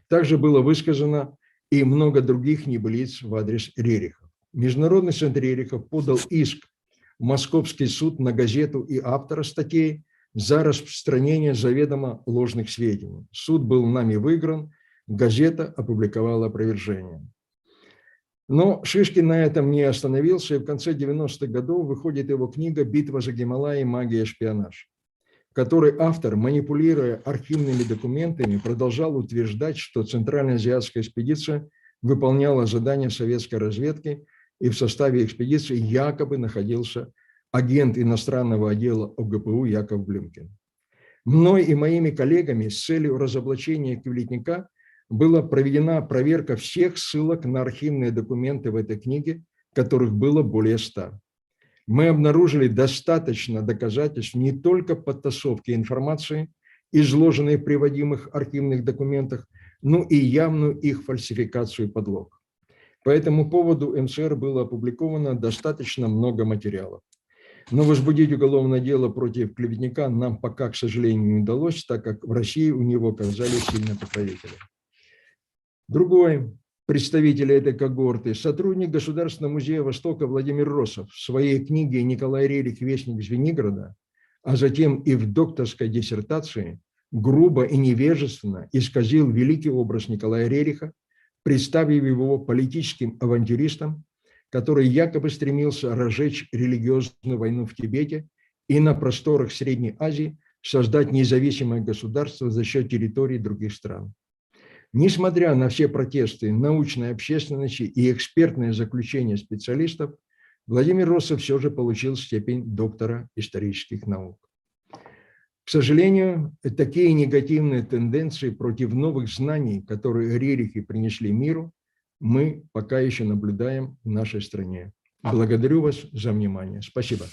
Также было высказано и много других небылиц в адрес Рерихов. Международный Центр Рерихов подал иск в Московский суд на газету и автора статей за распространение заведомо ложных сведений. Суд был нами выигран, газета опубликовала опровержение. Но Шишкин на этом не остановился, и в конце 90-х годов выходит его книга «Битва за Гималаи. Магия и шпионаж», в которой автор, манипулируя архивными документами, продолжал утверждать, что Центральноазиатская экспедиция выполняла задания советской разведки, и в составе экспедиции якобы находился агент иностранного отдела ОГПУ Яков Блюмкин. Мной и моими коллегами с целью разоблачения клеветника была проведена проверка всех ссылок на архивные документы в этой книге, которых было более 100. Мы обнаружили достаточно доказательств не только подтасовки информации, изложенной в приводимых архивных документах, но и явную их фальсификацию и подлог. По этому поводу МЦР было опубликовано достаточно много материалов. Но возбудить уголовное дело против клеветника нам пока, к сожалению, не удалось, так как в России у него оказались сильные покровители. Другой представитель этой когорты, сотрудник Государственного музея Востока Владимир Росов в своей книге «Николай Рерих. Вестник Звенигорода», а затем и в докторской диссертации, грубо и невежественно исказил великий образ Николая Рериха, представив его политическим авантюристом, который якобы стремился разжечь религиозную войну в Тибете и на просторах Средней Азии создать независимое государство за счет территорий других стран. Несмотря на все протесты научной общественности и экспертное заключение специалистов, Владимир Росов все же получил степень доктора исторических наук. К сожалению, такие негативные тенденции против новых знаний, которые Рерихи принесли миру, мы пока еще наблюдаем в нашей стране. Благодарю вас за внимание. Спасибо.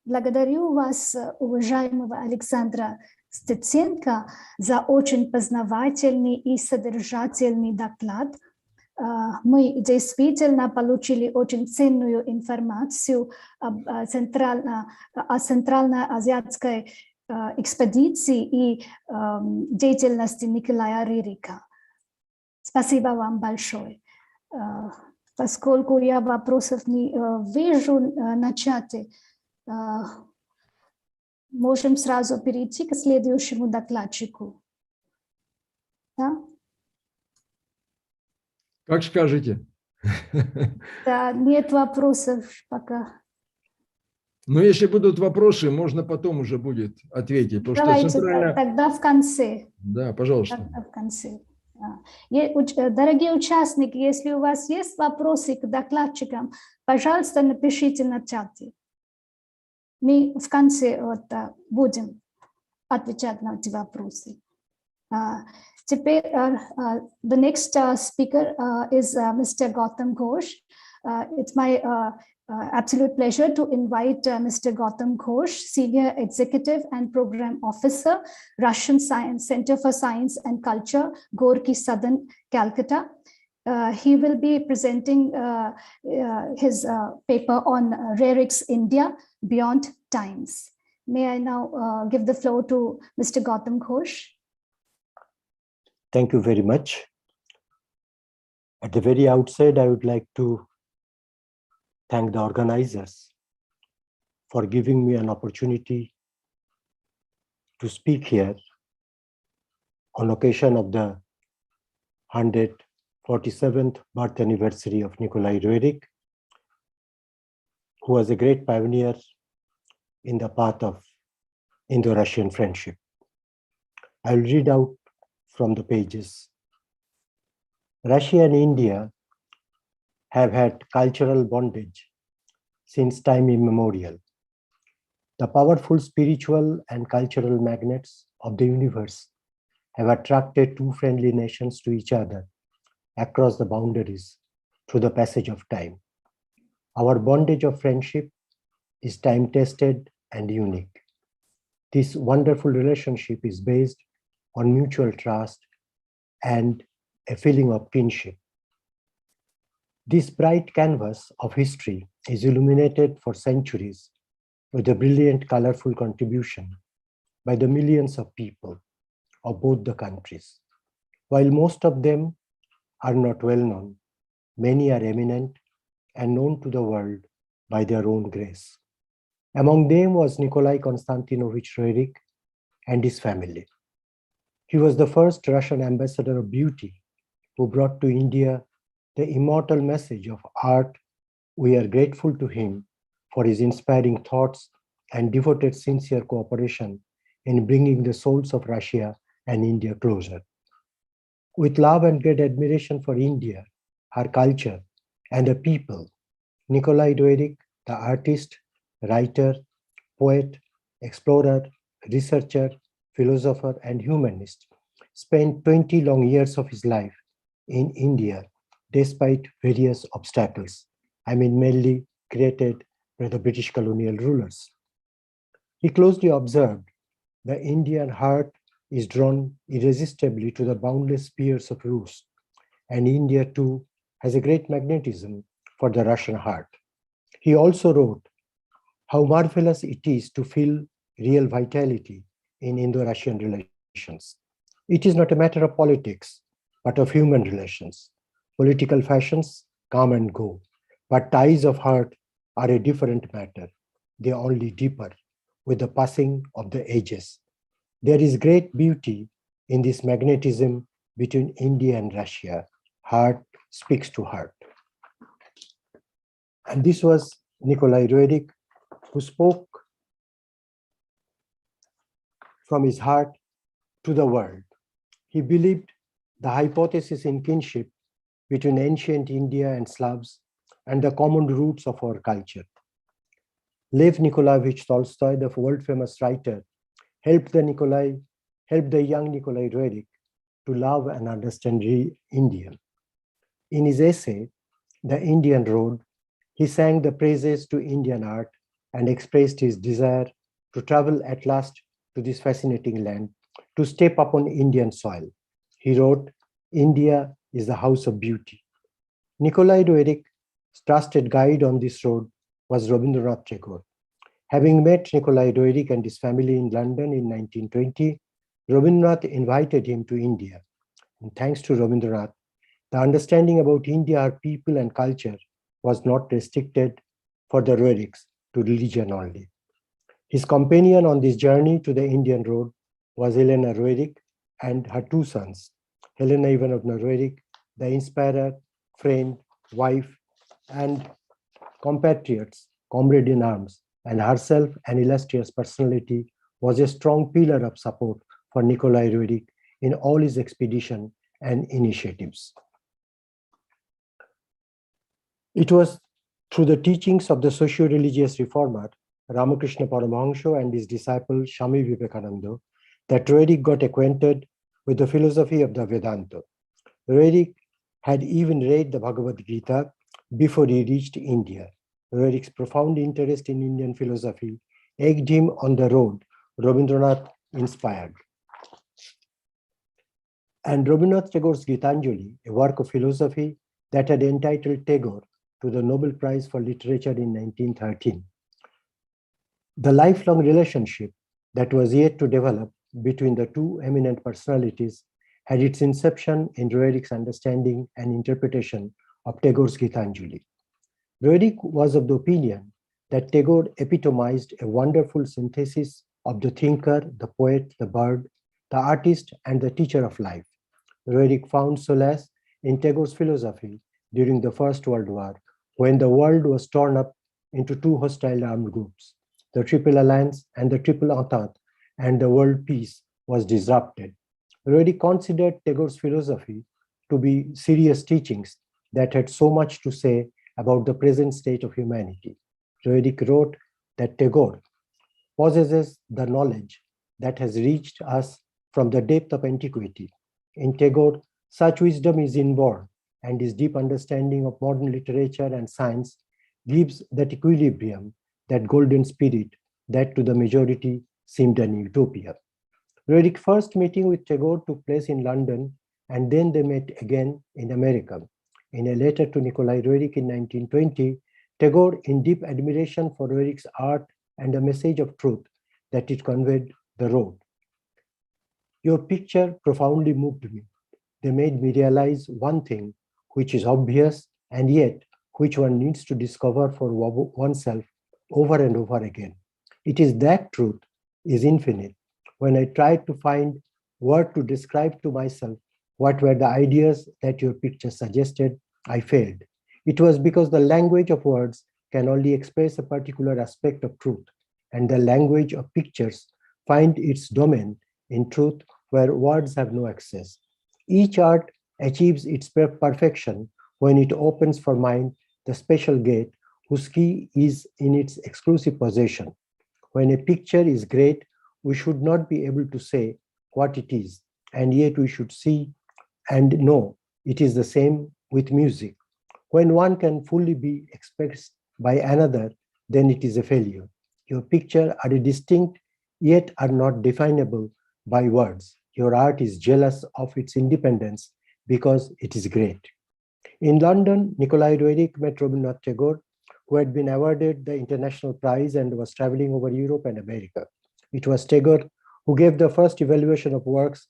Благодарю вас, уважаемого Александра Стеценко, за очень познавательный и содержательный доклад. Мы действительно получили очень ценную информацию о центральноазиатской экспедиции и деятельности Николая Рериха. Спасибо вам большое. Поскольку я вопросов не вижу на чате, можем сразу перейти к следующему докладчику. Да? Как скажете. Да, нет вопросов пока. Но если будут вопросы, можно потом уже будет ответить. Давайте тогда в конце. Да, пожалуйста. Тогда в конце. Дорогие участники, если у вас есть вопросы к докладчикам, пожалуйста, напишите на чате. Мы в конце будем отвечать на эти вопросы. Теперь, the next speaker is Mr. Gautam Ghosh. It's my absolute pleasure to invite Mr. Gautam Ghosh, Senior Executive and Program Officer, Russian Science Center for Science and Culture, Gorky, Southern Calcutta. He will be presenting his paper on Roerichs, India, Beyond Times. May I now give the floor to Mr. Gautam Ghosh. Thank you very much. At the very outset, I would like to thank the organizers for giving me an opportunity to speak here on occasion of the 147th birth anniversary of Nikolai Roerich, who was a great pioneer in the path of Indo-Russian friendship. I will read out from the pages. Russia and India have had cultural bondage since time immemorial. The powerful spiritual and cultural magnets of the universe have attracted two friendly nations to each other across the boundaries through the passage of time. Our bondage of friendship is time-tested and unique. This wonderful relationship is based on mutual trust and a feeling of kinship. This bright canvas of history is illuminated for centuries with a brilliant, colorful contribution by the millions of people of both the countries. While most of them are not well known, many are eminent and known to the world by their own grace. Among them was Nikolai Konstantinovich Roerich and his family. He was the first Russian ambassador of beauty who brought to India the immortal message of art. We are grateful to him for his inspiring thoughts and devoted sincere cooperation in bringing the souls of Russia and India closer. With love and great admiration for India, her culture, and the people, Nikolai Roerich, the artist, writer, poet, explorer, researcher, philosopher, and humanist, spent 20 long years of his life in India despite various obstacles, mainly created by the British colonial rulers. He closely observed the Indian heart is drawn irresistibly to the boundless spheres of Rus, and India too has a great magnetism for the Russian heart. He also wrote how marvelous it is to feel real vitality in Indo-Russian relations. It is not a matter of politics, but of human relations. Political fashions come and go, but ties of heart are a different matter. They are only deeper with the passing of the ages. There is great beauty in this magnetism between India and Russia. Heart speaks to heart. And this was Nikolai Roerich, who spoke from his heart to the world. He believed the hypothesis in kinship between ancient India and Slavs and the common roots of our culture. Lev Nikolaevich Tolstoy, the world-famous writer, helped the young Nikolai Roerich to love and understand India. In his essay, The Indian Road, he sang the praises to Indian art and expressed his desire to travel at last to this fascinating land, to step upon Indian soil. He wrote, India is the house of beauty. Nikolai Roerich's trusted guide on this road was Rabindranath Tagore. Having met Nikolai Roerich and his family in London in 1920, Rabindranath invited him to India. And thanks to Rabindranath, the understanding about India, our people and culture was not restricted for the Roerichs to religion only. His companion on this journey to the Indian road was Helena Roerich and her two sons, Helena Ivanovna Roerich, the inspirer, friend, wife, and compatriots, comrade in arms, and herself an illustrious personality, was a strong pillar of support for Nikolai Roerich in all his expedition and initiatives. It was through the teachings of the socio-religious reformer Ramakrishna Paramahansa and his disciple Swami Vivekananda that Roerich got acquainted with the philosophy of the Vedanta. Roerich had even read the Bhagavad Gita before he reached India. Roerich's profound interest in Indian philosophy egged him on the road Rabindranath inspired. And Rabindranath Tagore's Gitanjali, a work of philosophy that had entitled Tagore to the Nobel Prize for Literature in 1913. The lifelong relationship that was yet to develop between the two eminent personalities had its inception in Roerich's understanding and interpretation of Tagore's Gitanjali. Roerich was of the opinion that Tagore epitomized a wonderful synthesis of the thinker, the poet, the bird, the artist, and the teacher of life. Roerich found solace in Tagore's philosophy during the First World War, when the world was torn up into two hostile armed groups, the Triple Alliance and the Triple Entente, and the world peace was disrupted. Roerich considered Tagore's philosophy to be serious teachings that had so much to say about the present state of humanity. Roerich wrote that Tagore possesses the knowledge that has reached us from the depth of antiquity. In Tagore, such wisdom is inborn, and his deep understanding of modern literature and science gives that equilibrium, that golden spirit that to the majority seemed an utopia. Roerich's first meeting with Tagore took place in London, and then they met again in America. In a letter to Nikolai Roerich in 1920, Tagore, in deep admiration for Roerich's art and the message of truth that it conveyed, wrote, "Your picture profoundly moved me. They made me realize one thing which is obvious and yet which one needs to discover for oneself over and over again. It is that truth is infinite. When I tried to find word to describe to myself what were the ideas that your picture suggested, I failed. It was because the language of words can only express a particular aspect of truth, and the language of pictures find its domain in truth where words have no access. Each art achieves its perfection when it opens for mind the special gate whose key is in its exclusive possession. When a picture is great, we should not be able to say what it is, and yet we should see and know it is the same with music. When one can fully be expressed by another, then it is a failure. Your pictures are distinct, yet are not definable by words. Your art is jealous of its independence because it is great." In London, Nikolai Roerich met Rabindranath Tagore, who had been awarded the International Prize and was traveling over Europe and America. It was Tagore who gave the first evaluation of works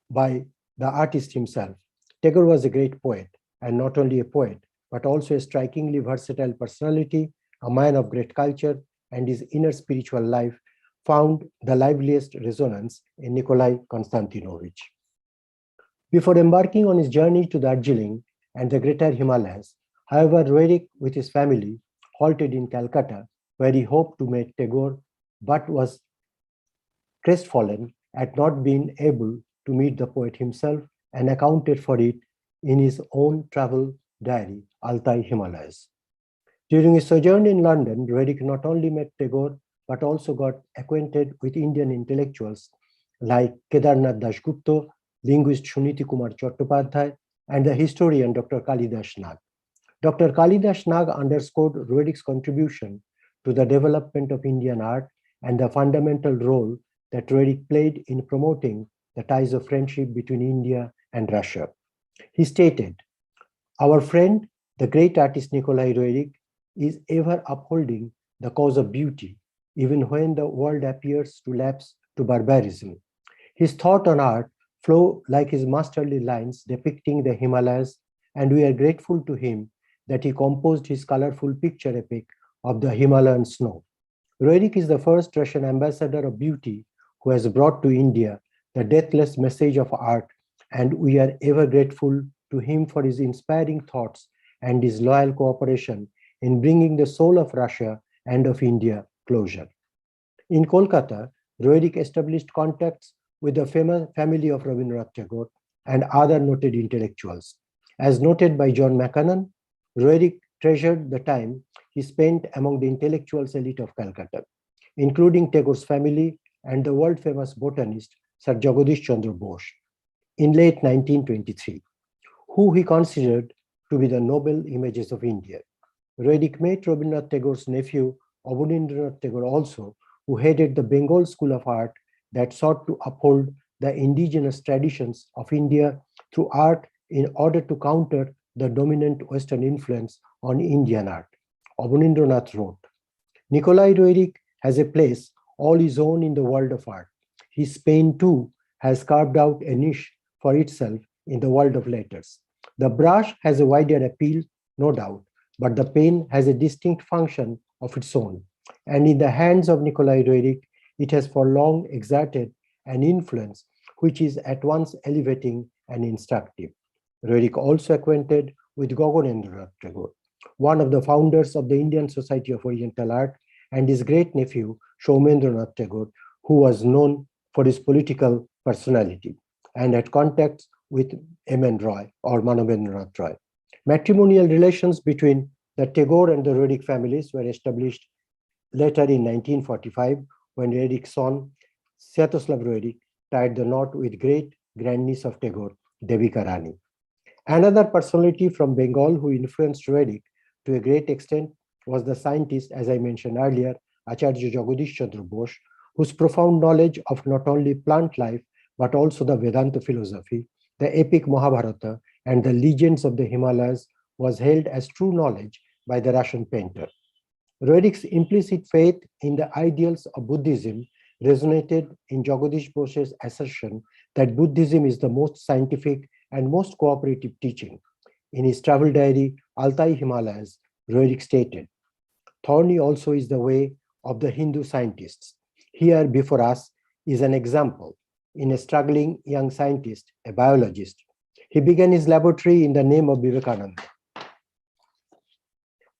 by the artist himself. Tagore was a great poet, and not only a poet, but also a strikingly versatile personality, a man of great culture, and his inner spiritual life found the liveliest resonance in Nikolai Konstantinovich. Before embarking on his journey to Darjeeling and the Greater Himalayas, however, Roerich with his family halted in Calcutta, where he hoped to meet Tagore, but was crestfallen at not being able to meet the poet himself, and accounted for it in his own travel diary, Altai Himalayas. During his sojourn in London, Roerich not only met Tagore, but also got acquainted with Indian intellectuals like Kedarnath Dasgupta, linguist Shuniti Kumar Chattopadhyay, and the historian Dr. Kalidas Nag. Dr. Kalidas Nag underscored Roerich's contribution to the development of Indian art and the fundamental role that Roerich played in promoting the ties of friendship between India and Russia. He stated, "Our friend, the great artist Nikolai Roerich, is ever upholding the cause of beauty, even when the world appears to lapse to barbarism. His thought on art flow like his masterly lines depicting the Himalayas, and we are grateful to him that he composed his colorful picture epic of the Himalayan snow." Roerich is the first Russian ambassador of beauty who has brought to India the deathless message of art, and we are ever grateful to him for his inspiring thoughts and his loyal cooperation in bringing the soul of Russia and of India closer. In Kolkata, Roerich established contacts with the famous family of Rabindranath Tagore, and other noted intellectuals. As noted by John McCannon, Roerich treasured the time he spent among the intellectuals elite of Calcutta, including Tagore's family and the world-famous botanist Sir Jagadish Chandra Bose, in late 1923, who he considered to be the noble images of India. Roerich met Rabindranath Tagore's nephew, Abanindranath Tagore also, who headed the Bengal School of Art that sought to uphold the indigenous traditions of India through art in order to counter the dominant Western influence on Indian art. Abanindranath wrote, Nikolai Roerich has a place all his own in the world of art. His pen too has carved out a niche for itself in the world of letters. The brush has a wider appeal, no doubt, but the pen has a distinct function of its own. And in the hands of Nikolai Roerich, it has for long exerted an influence which is at once elevating and instructive. Roerich also acquainted with Gaganendranath Tagore, one of the founders of the Indian Society of Oriental Art, and his great nephew, Shaumendranath Tagore, who was known for his political personality and had contacts with M.N. Roy or Manobendranath Roy. Matrimonial relations between the Tagore and the Roerich families were established later in 1945 when Roerich's son, Sviatoslav Roerich, tied the knot with great grandniece of Tagore, Devika Rani. Another personality from Bengal who influenced Roerich to a great extent was the scientist, as I mentioned earlier, Acharya Jagadish Chandra Bose, whose profound knowledge of not only plant life, but also the Vedanta philosophy, the epic Mahabharata, and the legends of the Himalayas was held as true knowledge by the Russian painter. Roerich's implicit faith in the ideals of Buddhism resonated in Jagadish Bose's assertion that Buddhism is the most scientific and most cooperative teaching. In his travel diary, Altai Himalayas, Roerich stated, "Thorny also is the way of the Hindu scientists. Here before us is an example in a struggling young scientist, a biologist. He began his laboratory in the name of Vivekananda.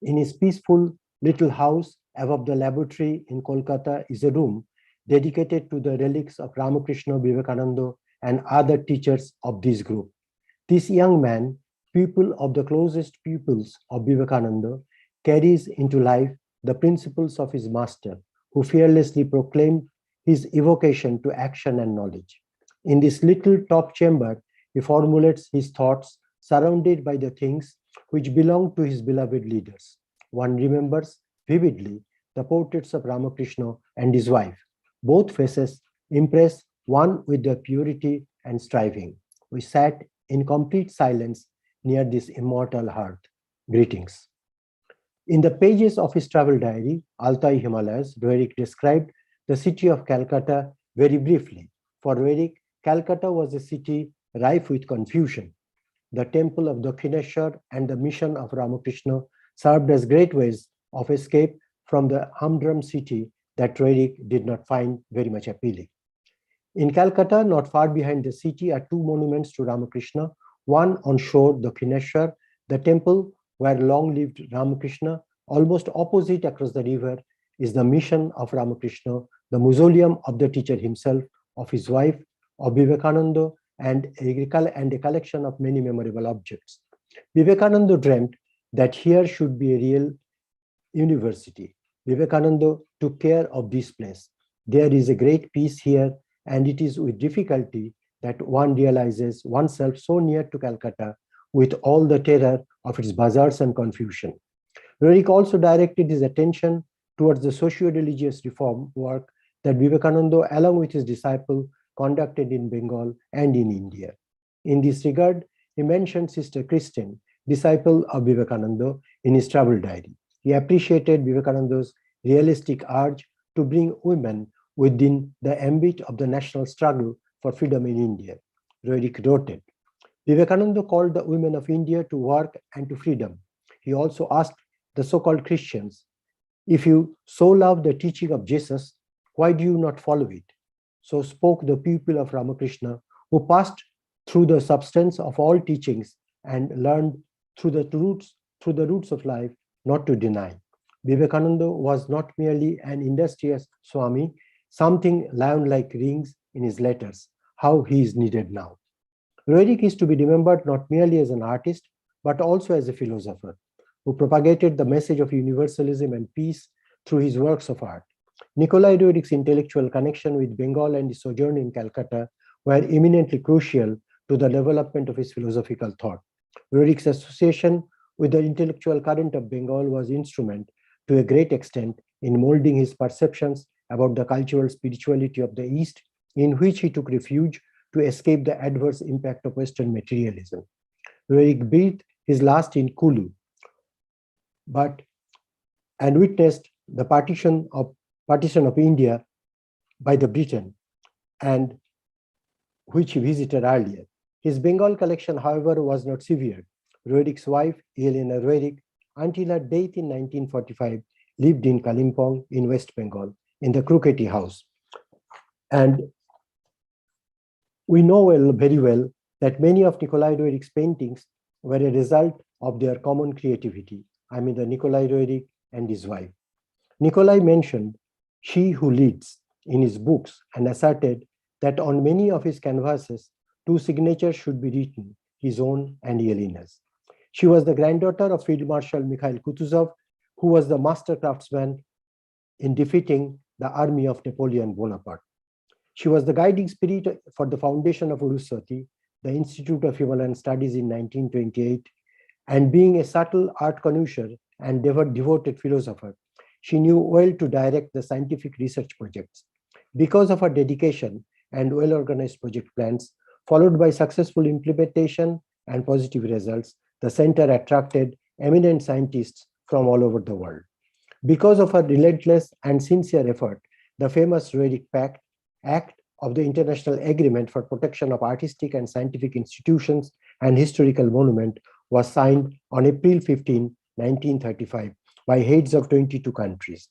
In his peaceful little house above the laboratory in Kolkata is a room dedicated to the relics of Ramakrishna, Vivekananda, and other teachers of this group. This young man, pupil of the closest pupils of Vivekananda, carries into life the principles of his master, who fearlessly proclaimed his evocation to action and knowledge. In this little top chamber, he formulates his thoughts surrounded by the things which belong to his beloved leaders. One remembers vividly the portraits of Ramakrishna and his wife. Both faces impress one with their purity and striving. We sat in complete silence near this immortal hearth. Greetings." In the pages of his travel diary, Altai Himalayas, Roerich described the city of Calcutta very briefly. For Roerich, Calcutta was a city rife with confusion. The temple of Dakshineshwar and the mission of Ramakrishna served as great ways of escape from the humdrum city that Roerich did not find very much appealing. In Calcutta, not far behind the city, are two monuments to Ramakrishna, one on shore, Dakshineshwar, the temple where long-lived Ramakrishna. Almost opposite across the river is the mission of Ramakrishna, the mausoleum of the teacher himself, of his wife, of Vivekananda, and a collection of many memorable objects. Vivekananda dreamt that here should be a real university. Vivekananda took care of this place. There is a great peace here, and it is with difficulty that one realizes oneself so near to Calcutta with all the terror of its bazaars and confusion. Roerich also directed his attention towards the socio-religious reform work that Vivekananda, along with his disciple, conducted in Bengal and in India. In this regard, he mentioned Sister Christine, disciple of Vivekananda, in his travel diary. He appreciated Vivekananda's realistic urge to bring women within the ambit of the national struggle for freedom in India. Roerich wrote it. Vivekananda called the women of India to work and to freedom. He also asked the so-called Christians, "If you so love the teaching of Jesus, why do you not follow it?" So spoke the pupil of Ramakrishna, who passed through the substance of all teachings and learned through the roots of life not to deny. Vivekananda was not merely an industrious Swami, something lion-like rings in his letters, how he is needed now. Roerich is to be remembered not merely as an artist, but also as a philosopher who propagated the message of universalism and peace through his works of art. Nikolai Roerich's intellectual connection with Bengal and his sojourn in Calcutta were eminently crucial to the development of his philosophical thought. Roerich's association with the intellectual current of Bengal was instrumental to a great extent in molding his perceptions about the cultural spirituality of the East, in which he took refuge to escape the adverse impact of Western materialism. Roerich breathed his last in Kulu, and witnessed the partition of India by the Britain, and which he visited earlier. His Bengal collection, however, was not severed. Roerich's wife, Helena Roerich, until her death in 1945, lived in Kalimpong in West Bengal, in the Kruketi house. And we know very well that many of Nikolai Roerich's paintings were a result of their common creativity. I mean, the Nikolai Roerich and his wife. Nikolai mentioned "she who leads" in his books and asserted that on many of his canvases, two signatures should be written, his own and Yelena's. She was the granddaughter of Field Marshal Mikhail Kutuzov, who was the master craftsman in defeating the army of Napoleon Bonaparte. She was the guiding spirit for the foundation of Uruswati, the Institute of Himalayan Studies in 1928, and being a subtle art connoisseur and devoted philosopher, she knew well to direct the scientific research projects. Because of her dedication and well-organized project plans, followed by successful implementation and positive results, the center attracted eminent scientists from all over the world. Because of her relentless and sincere effort, the famous Roerich Pact, Act of the International Agreement for Protection of Artistic and Scientific Institutions and Historical Monument, was signed on April 15, 1935, by heads of 22 countries.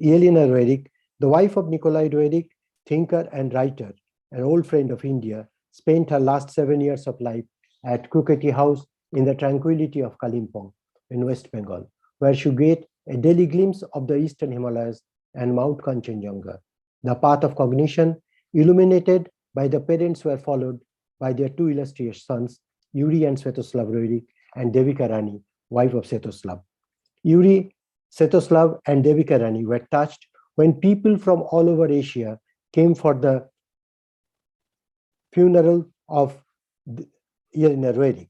Helena Roerich, the wife of Nikolai Roerich, thinker and writer, an old friend of India, spent her last 7 years of life at Kruketi House in the tranquility of Kalimpong in West Bengal, where she get a daily glimpse of the Eastern Himalayas and Mount Kanchenjunga. The path of cognition illuminated by the parents were followed by their two illustrious sons, Yuri and Svetoslav Roerich, and Devika Rani, wife of Svetoslav. Yuri, Svetoslav, and Devika Rani were touched when people from all over Asia came for the funeral of Helena Roerich.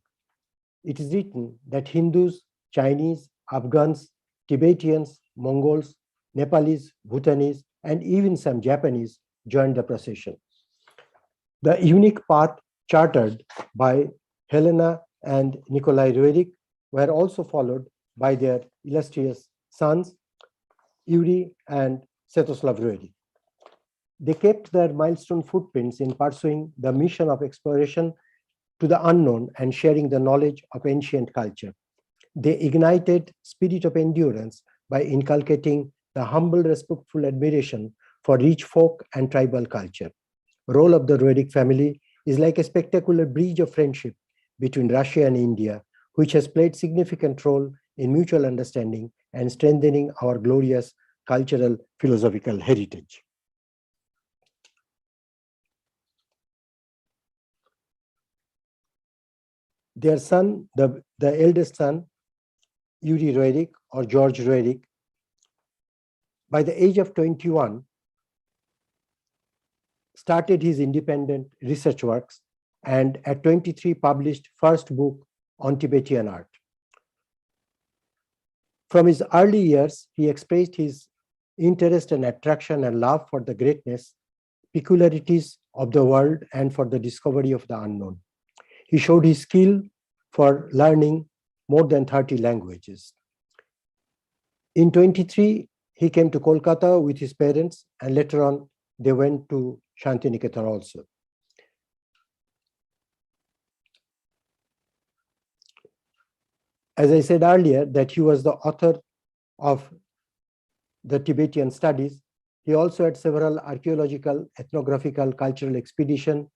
It is written that Hindus, Chinese, Afghans, Tibetans, Mongols, Nepalese, Bhutanese, and even some Japanese joined the procession. The unique path chartered by Helena and Nikolai Roerich were also followed by their illustrious sons, Yuri and Svetoslav Roerich. They kept their milestone footprints in pursuing the mission of exploration to the unknown and sharing the knowledge of ancient culture. They ignited spirit of endurance by inculcating the humble, respectful admiration for rich folk and tribal culture. Role of the Roerich family is like a spectacular bridge of friendship between Russia and India, which has played significant role in mutual understanding and strengthening our glorious cultural philosophical heritage. Their son, the eldest son, Yuri Roerich or George Roerich, by the age of 21, started his independent research works and at 23 published first book on Tibetan art. From his early years, he expressed his interest and attraction and love for the greatness, peculiarities of the world and for the discovery of the unknown. He showed his skill for learning more than 30 languages. In 23, he came to Kolkata with his parents, and later on, they went to Shantiniketan also. As I said earlier, that he was the author of the Tibetan studies. He also had several archaeological, ethnographical, cultural expeditions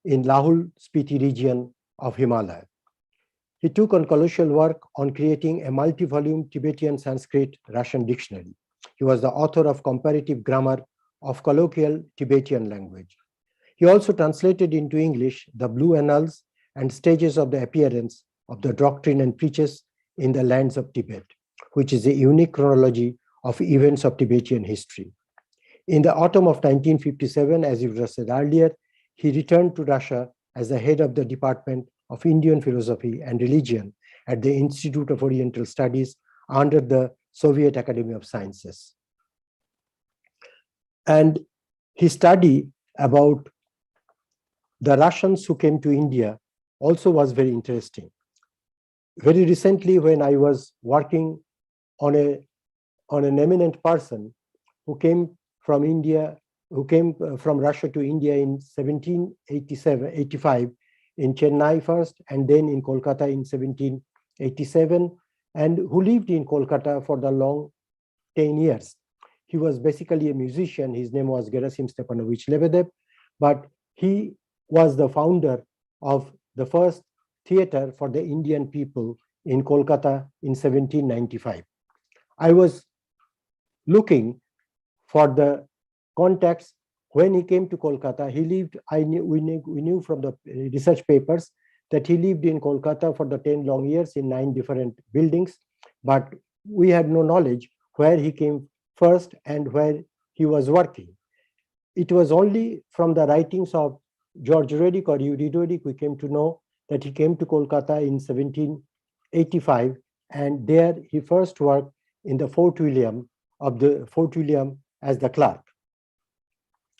in Lahul Spiti region of Himalaya. He took on colossal work on creating a multi-volume Tibetan Sanskrit Russian dictionary. He was the author of comparative grammar of colloquial Tibetan language. He also translated into English the Blue Annals and stages of the appearance of the doctrine and preachers in the lands of Tibet, which is a unique chronology of events of Tibetan history. In the autumn of 1957, as you just said earlier, he returned to Russia as the head of the Department of Indian Philosophy and Religion at the Institute of Oriental Studies under the Soviet Academy of Sciences. And his study about the Russians who came to India also was very interesting. Very recently, when I was working on an eminent person who came from India, who came from Russia to India in 1785 in Chennai first, and then in Kolkata in 1787, and who lived in Kolkata for the long 10 years. He was basically a musician. His name was Gerasim Stepanovich Lebedev, but he was the founder of the first theater for the Indian people in Kolkata in 1795. I was looking for the contacts when he came to Kolkata. He lived, we knew from the research papers that he lived in Kolkata for the 10 long years in 9 different buildings, but we had no knowledge where he came first and where he was working. It was only from the writings of George Roerichs or Yuri Roerichs we came to know that he came to Kolkata in 1785, and there he first worked in the Fort William as the clerk.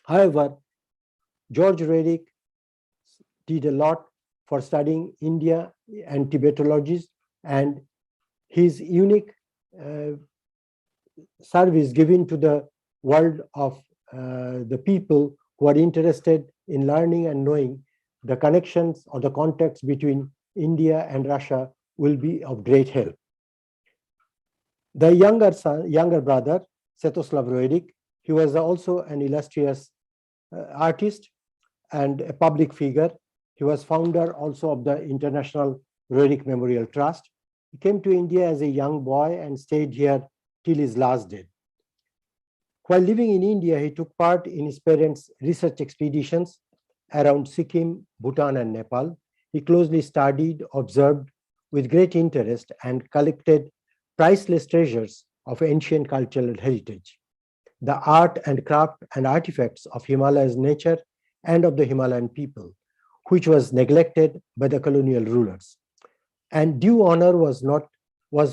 However, George Roerichs did a lot for studying India and Tibetologies, and his unique service given to the world of the people who are interested in learning and knowing the connections or the contacts between India and Russia will be of great help. The younger brother, Svetoslav Roerich, he was also an illustrious artist and a public figure. He was founder also of the International Roerich Memorial Trust. He came to India as a young boy and stayed here till his last day. While living in India, he took part in his parents' research expeditions around Sikkim, Bhutan, and Nepal. He closely studied, observed with great interest, and collected priceless treasures of ancient cultural heritage, the art and craft and artifacts of Himalaya's nature and of the Himalayan people, which was neglected by the colonial rulers. And due honor was not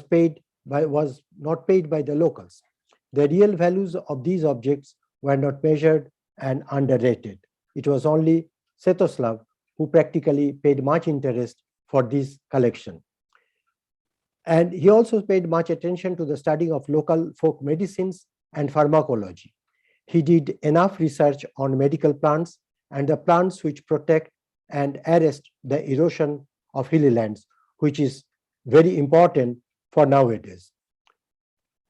paid by the locals. The real values of these objects were not measured and underrated. It was only Svetoslav who practically paid much interest for this collection. And he also paid much attention to the study of local folk medicines and pharmacology. He did enough research on medical plants and the plants which protect and arrest the erosion of hilly lands, which is very important for nowadays.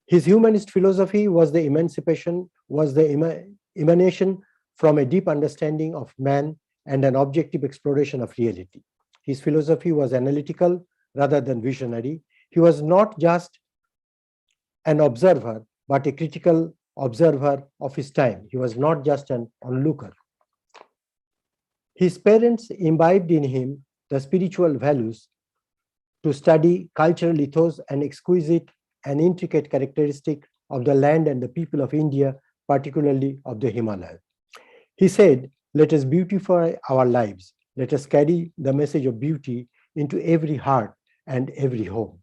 His humanist philosophy was the emanation from a deep understanding of man and an objective exploration of reality. His philosophy was analytical rather than visionary. He was not just an observer, but a critical observer of his time. He was not just an onlooker. His parents imbibed in him the spiritual values to study cultural ethos and exquisite and intricate characteristic of the land and the people of India, particularly of the Himalayas. He said, "Let us beautify our lives. Let us carry the message of beauty into every heart and every home."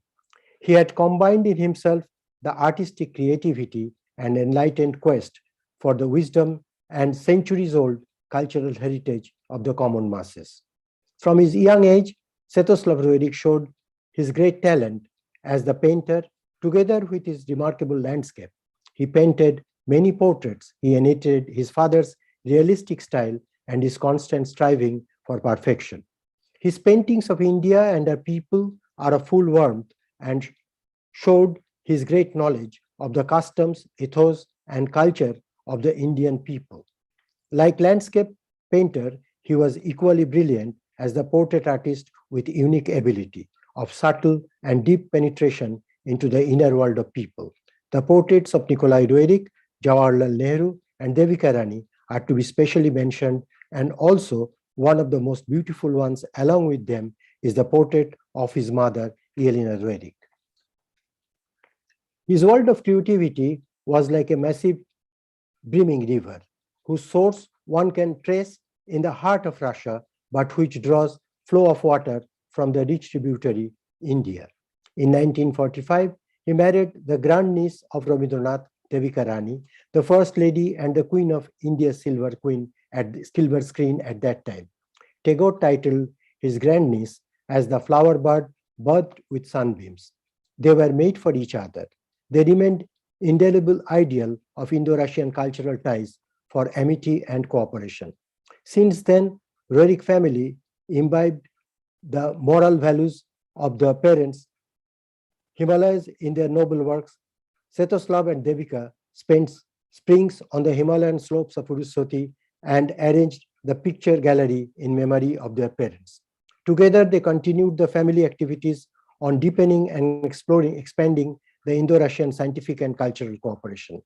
He had combined in himself the artistic creativity and enlightened quest for the wisdom and centuries-old cultural heritage of the common masses. From his young age, Svetoslav Roerich showed his great talent as the painter, together with his remarkable landscape. He painted many portraits. He imitated his father's realistic style and his constant striving for perfection. His paintings of India and her people are of full warmth and showed his great knowledge of the customs, ethos, and culture of the Indian people. Like landscape painter, he was equally brilliant as the portrait artist with unique ability of subtle and deep penetration into the inner world of people. The portraits of Nikolai Roerich, Jawaharlal Nehru, and Devika Rani are to be specially mentioned, and also one of the most beautiful ones along with them is the portrait of his mother, Elena Roerich. His world of creativity was like a massive brimming river, whose source one can trace in the heart of Russia, but which draws flow of water from the rich tributary India. In 1945, he married the grandniece of Rabindranath, Devika Rani, the first lady and the queen of India's silver screen at that time. Tagore titled his grandniece as the flower bird birthed with sunbeams. They were made for each other. They remained indelible ideal of Indo-Russian cultural ties for amity and cooperation. Since then, Roerich family imbibed the moral values of the parents, Himalayas in their noble works. Svetoslav and Devika spent springs on the Himalayan slopes of Urusoti and arranged the picture gallery in memory of their parents. Together, they continued the family activities on deepening and expanding the Indo-Russian scientific and cultural cooperation.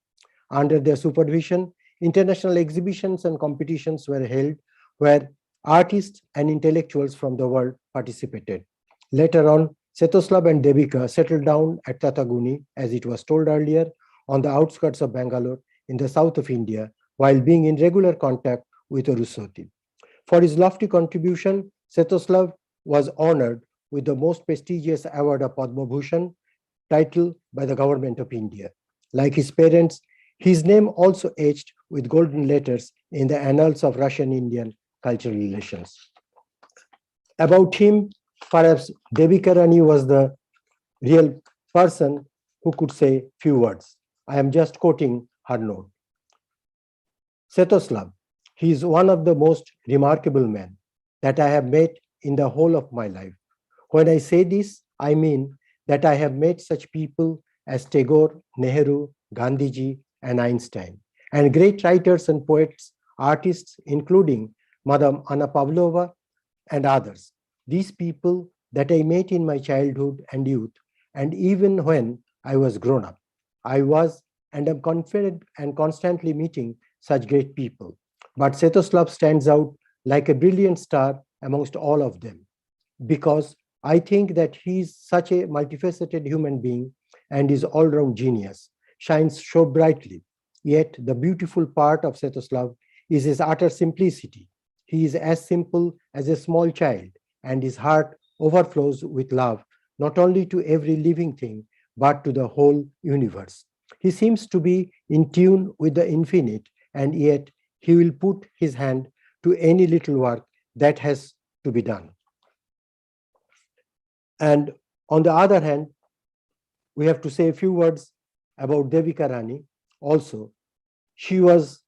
Under their supervision, international exhibitions and competitions were held where artists and intellectuals from the world participated. Later on, Svetoslav and Devika settled down at Tataguni, as it was told earlier, on the outskirts of Bangalore in the south of India, while being in regular contact with Urusoti. For his lofty contribution, Svetoslav was honored with the most prestigious award of Padma Bhushan, titled by the government of India. Like his parents, his name also etched with golden letters in the annals of Russian-Indian cultural relations. About him, perhaps Devika Rani was the real person who could say few words. I am just quoting her note. Svetoslav, he is one of the most remarkable men that I have met in the whole of my life. When I say this, I mean that I have met such people as Tagore, Nehru, Gandhiji, and Einstein, and great writers and poets, artists, including Madame Anna Pavlova and others. These people that I met in my childhood and youth, and even when I was grown up, I was and am confident and constantly meeting such great people. But Svetoslav stands out like a brilliant star amongst all of them, because I think that he is such a multifaceted human being and his all-round genius shines so brightly. Yet the beautiful part of Svetoslav is his utter simplicity. He is as simple as a small child, and his heart overflows with love, not only to every living thing, but to the whole universe. He seems to be in tune with the infinite, and yet he will put his hand to any little work that has to be done. And on the other hand, we have to say a few words about Devika Rani also. She was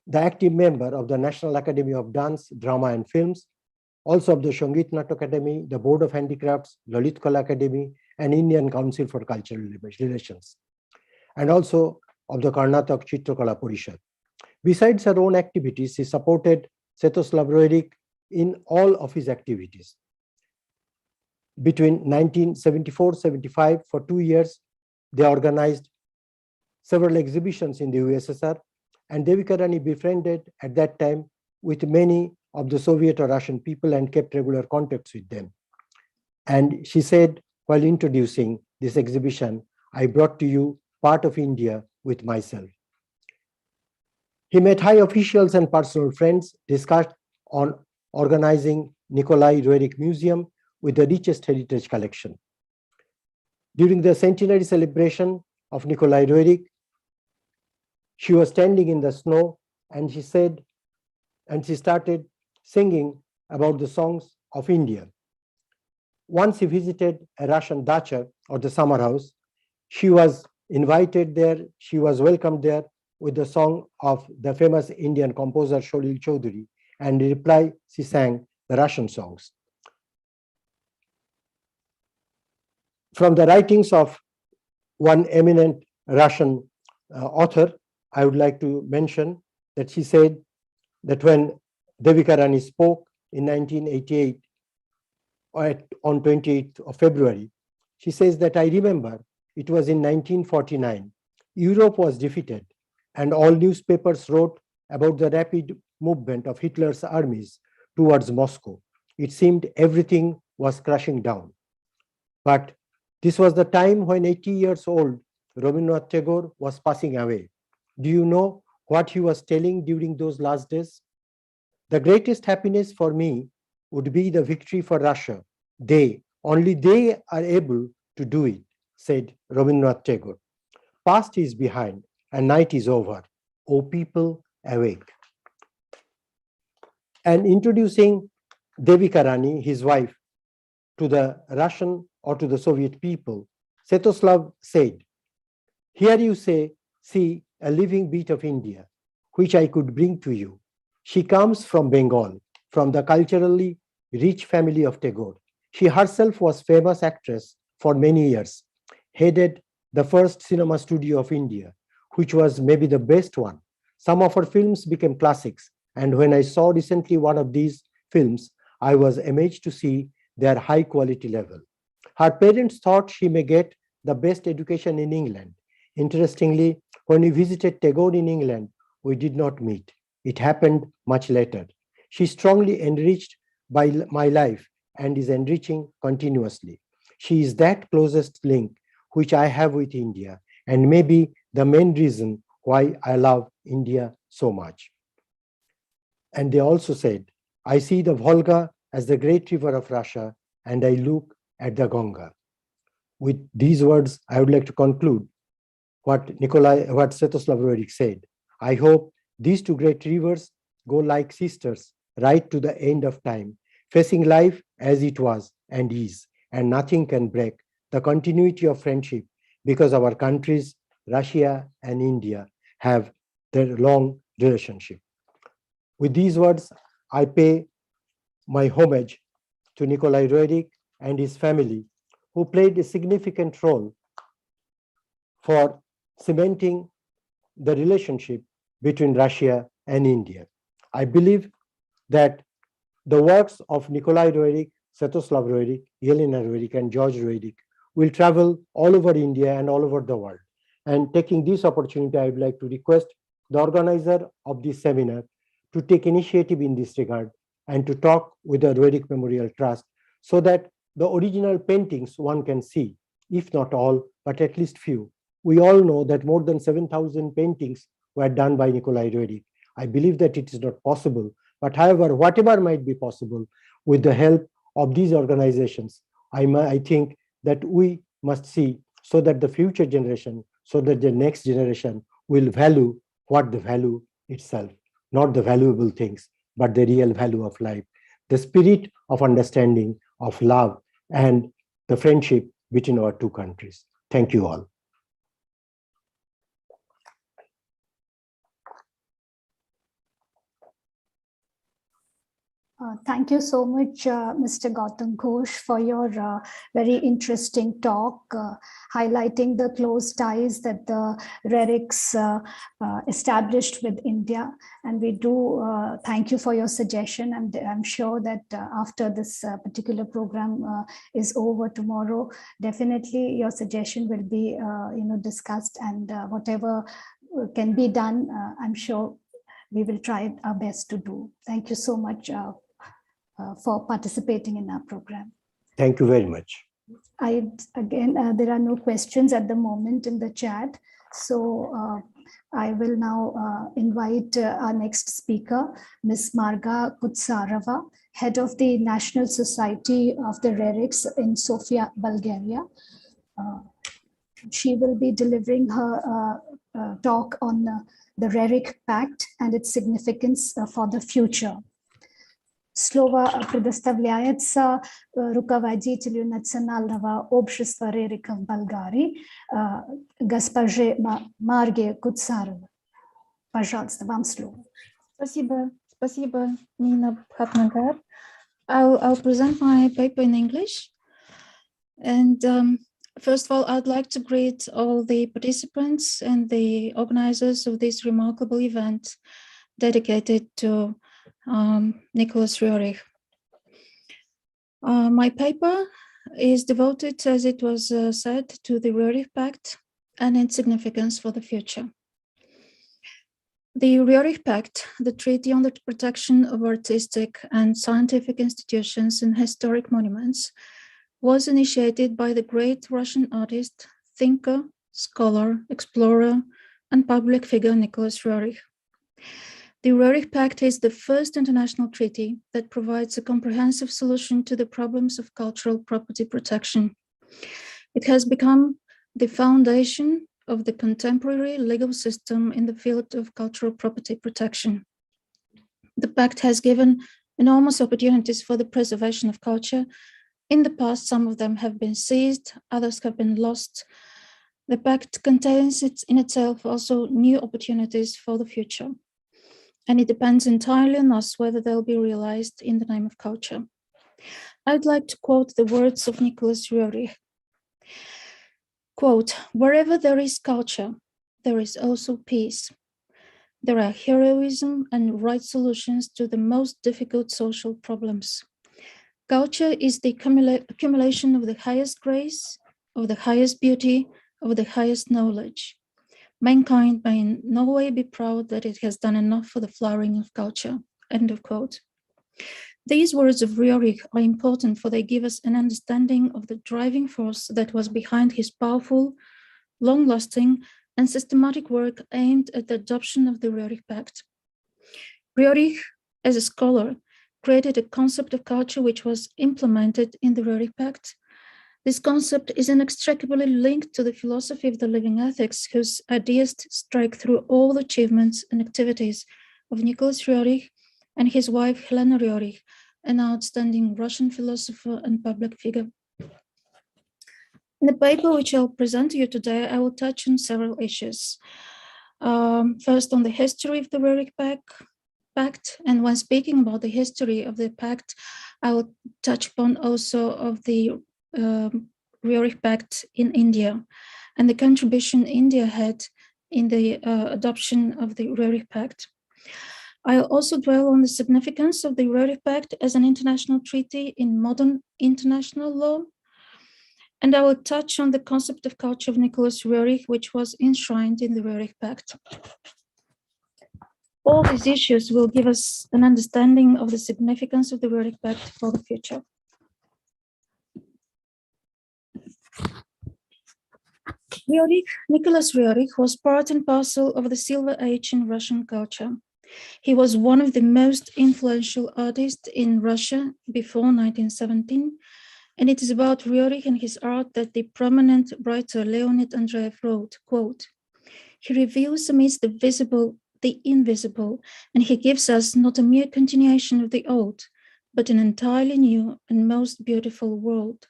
the active member of the National Academy of Dance, Drama and Films, also of the Sangeet Natak Academy, the Board of Handicrafts, Lalit Kala Academy, and Indian Council for Cultural Relations, and also of the Karnataka Chitrakala Parishad. Besides her own activities, she supported Svetoslav Roerich in all of his activities. Between 1974-75, for 2 years, they organized several exhibitions in the USSR, and Devika Rani befriended at that time with many of the Soviet or Russian people and kept regular contacts with them. And she said, while introducing this exhibition, I brought to you part of India with myself. He met high officials and personal friends, discussed on organizing Nikolai Roerich Museum with the richest heritage collection. During the centenary celebration of Nikolai Roerich, she was standing in the snow, and she said, and she started singing about the songs of India. Once he visited a Russian dacha, or the summer house, she was invited there, she was welcomed there with the song of the famous Indian composer Sholil Chaudhary, and in reply, she sang the Russian songs. From the writings of one eminent Russian author, I would like to mention that she said that when Devika Rani spoke in 1988, on 28th of February, she says that I remember it was in 1949. Europe was defeated, and all newspapers wrote about the rapid movement of Hitler's armies towards Moscow. It seemed everything was crashing down. But this was the time when 80 years old Rabindranath Tagore was passing away. Do you know what he was telling during those last days? The greatest happiness for me would be the victory for Russia. Only they are able to do it, said Rabindranath Tagore. Past is behind and night is over. O people, awake. And introducing Devika Rani, his wife, to the Russian or to the Soviet people, Svetoslav said, "Here you see a living bit of India, which I could bring to you. She comes from Bengal, from the culturally rich family of Tagore. She herself was famous actress for many years, headed the first cinema studio of India, which was maybe the best one. Some of her films became classics, and when I saw recently one of these films, I was amazed to see their high quality level. Her parents thought she may get the best education in England. Interestingly, when we visited Tagore in England, we did not meet. It happened much later. She strongly enriched by my life and is enriching continuously. She is that closest link which I have with India, and maybe the main reason why I love India so much." And they also said, "I see the Volga as the great river of Russia, and I look at the Ganga." With these words, I would like to conclude what Svetoslav Roerichs said. I hope these two great rivers go like sisters right to the end of time, facing life as it was and is, and nothing can break the continuity of friendship, because our countries, Russia and India, have their long relationship. With these words, I pay my homage to Nikolai Roerich and his family, who played a significant role for cementing the relationship between Russia and India. I believe that the works of Nikolai Roerich, Svetoslav Roerich, Yelena Roerich, and George Roerich will travel all over India and all over the world. And taking this opportunity, I would like to request the organizer of this seminar to take initiative in this regard and to talk with the Roerich Memorial Trust, so that the original paintings one can see, if not all, but at least few. We all know that more than 7,000 paintings were done by Nikolai Roerich. I believe that it is not possible, but however, whatever might be possible, with the help of these organizations, I think that we must see, so that the future generation, so that the next generation will value what the value itself, not the valuable things, but the real value of life, the spirit of understanding, of love, and the friendship between our two countries. Thank you all. Thank you so much, Mr. Gautam Ghosh, for your very interesting talk, highlighting the close ties that the Roerichs established with India. And we do thank you for your suggestion. And I'm sure that after this particular program is over tomorrow, definitely your suggestion will be discussed, and whatever can be done, I'm sure we will try our best to do. Thank you so much for participating in our program. Thank you very much. There are no questions at the moment in the chat. So I will now invite our next speaker, Ms. Marga Kutsarova, head of the National Society of the Roerichs in Sofia, Bulgaria. She will be delivering her talk on the Roerich Pact and its significance for the future. Слово предоставляется руководителю Национального общества Рерихов Болгарии, госпоже Марге Куцаровой. Пожалуйста, вам слово. Спасибо, Nina Bhatnagar. I'll present my paper in English. And first of all, I'd like to greet all the participants and the organizers of this remarkable event dedicated to Nicholas Roerich. My paper is devoted, as it was said, to the Roerich Pact and its significance for the future. The Rerich Pact, the Treaty on the Protection of Artistic and Scientific Institutions and Historic Monuments, was initiated by the great Russian artist, thinker, scholar, explorer, and public figure Nicholas Roerich. The Rerich Pact is the first international treaty that provides a comprehensive solution to the problems of cultural property protection. It has become the foundation of the contemporary legal system in the field of cultural property protection. The pact has given enormous opportunities for the preservation of culture. In the past, some of them have been seized, others have been lost. The pact contains in itself also new opportunities for the future, and it depends entirely on us whether they'll be realized in the name of culture. I'd like to quote the words of Nicholas Roerich. Quote, "Wherever there is culture, there is also peace. There are heroism and right solutions to the most difficult social problems. Culture is the accumulation of the highest grace, of the highest beauty, of the highest knowledge. Mankind may in no way be proud that it has done enough for the flowering of culture." End of quote. These words of Roerich are important, for they give us an understanding of the driving force that was behind his powerful, long-lasting, and systematic work aimed at the adoption of the Rerich Pact. Roerich, as a scholar, created a concept of culture which was implemented in the Rerich Pact. This concept is inextricably linked to the philosophy of the living ethics, whose ideas strike through all the achievements and activities of Nicholas Roerich and his wife Helena Roerich, an outstanding Russian philosopher and public figure. In the paper which I'll present to you today, I will touch on several issues. First, on the history of the Rerich Pact, and when speaking about the history of the pact, I will touch upon also of the Rerich Pact in India and the contribution India had in the adoption of the Rerich Pact. I'll also dwell on the significance of the Rerich Pact as an international treaty in modern international law. And I will touch on the concept of culture of Nicholas Roerich, which was enshrined in the Rerich Pact. All these issues will give us an understanding of the significance of the Rerich Pact for the future. Nicholas Roerich was part and parcel of the Silver Age in Russian culture. He was one of the most influential artists in Russia before 1917, and it is about Roerich and his art that the prominent writer Leonid Andreev wrote, quote, "He reveals amidst the visible the invisible, and he gives us not a mere continuation of the old, but an entirely new and most beautiful world,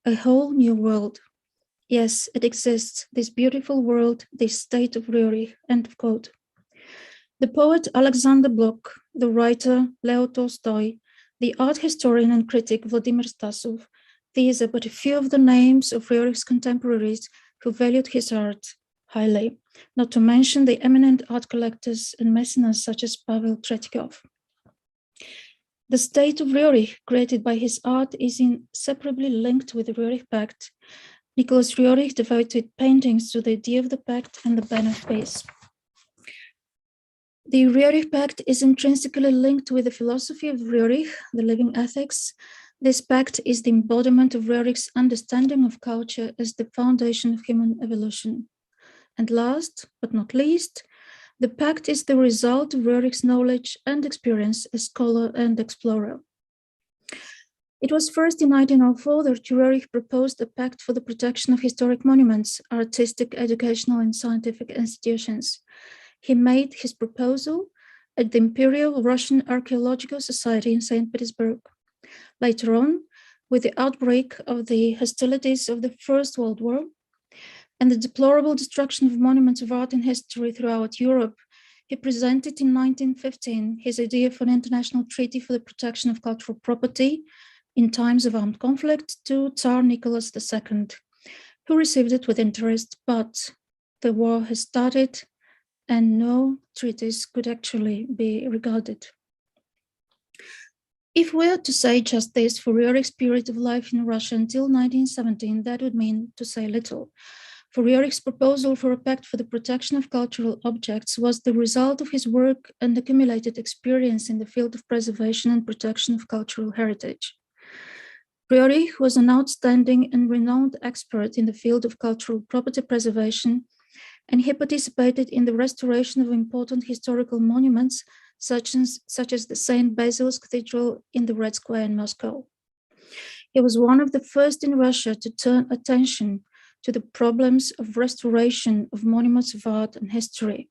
a whole new world. Yes, it exists, this beautiful world, this state of Roerich," end of quote. The poet Alexander Blok, the writer Leo Tolstoy, the art historian and critic Vladimir Stasov, these are but a few of the names of Roerich's contemporaries who valued his art highly, not to mention the eminent art collectors and mecenas such as Pavel Tretyakov. The state of Roerich created by his art is inseparably linked with the Rerich Pact. Nicholas Roerich devoted paintings to the idea of the pact and the banner of peace. The Rerich Pact is intrinsically linked with the philosophy of Roerich, the living ethics. This pact is the embodiment of Roerich's understanding of culture as the foundation of human evolution. And last but not least, the pact is the result of Roerich's knowledge and experience as scholar and explorer. It was first in 1904 that Roerich proposed a pact for the protection of historic monuments, artistic, educational, and scientific institutions. He made his proposal at the Imperial Russian Archaeological Society in St. Petersburg. Later on, with the outbreak of the hostilities of the First World War and the deplorable destruction of monuments of art and history throughout Europe, he presented in 1915 his idea for an international treaty for the protection of cultural property in times of armed conflict to Tsar Nicholas II, who received it with interest, but the war has started and no treaties could actually be regarded. If we are to say just this for Roerich's period of life in Russia until 1917, that would mean to say little. for Roerichs' proposal for a pact for the protection of cultural objects was the result of his work and accumulated experience in the field of preservation and protection of cultural heritage. Roerich was an outstanding and renowned expert in the field of cultural property preservation, and he participated in the restoration of important historical monuments, such as the St. Basil's Cathedral in the Red Square in Moscow. He was one of the first in Russia to turn attention to the problems of restoration of monuments of art and history.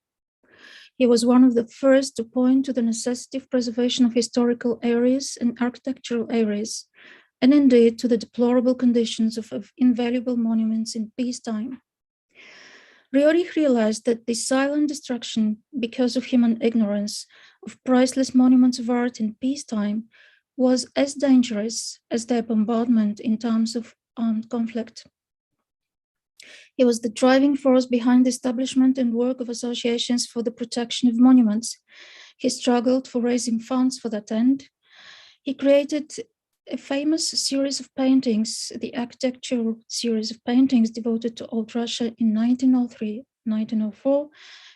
He was one of the first to point to the necessity of preservation of historical areas and architectural areas, and indeed to the deplorable conditions of invaluable monuments in peacetime. Roerich realized that the silent destruction, because of human ignorance, of priceless monuments of art in peacetime was as dangerous as their bombardment in times of armed conflict. He was the driving force behind the establishment and work of associations for the protection of monuments. He struggled for raising funds for that end. He created a famous series of paintings, the architectural series of paintings devoted to Old Russia in 1903, 1904.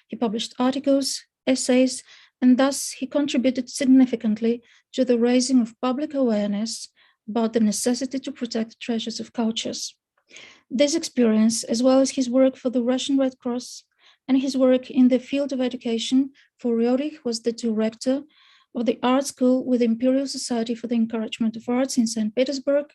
He published articles, essays, and thus he contributed significantly to the raising of public awareness about the necessity to protect the treasures of cultures. This experience, as well as his work for the Russian Red Cross and his work in the field of education, for Roerich was the director of the art school with the Imperial Society for the Encouragement of Arts in St. Petersburg.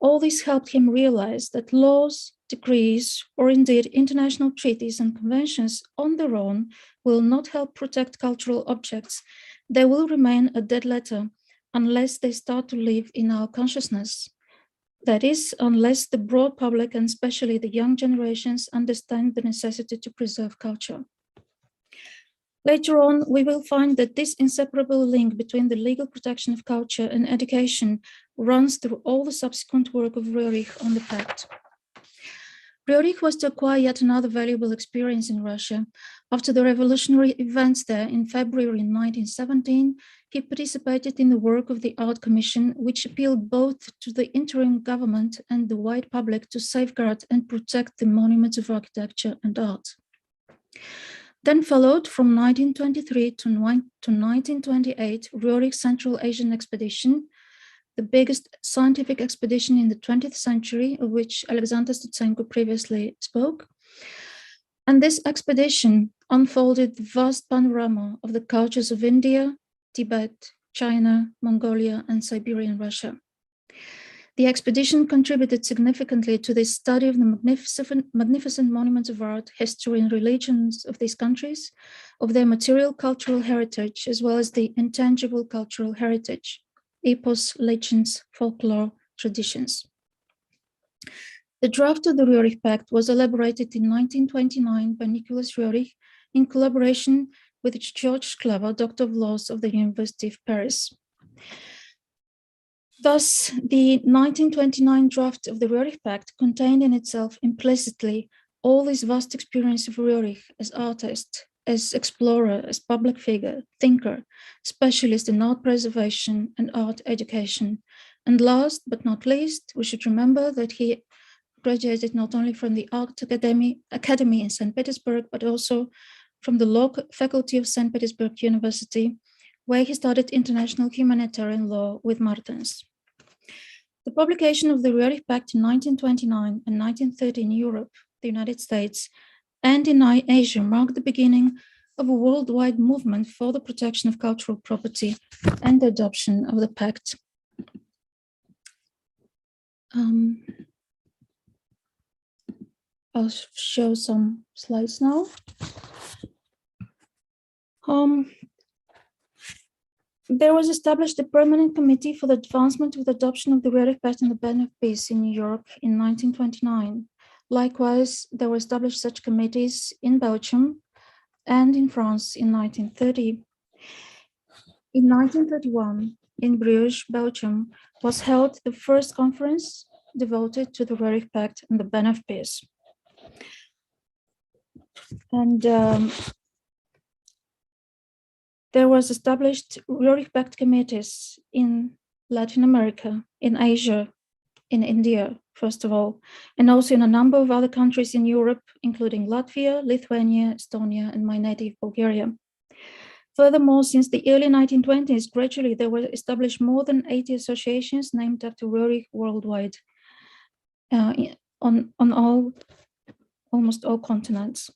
All this helped him realize that laws, decrees, or indeed international treaties and conventions on their own will not help protect cultural objects. They will remain a dead letter unless they start to live in our consciousness. That is, unless the broad public and especially the young generations understand the necessity to preserve culture. Later on, we will find that this inseparable link between the legal protection of culture and education runs through all the subsequent work of Roerich on the pact. Roerich was to acquire yet another valuable experience in Russia. After the revolutionary events there in February 1917, he participated in the work of the Art Commission, which appealed both to the interim government and the wide public to safeguard and protect the monuments of architecture and art. Then followed from 1923 to 1928, Roerich's Central Asian Expedition, the biggest scientific expedition in the 20th century, of which Alexander Stutsenko previously spoke. And this expedition unfolded the vast panorama of the cultures of India, Tibet, China, Mongolia, and Siberian Russia. The expedition contributed significantly to the study of the magnificent monuments of art, history, and religions of these countries, of their material cultural heritage, as well as the intangible cultural heritage, epos, legends, folklore, traditions. The draft of the Roerich Pact was elaborated in 1929 by Nicholas Roerich in collaboration with George Shklava, Doctor of Laws of the University of Paris. Thus, the 1929 draft of the Roerich Pact contained in itself implicitly all this vast experience of Roerich as artist, as explorer, as public figure, thinker, specialist in art preservation and art education. And last but not least, we should remember that he graduated not only from the Art Academy in St. Petersburg, but also from the law faculty of St. Petersburg University, where he studied international humanitarian law with Martens. The publication of the Roerich Pact in 1929 and 1930 in Europe, the United States, and in Asia marked the beginning of a worldwide movement for the protection of cultural property and the adoption of the Pact. I'll show some slides now. There was established a permanent committee for the advancement of the adoption of the Roerich Pact and the Ban of Peace in New York in 1929. Likewise, there were established such committees in Belgium and in France in 1930. In 1931, in Bruges, Belgium, was held the first conference devoted to the Roerich Pact and the Ban of Peace. And there was established Roerich Pact committees in Latin America, in Asia, in India, first of all, and also in a number of other countries in Europe, including Latvia, Lithuania, Estonia, and my native Bulgaria. Furthermore, since the early 1920s, gradually there were established more than 80 associations named after Rerich worldwide on almost all continents.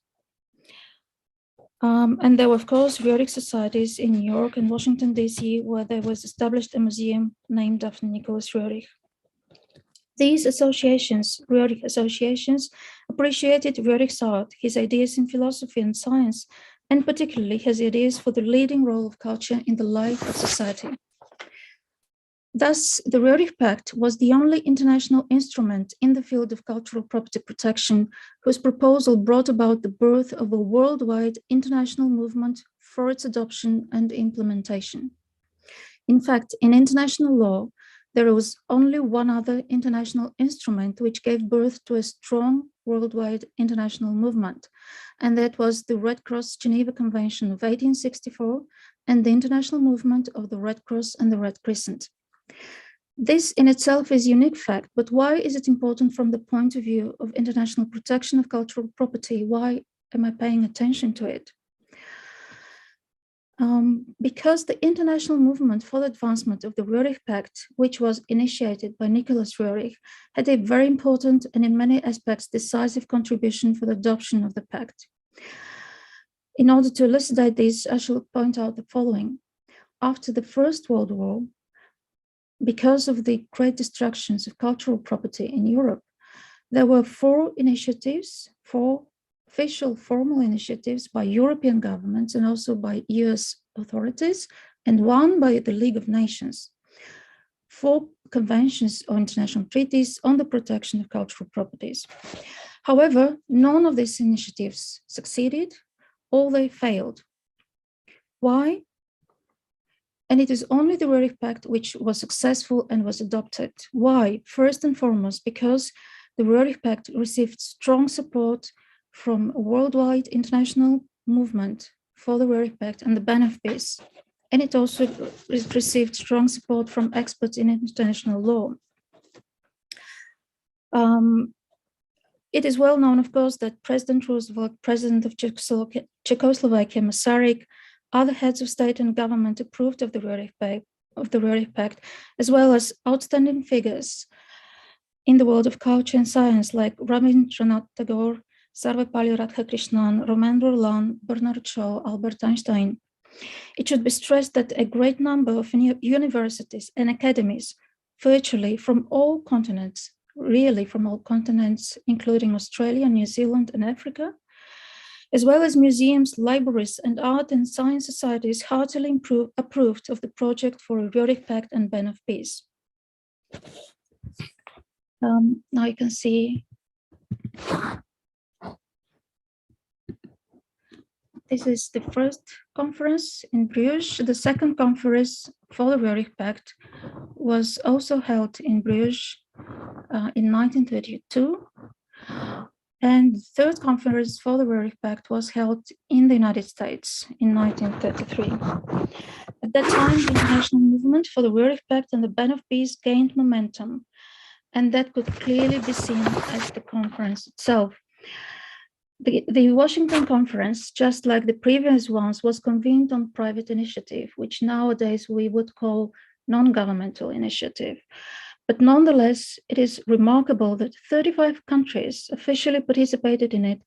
And there were, of course, Rerich societies in New York and Washington, D.C., where there was established a museum named after Nicholas Roerich. These associations, Rerich associations, appreciated Roerich's art, his ideas in philosophy and science, and particularly his ideas for the leading role of culture in the life of society. Thus, the Roerich Pact was the only international instrument in the field of cultural property protection whose proposal brought about the birth of a worldwide international movement for its adoption and implementation. In fact, in international law, there was only one other international instrument which gave birth to a strong worldwide international movement, and that was the Red Cross Geneva Convention of 1864 and the international movement of the Red Cross and the Red Crescent. This in itself is a unique fact, but why is it important from the point of view of international protection of cultural property? Why am I paying attention to it? Because the international movement for the advancement of the Roerich Pact, which was initiated by Nicholas Roerich, had a very important and in many aspects decisive contribution for the adoption of the pact. In order to elucidate this, I shall point out the following. After the First World War, because of the great destructions of cultural property in Europe, there were four official formal initiatives by European governments and also by US authorities, and one by the League of Nations, 4 conventions or international treaties on the protection of cultural properties. However, none of these initiatives succeeded, or they failed. Why? And it is only the Roerich Pact which was successful and was adopted. Why? First and foremost, because the Roerich Pact received strong support from a worldwide international movement for the Roerich Pact and the ban of peace. And it also received strong support from experts in international law. It is well known, of course, that President Roosevelt, President of Czechoslovakia, Masaryk, other heads of state and government approved of the Roerich Pact, as well as outstanding figures in the world of culture and science like Rabindranath Tagore, Sarvepalli Radhakrishnan, Romain Rolland, Bernard Shaw, Albert Einstein. It should be stressed that a great number of universities and academies, virtually from all continents, really from all continents, including Australia, New Zealand, and Africa, as well as museums, libraries, and art and science societies heartily approved of the project for a Roerich Pact and ban of peace. Now you can see this is the first conference in Bruges. The second conference for the Roerich Pact was also held in Bruges in 1932. And the third conference for the Roerich Pact was held in the United States in 1933. At that time, the international movement for the Roerich Pact and the ban of peace gained momentum, and that could clearly be seen at the conference itself. The Washington Conference, just like the previous ones, was convened on private initiative, which nowadays we would call non-governmental initiative. But nonetheless, it is remarkable that 35 countries officially participated in it,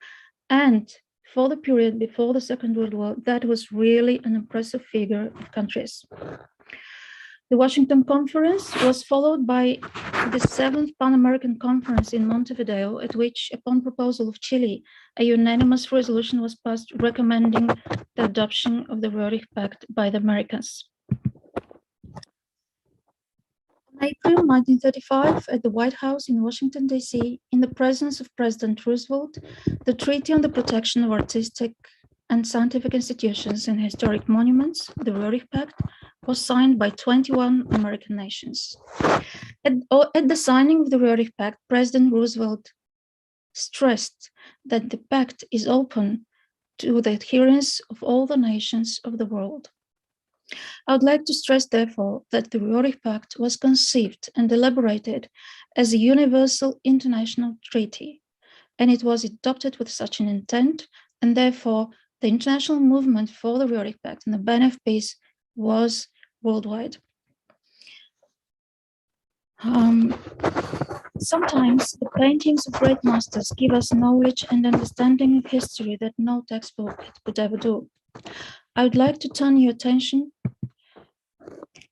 and for the period before the Second World War, that was really an impressive figure of countries. The Washington Conference was followed by the 7th Pan-American Conference in Montevideo, at which, upon proposal of Chile, a unanimous resolution was passed recommending the adoption of the Roerich Pact by the Americans. In April 1935, at the White House in Washington, D.C., in the presence of President Roosevelt, the Treaty on the Protection of Artistic and Scientific Institutions and Historic Monuments, the Roerich Pact, was signed by 21 American nations. At the signing of the Roerich Pact, President Roosevelt stressed that the pact is open to the adherence of all the nations of the world. I would like to stress, therefore, that the Roerich Pact was conceived and elaborated as a universal international treaty, and it was adopted with such an intent, and therefore the international movement for the Roerich Pact and the ban of peace was worldwide. Sometimes the paintings of great masters give us knowledge and understanding of history that no textbook could ever do. I would like to turn your attention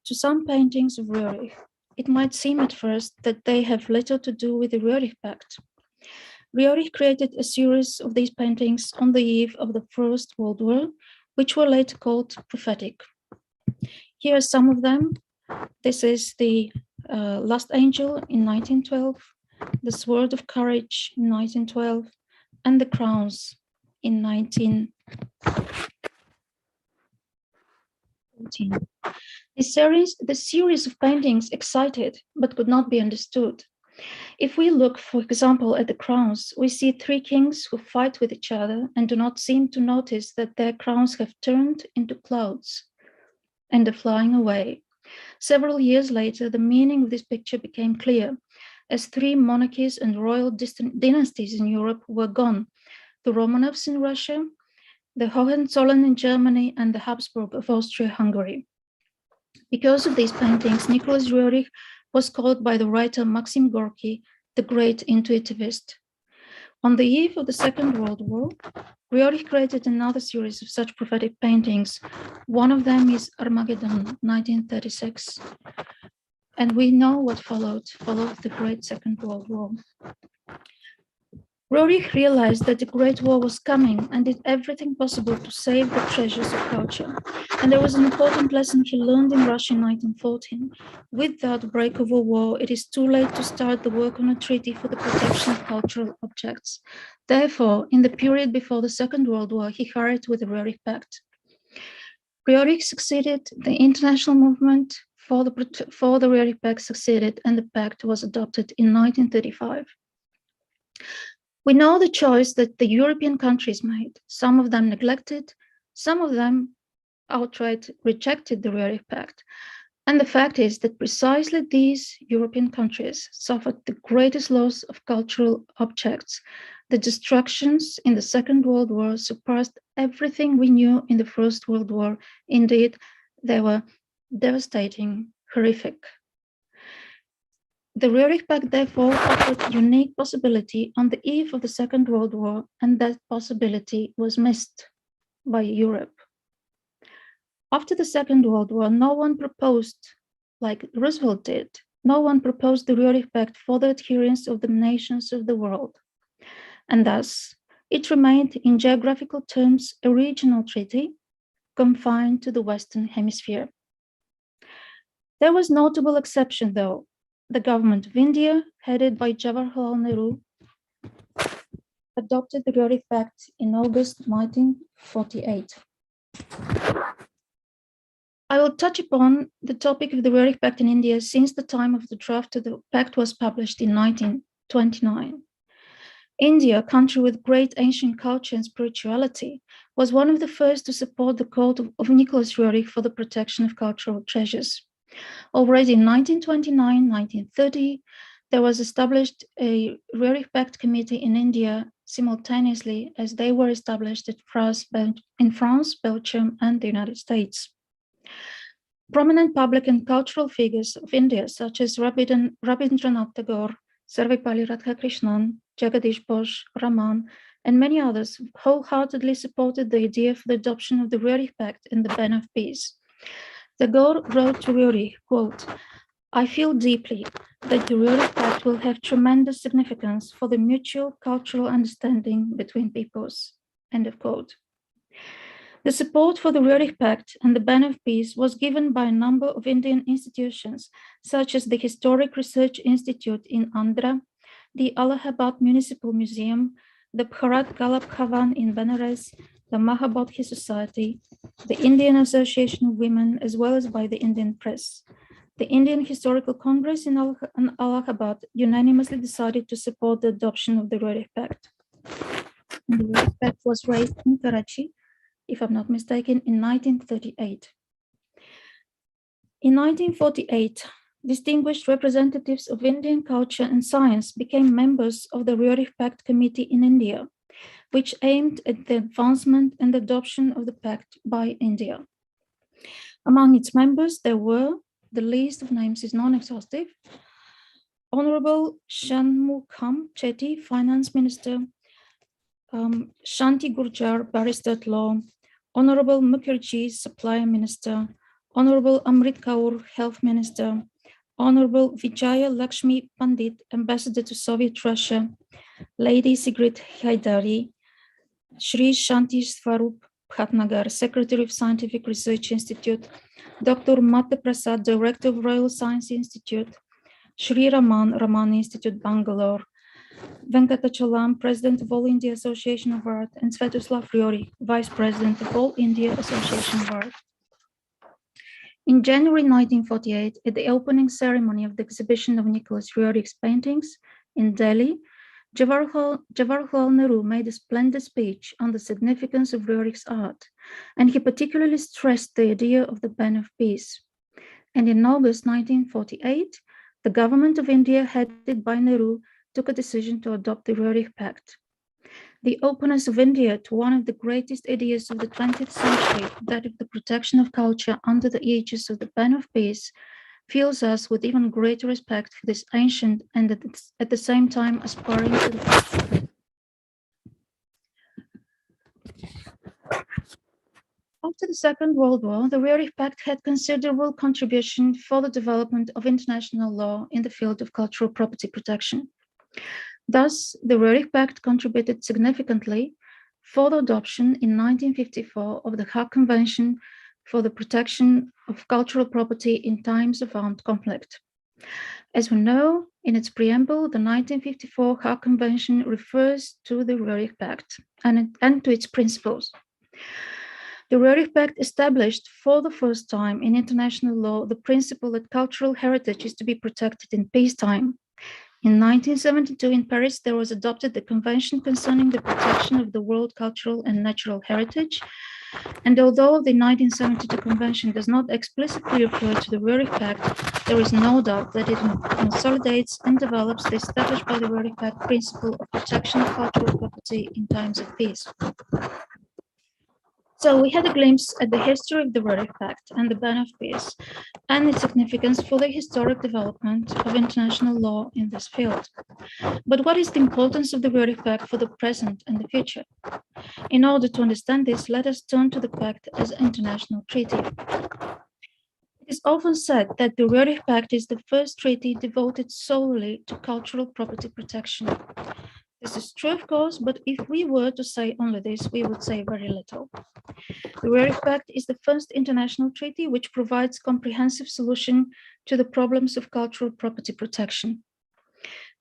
to some paintings of Roerich. It might seem at first that they have little to do with the Roerich Pact. Roerich created a series of these paintings on the eve of the First World War, which were later called prophetic. Here are some of them. This is the Last Angel in 1912, the Sword of Courage in 1912, and the Crowns in 1914. The series of paintings excited but could not be understood. If we look, for example, at the crowns, we see three kings who fight with each other and do not seem to notice that their crowns have turned into clouds and are flying away. Several years later, the meaning of this picture became clear, as three monarchies and royal dynasties in Europe were gone: the Romanovs in Russia, the Hohenzollern in Germany, and the Habsburg of Austria-Hungary. Because of these paintings, Nicholas Roerich was called by the writer Maxim Gorky the Great Intuitivist. On the eve of the Second World War, Roerich created another series of such prophetic paintings. One of them is Armageddon, 1936. And we know what followed the Great Second World War. Roerich realized that the Great War was coming and did everything possible to save the treasures of culture. And there was an important lesson he learned in Russia in 1914. With the outbreak of a war, it is too late to start the work on a treaty for the protection of cultural objects. Therefore, in the period before the Second World War, he hurried with the Roerich Pact. Roerich succeeded, the international movement for the Roerich Pact succeeded, and the pact was adopted in 1935. We know the choice that the European countries made. Some of them neglected, some of them outright rejected the Roerich Pact. And the fact is that precisely these European countries suffered the greatest loss of cultural objects. The destructions in the Second World War surpassed everything we knew in the First World War. Indeed, they were devastating, horrific. The Roerich Pact therefore offered a unique possibility on the eve of the Second World War, and that possibility was missed by Europe. After the Second World War, no one proposed, like Roosevelt did, no one proposed the Roerich Pact for the adherence of the nations of the world. And thus, it remained in geographical terms a regional treaty confined to the Western Hemisphere. There was notable exception, though. The government of India, headed by Jawaharlal Nehru, adopted the Roerich Pact in August 1948. I will touch upon the topic of the Roerich Pact in India since the time of the draft of the pact was published in 1929. India, a country with great ancient culture and spirituality, was one of the first to support the code of Nicholas Roerich for the protection of cultural treasures. Already in 1929-1930, there was established a Roerich Pact committee in India simultaneously as they were established in France, Belgium, and the United States. Prominent public and cultural figures of India, such as Rabindranath Tagore, Sarvepalli Radhakrishnan, Jagadish Bose, Raman, and many others wholeheartedly supported the idea for the adoption of the Roerich Pact and the ban of peace. Tagore wrote to Roerich, quote, "I feel deeply that the Roerich Pact will have tremendous significance for the mutual cultural understanding between peoples," end of quote. The support for the Roerich Pact and the ban of peace was given by a number of Indian institutions, such as the Historic Research Institute in Andhra, the Allahabad Municipal Museum, the Bharat Galab Bhavan in Benares, the Mahabodhi Society, the Indian Association of Women, as well as by the Indian press. The Indian Historical Congress in Allahabad unanimously decided to support the adoption of the Roerich Pact. The Roerich Pact was raised in Karachi, if I'm not mistaken, in 1938. In 1948, distinguished representatives of Indian culture and science became members of the Roerich Pact Committee in India, which aimed at the advancement and adoption of the pact by India. Among its members, there were, the list of names is non-exhaustive, Honorable Shanmukham Chetty, Finance Minister, Shanti Gurjar, Barrister at Law, Honorable Mukherjee, Supply Minister, Honorable Amrit Kaur, Health Minister, Honorable Vijaya Lakshmi Pandit, Ambassador to Soviet Russia, Lady Sigrid Haidari, Shri Shanti Swarup Bhatnagar, Secretary of Scientific Research Institute, Dr. Mata Prasad, Director of Royal Science Institute, Shri Raman Institute, Bangalore, Venkatachalam, President of All India Association of Art, and Svetoslav Roerich, Vice President of All India Association of Art. In January 1948, at the opening ceremony of the exhibition of Nicholas Roerich's paintings in Delhi, Jawaharlal Nehru made a splendid speech on the significance of Roerich's art, and he particularly stressed the idea of the ban of peace. And in August 1948, the government of India, headed by Nehru, took a decision to adopt the Roerich Pact. The openness of India to one of the greatest ideas of the 20th century, that of the protection of culture under the aegis of the ban of peace, fills us with even greater respect for this ancient and at the same time aspiring to the future. After the Second World War, the Roerich Pact had considerable contribution for the development of international law in the field of cultural property protection. Thus, the Roerich Pact contributed significantly for the adoption in 1954 of the Hague Convention for the protection of cultural property in times of armed conflict. As we know, in its preamble, the 1954 Hague Convention refers to the Roerich Pact and to its principles. The Roerich Pact established for the first time in international law the principle that cultural heritage is to be protected in peacetime. In 1972 in Paris, there was adopted the Convention concerning the protection of the world cultural and natural heritage. And although the 1972 Convention does not explicitly refer to the Roerich Pact, there is no doubt that it consolidates and develops the established by the Roerich Pact principle of protection of cultural property in times of peace. So we had a glimpse at the history of the Roerich Pact and the ban of peace, and its significance for the historic development of international law in this field. But what is the importance of the Roerich Pact for the present and the future? In order to understand this, let us turn to the Pact as an international treaty. It is often said that the Roerich Pact is the first treaty devoted solely to cultural property protection. This is true, of course, but if we were to say only this, we would say very little. The Roerich Pact is the first international treaty which provides comprehensive solution to the problems of cultural property protection.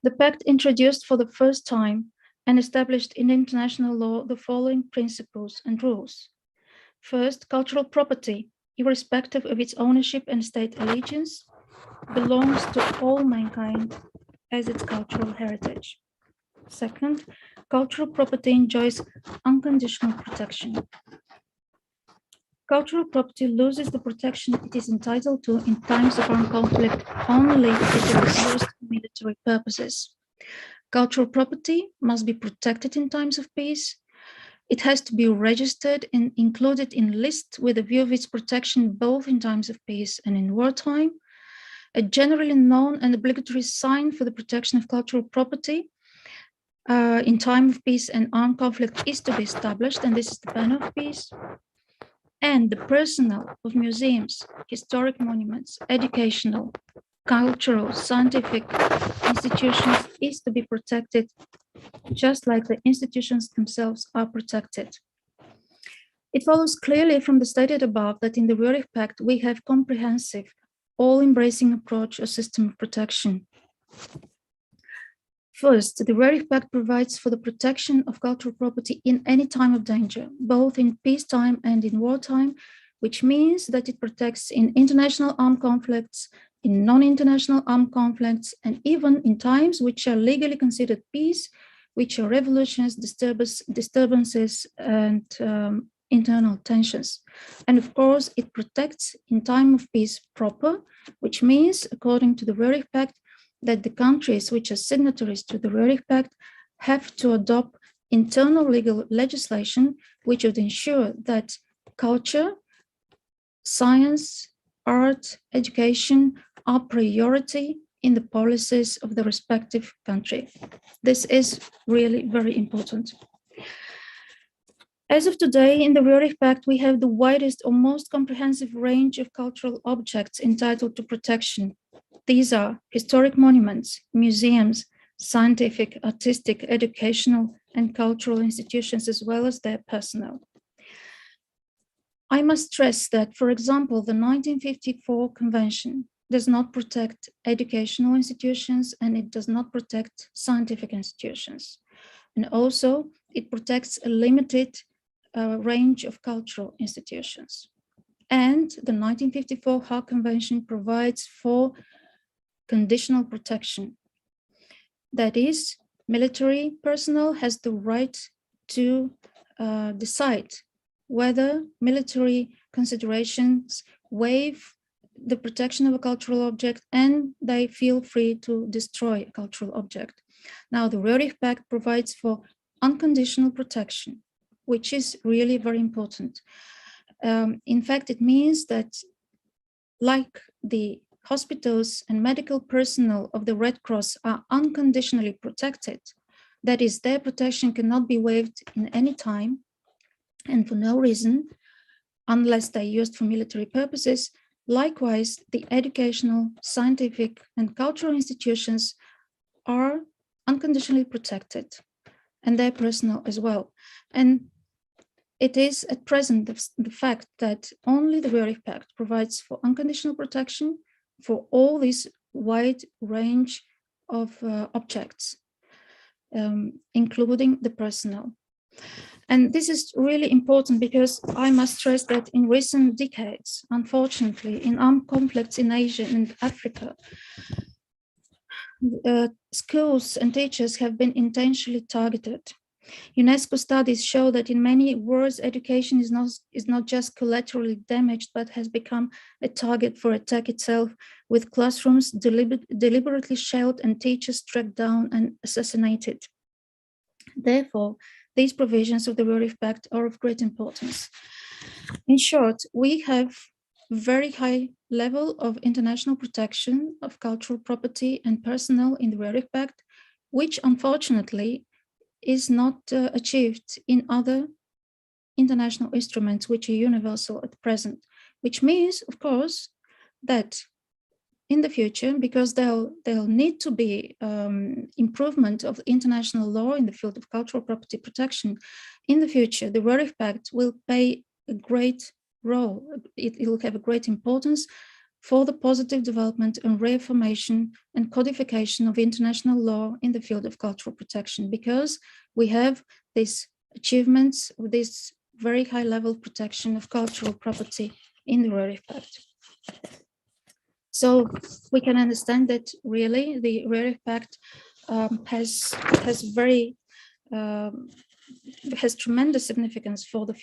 The pact introduced for the first time and established in international law the following principles and rules. First, cultural property, irrespective of its ownership and state allegiance, belongs to all mankind as its cultural heritage. Second, cultural property enjoys unconditional protection. Cultural property loses the protection it is entitled to in times of armed conflict only if it is used for military purposes. Cultural property must be protected in times of peace. It has to be registered and included in lists with a view of its protection both in times of peace and in wartime. A generally known and obligatory sign for the protection of cultural property in time of peace and armed conflict is to be established, and this is the ban of peace. And the personnel of museums, historic monuments, educational, cultural, scientific institutions is to be protected, just like the institutions themselves are protected. It follows clearly from the stated above that in the Roerich Pact we have comprehensive, all-embracing approach or system of protection. First, the Roerich Pact provides for the protection of cultural property in any time of danger, both in peacetime and in wartime, which means that it protects in international armed conflicts, in non-international armed conflicts, and even in times which are legally considered peace, which are revolutions, disturbances, and internal tensions. And of course, it protects in time of peace proper, which means, according to the Roerich Pact, that the countries which are signatories to the Roerich Pact have to adopt internal legal legislation which would ensure that culture, science, art, education are priority in the policies of the respective country. This is really very important. As of today, in the Roerich Pact, we have the widest or most comprehensive range of cultural objects entitled to protection. These are historic monuments, museums, scientific, artistic, educational, and cultural institutions, as well as their personnel. I must stress that, for example, the 1954 Convention does not protect educational institutions and it does not protect scientific institutions. And also, it protects a limited range of cultural institutions. And the 1954 Hague Convention provides for conditional protection. That is, military personnel has the right to decide whether military considerations waive the protection of a cultural object and they feel free to destroy a cultural object. Now, the Roerich Pact provides for unconditional protection, which is really very important. In fact, it means that like the hospitals and medical personnel of the Red Cross are unconditionally protected, that is, their protection cannot be waived in any time and for no reason, unless they're used for military purposes. Likewise, the educational, scientific, and cultural institutions are unconditionally protected, and their personnel as well. And it is at present the fact that only the Roerich Pact provides for unconditional protection for all this wide range of objects, including the personnel. And this is really important because I must stress that in recent decades, unfortunately, in armed conflicts in Asia and Africa, schools and teachers have been intentionally targeted. UNESCO studies show that in many wars, education is not just collaterally damaged, but has become a target for attack itself, with classrooms deliberately shelled and teachers tracked down and assassinated. Therefore, these provisions of the Roerich Pact are of great importance. In short, we have very high level of international protection of cultural property and personnel in the Roerich Pact, which unfortunately is not achieved in other international instruments which are universal at present, which means, of course, that in the future, because there'll need to be improvement of international law in the field of cultural property protection, in the future, the Roerich Pact will play a great role. It will have a great importance for the positive development and reaffirmation and codification of international law in the field of cultural protection, because we have these achievements, this very high level of protection of cultural property in the Roerich Pact. So we can understand that really the Roerich Pact has tremendous significance for the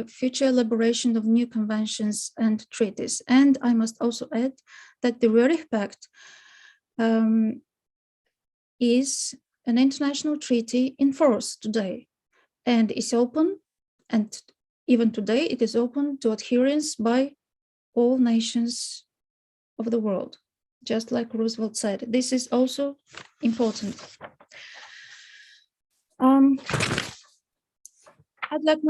future elaboration of new conventions and treaties. And I must also add that the Roerich Pact is an international treaty in force today and is open, and even today it is open to adherence by all nations of the world, just like Roosevelt said. This is also important. I'd like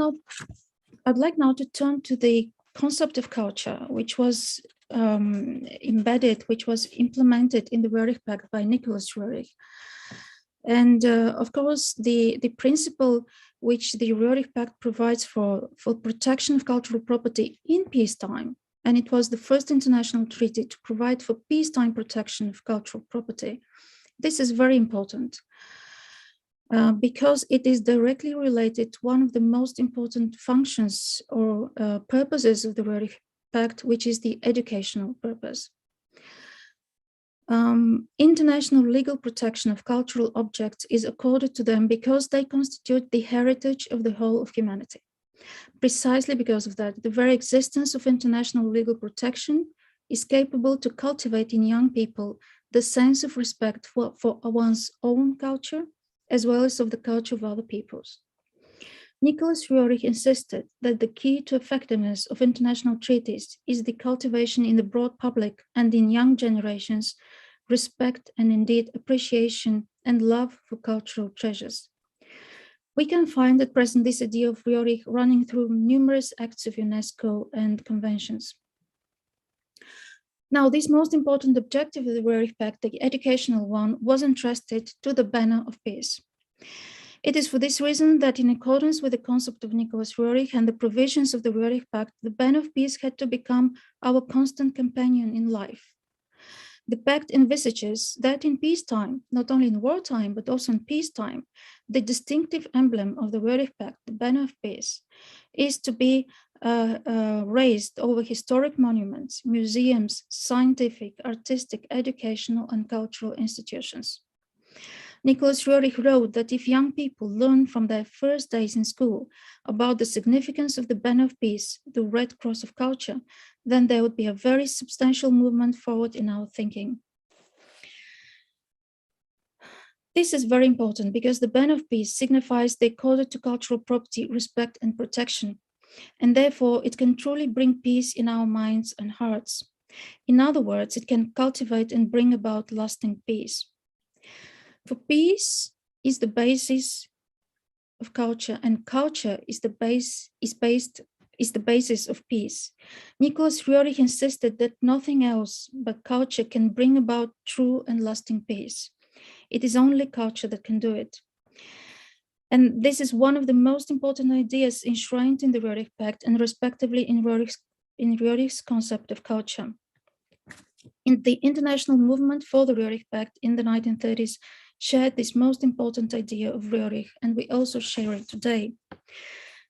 now to turn to the concept of culture, which was implemented in the Roerich Pact by Nicholas Roerich. And of course, the principle which the Roerich Pact provides for protection of cultural property in peacetime, and it was the first international treaty to provide for peacetime protection of cultural property. This is very important because it is directly related to one of the most important functions or purposes of the Roerich Pact, which is the educational purpose. International legal protection of cultural objects is accorded to them because they constitute the heritage of the whole of humanity. Precisely because of that, the very existence of international legal protection is capable to cultivate in young people the sense of respect for one's own culture, as well as of the culture of other peoples. Nicholas Roerich insisted that the key to effectiveness of international treaties is the cultivation in the broad public and in young generations, respect and indeed appreciation and love for cultural treasures. We can find at present this idea of Roerich running through numerous acts of UNESCO and conventions. Now, this most important objective of the Roerich Pact, the educational one, was entrusted to the banner of peace. It is for this reason that in accordance with the concept of Nicholas Roerich and the provisions of the Roerich Pact, the banner of peace had to become our constant companion in life. The pact envisages that in peacetime, not only in wartime, but also in peacetime, the distinctive emblem of the Roerich Pact, the banner of peace, is to be raised over historic monuments, museums, scientific, artistic, educational, and cultural institutions. Nicholas Roerich wrote that if young people learn from their first days in school about the significance of the banner of peace, the Red Cross of culture, then there would be a very substantial movement forward in our thinking. This is very important because the banner of peace signifies the accorded to cultural property, respect, and protection, and therefore it can truly bring peace in our minds and hearts. In other words, it can cultivate and bring about lasting peace. For peace is the basis of culture, and culture is the basis of peace. Nicholas Roerich insisted that nothing else but culture can bring about true and lasting peace. It is only culture that can do it. And this is one of the most important ideas enshrined in the Roerich Pact and respectively in Roerich's concept of culture. In the international movement for the Roerich Pact in the 1930s shared this most important idea of Roerich, and we also share it today.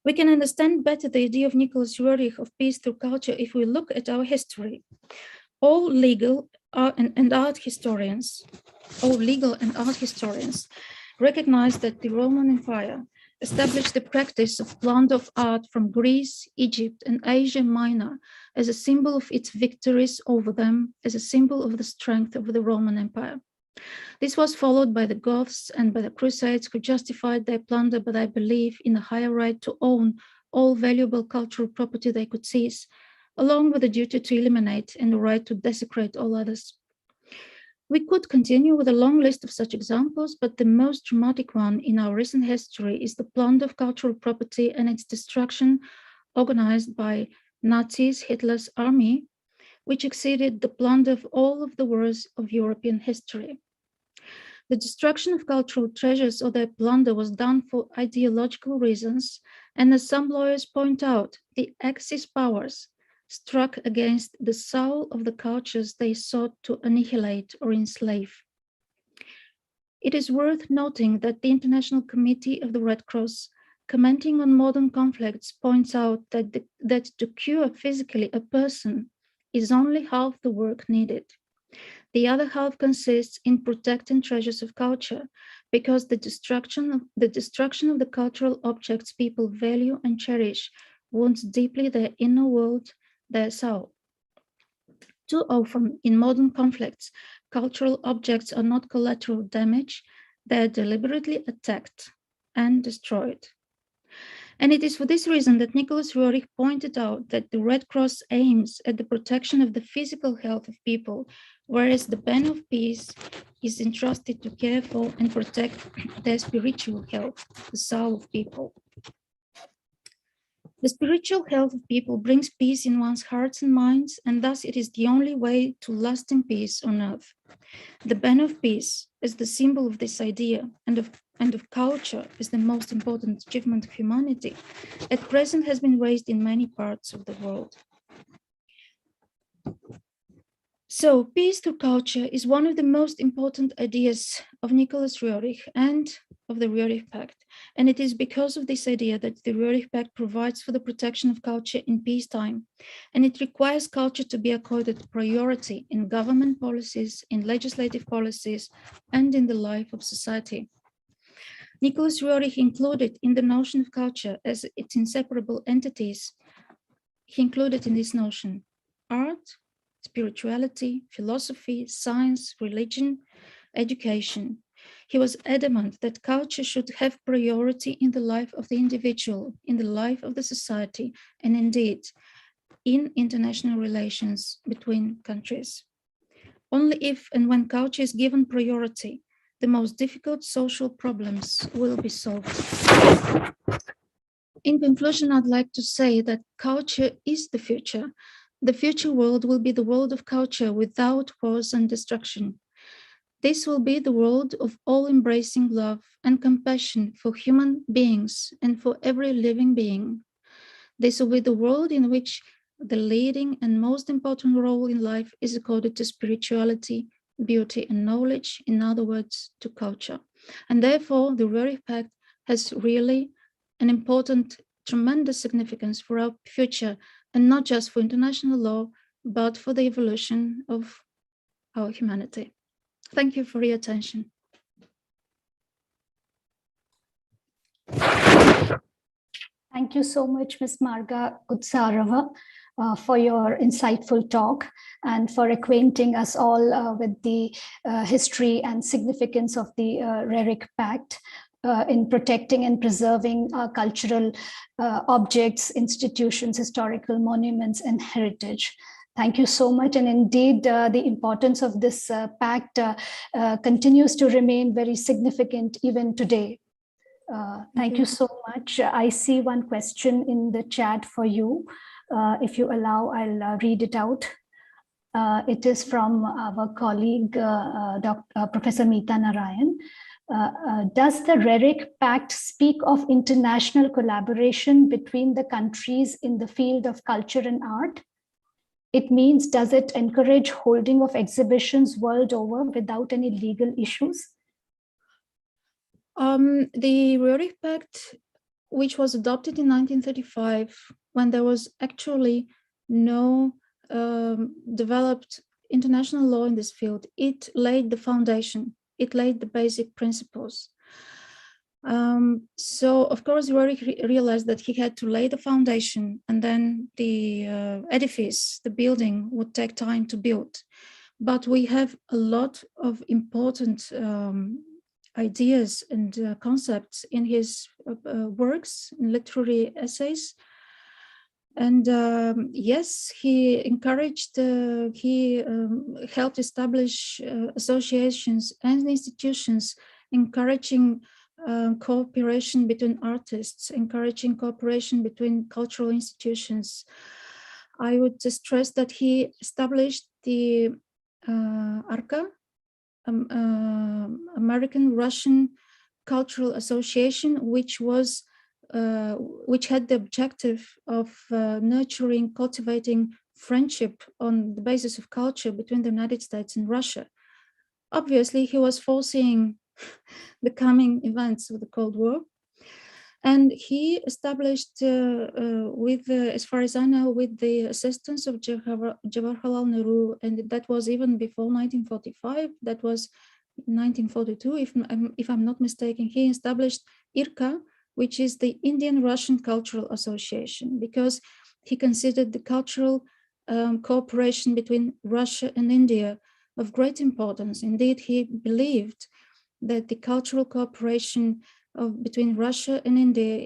We can understand better the idea of Nicholas Roerich of peace through culture if we look at our history. All legal and art historians recognize that the Roman Empire established the practice of plunder of art from Greece, Egypt, and Asia Minor as a symbol of its victories over them, as a symbol of the strength of the Roman Empire. This was followed by the Goths and by the Crusades, who justified their plunder by their belief in the higher right to own all valuable cultural property they could seize, along with the duty to eliminate and the right to desecrate all others. We could continue with a long list of such examples, but the most dramatic one in our recent history is the plunder of cultural property and its destruction organized by Nazis, Hitler's army, which exceeded the plunder of all of the wars of European history. The destruction of cultural treasures or their plunder was done for ideological reasons, and as some lawyers point out, the Axis powers struck against the soul of the cultures they sought to annihilate or enslave. It is worth noting that the International Committee of the Red Cross, commenting on modern conflicts, points out that to cure physically a person is only half the work needed. The other half consists in protecting treasures of culture, because the destruction of the cultural objects people value and cherish wounds deeply their inner world, their soul. Too often in modern conflicts, cultural objects are not collateral damage, they are deliberately attacked and destroyed. And it is for this reason that Nicholas Roerich pointed out that the Red Cross aims at the protection of the physical health of people, whereas the banner of peace is entrusted to care for and protect their spiritual health, the soul of people. The spiritual health of people brings peace in one's hearts and minds, and thus it is the only way to lasting peace on earth. The banner of peace is the symbol of this idea and of culture is the most important achievement of humanity. At present has been raised in many parts of the world. So peace through culture is one of the most important ideas of Nicholas Roerich and of the Roerich Pact. And it is because of this idea that the Roerich Pact provides for the protection of culture in peacetime. And it requires culture to be accorded priority in government policies, in legislative policies, and in the life of society. Nicholas Roerich included in the notion of culture as its inseparable entities. He included in this notion art, spirituality, philosophy, science, religion, education. He was adamant that culture should have priority in the life of the individual, in the life of the society, and indeed in international relations between countries. Only if and when culture is given priority, the most difficult social problems will be solved. In conclusion, I'd like to say that culture is the future. The future world will be the world of culture without wars and destruction. This will be the world of all-embracing love and compassion for human beings and for every living being. This will be the world in which the leading and most important role in life is accorded to spirituality, beauty, and knowledge, in other words, to culture. And therefore, the Roerich Pact has really an important, tremendous significance for our future, and not just for international law, but for the evolution of our humanity. Thank you for your attention. Thank you so much, Ms. Marga Kutsarova, for your insightful talk and for acquainting us all with the history and significance of the Roerich Pact in protecting and preserving cultural objects, institutions, historical monuments, and heritage. Thank you so much. And indeed, the importance of this pact continues to remain very significant even today. Thank you so much. I see one question in the chat for you. If you allow, I'll read it out. It is from our colleague, Professor Meeta Narayan. Does the Roerich Pact speak of international collaboration between the countries in the field of culture and art? It means, does it encourage holding of exhibitions world over without any legal issues? The Roerich Pact, which was adopted in 1935, when there was actually no developed international law in this field, it laid the foundation, it laid the basic principles. So, of course, Roerich realized that he had to lay the foundation, and then the edifice, the building, would take time to build. But we have a lot of important ideas and concepts in his works, in literary essays. And yes, he encouraged, he helped establish associations and institutions encouraging cooperation between artists, encouraging cooperation between cultural institutions. I would stress that he established the ARCA, American Russian Cultural Association, which had the objective of nurturing, cultivating friendship on the basis of culture between the United States and Russia. Obviously, he was foreseeing the coming events of the Cold War. And he established, as far as I know, with the assistance of Jawaharlal Nehru, and that was even before 1945, that was 1942, if I'm not mistaken, he established IRCA, which is the Indian-Russian Cultural Association, because he considered the cultural cooperation between Russia and India of great importance. Indeed, he believed that the cultural cooperation between Russia and India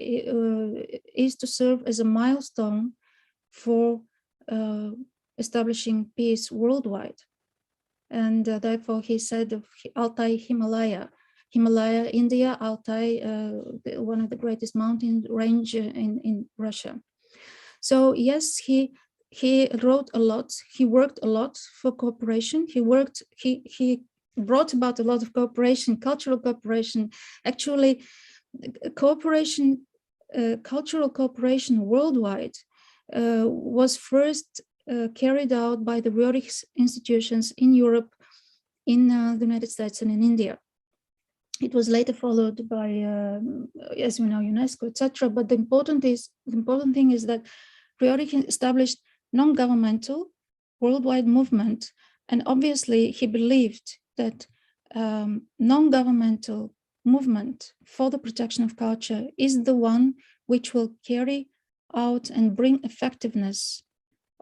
is to serve as a milestone for establishing peace worldwide. And therefore, he said of Altai, Himalaya, India, Altai, one of the greatest mountain range in Russia. So yes, he wrote a lot. He worked a lot for cooperation. He brought about a lot of cooperation, cultural cooperation. Actually, cooperation, cultural cooperation worldwide was first carried out by the Roerichs institutions in Europe, in the United States, and in India. It was later followed by, as we know, UNESCO, etc. But the important thing is that Roerich established non-governmental worldwide movement, and obviously he believed that non-governmental movement for the protection of culture is the one which will carry out and bring effectiveness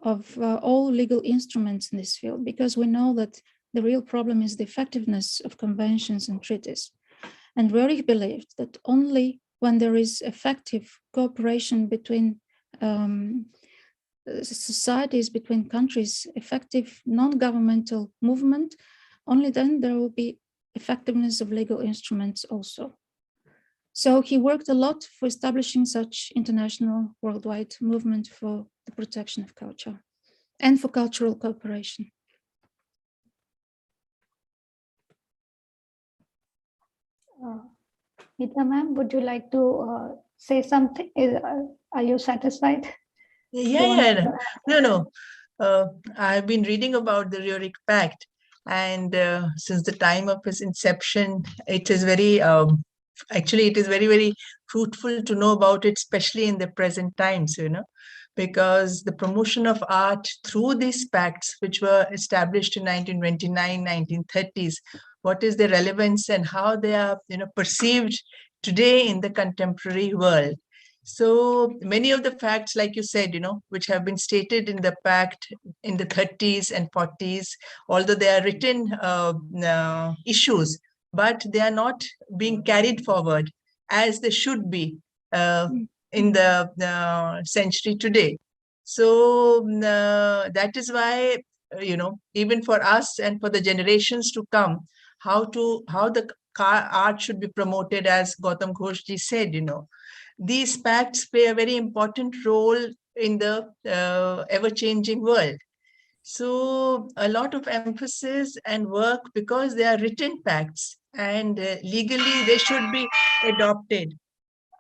of all legal instruments in this field, because we know that the real problem is the effectiveness of conventions and treaties. And Roerich believed that only when there is effective cooperation between societies, between countries, effective non-governmental movement, only then there will be effectiveness of legal instruments also. So he worked a lot for establishing such international worldwide movement for the protection of culture and for cultural cooperation. Nita ma'am, would you like to say something? Are you satisfied? Yeah. No. I've been reading about the Roerich Pact, and since the time of its inception, it is very, actually, it is very, very fruitful to know about it, especially in the present times, because the promotion of art through these pacts, which were established in 1929, 1930s, what is their relevance and how they are, perceived today in the contemporary world. So many of the facts, like you said, which have been stated in the pact in the 30s and 40s, although they are written issues, but they are not being carried forward as they should be in the century today. So that is why, even for us and for the generations to come, how the art should be promoted, as Gautam Ghoshji said, these pacts play a very important role in the ever-changing world. So a lot of emphasis and work, because they are written pacts and legally they should be adopted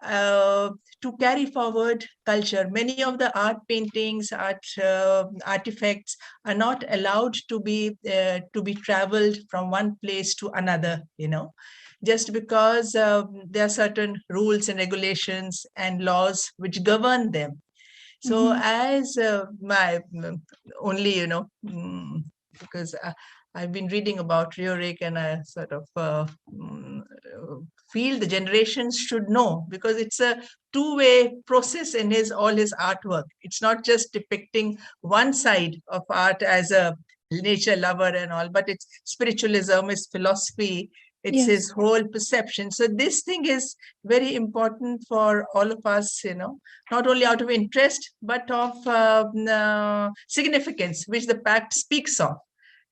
to carry forward culture. Many of the art paintings, artifacts are not allowed to be traveled from one place to another, just because there are certain rules and regulations and laws which govern them. So as my only, because I've been reading about Roerich, and I sort of feel the generations should know, because it's a two-way process in all his artwork. It's not just depicting one side of art as a nature lover and all, but it's spiritualism, it's philosophy, it's his whole perception. So this thing is very important for all of us, not only out of interest, but of significance, which the pact speaks of.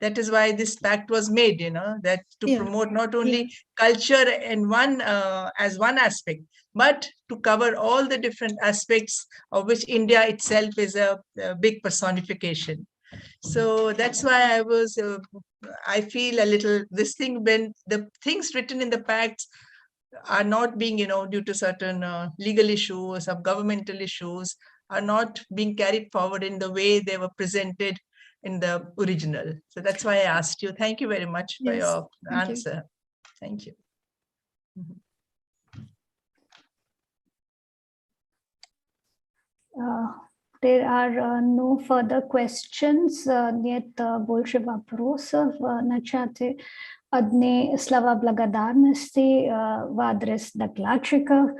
That is why this pact was made, that to promote not only culture in as one aspect, but to cover all the different aspects of which India itself is a big personification. So that's why I feel a little, this thing, when the things written in the pacts are not being, due to certain legal issues, some governmental issues, are not being carried forward in the way they were presented in the original. So that's why I asked you. Thank you very much for your answer. Thank you. There are no further questions. Нет больше вопросов. Начать одни слова благодарности в адрес докладчиков.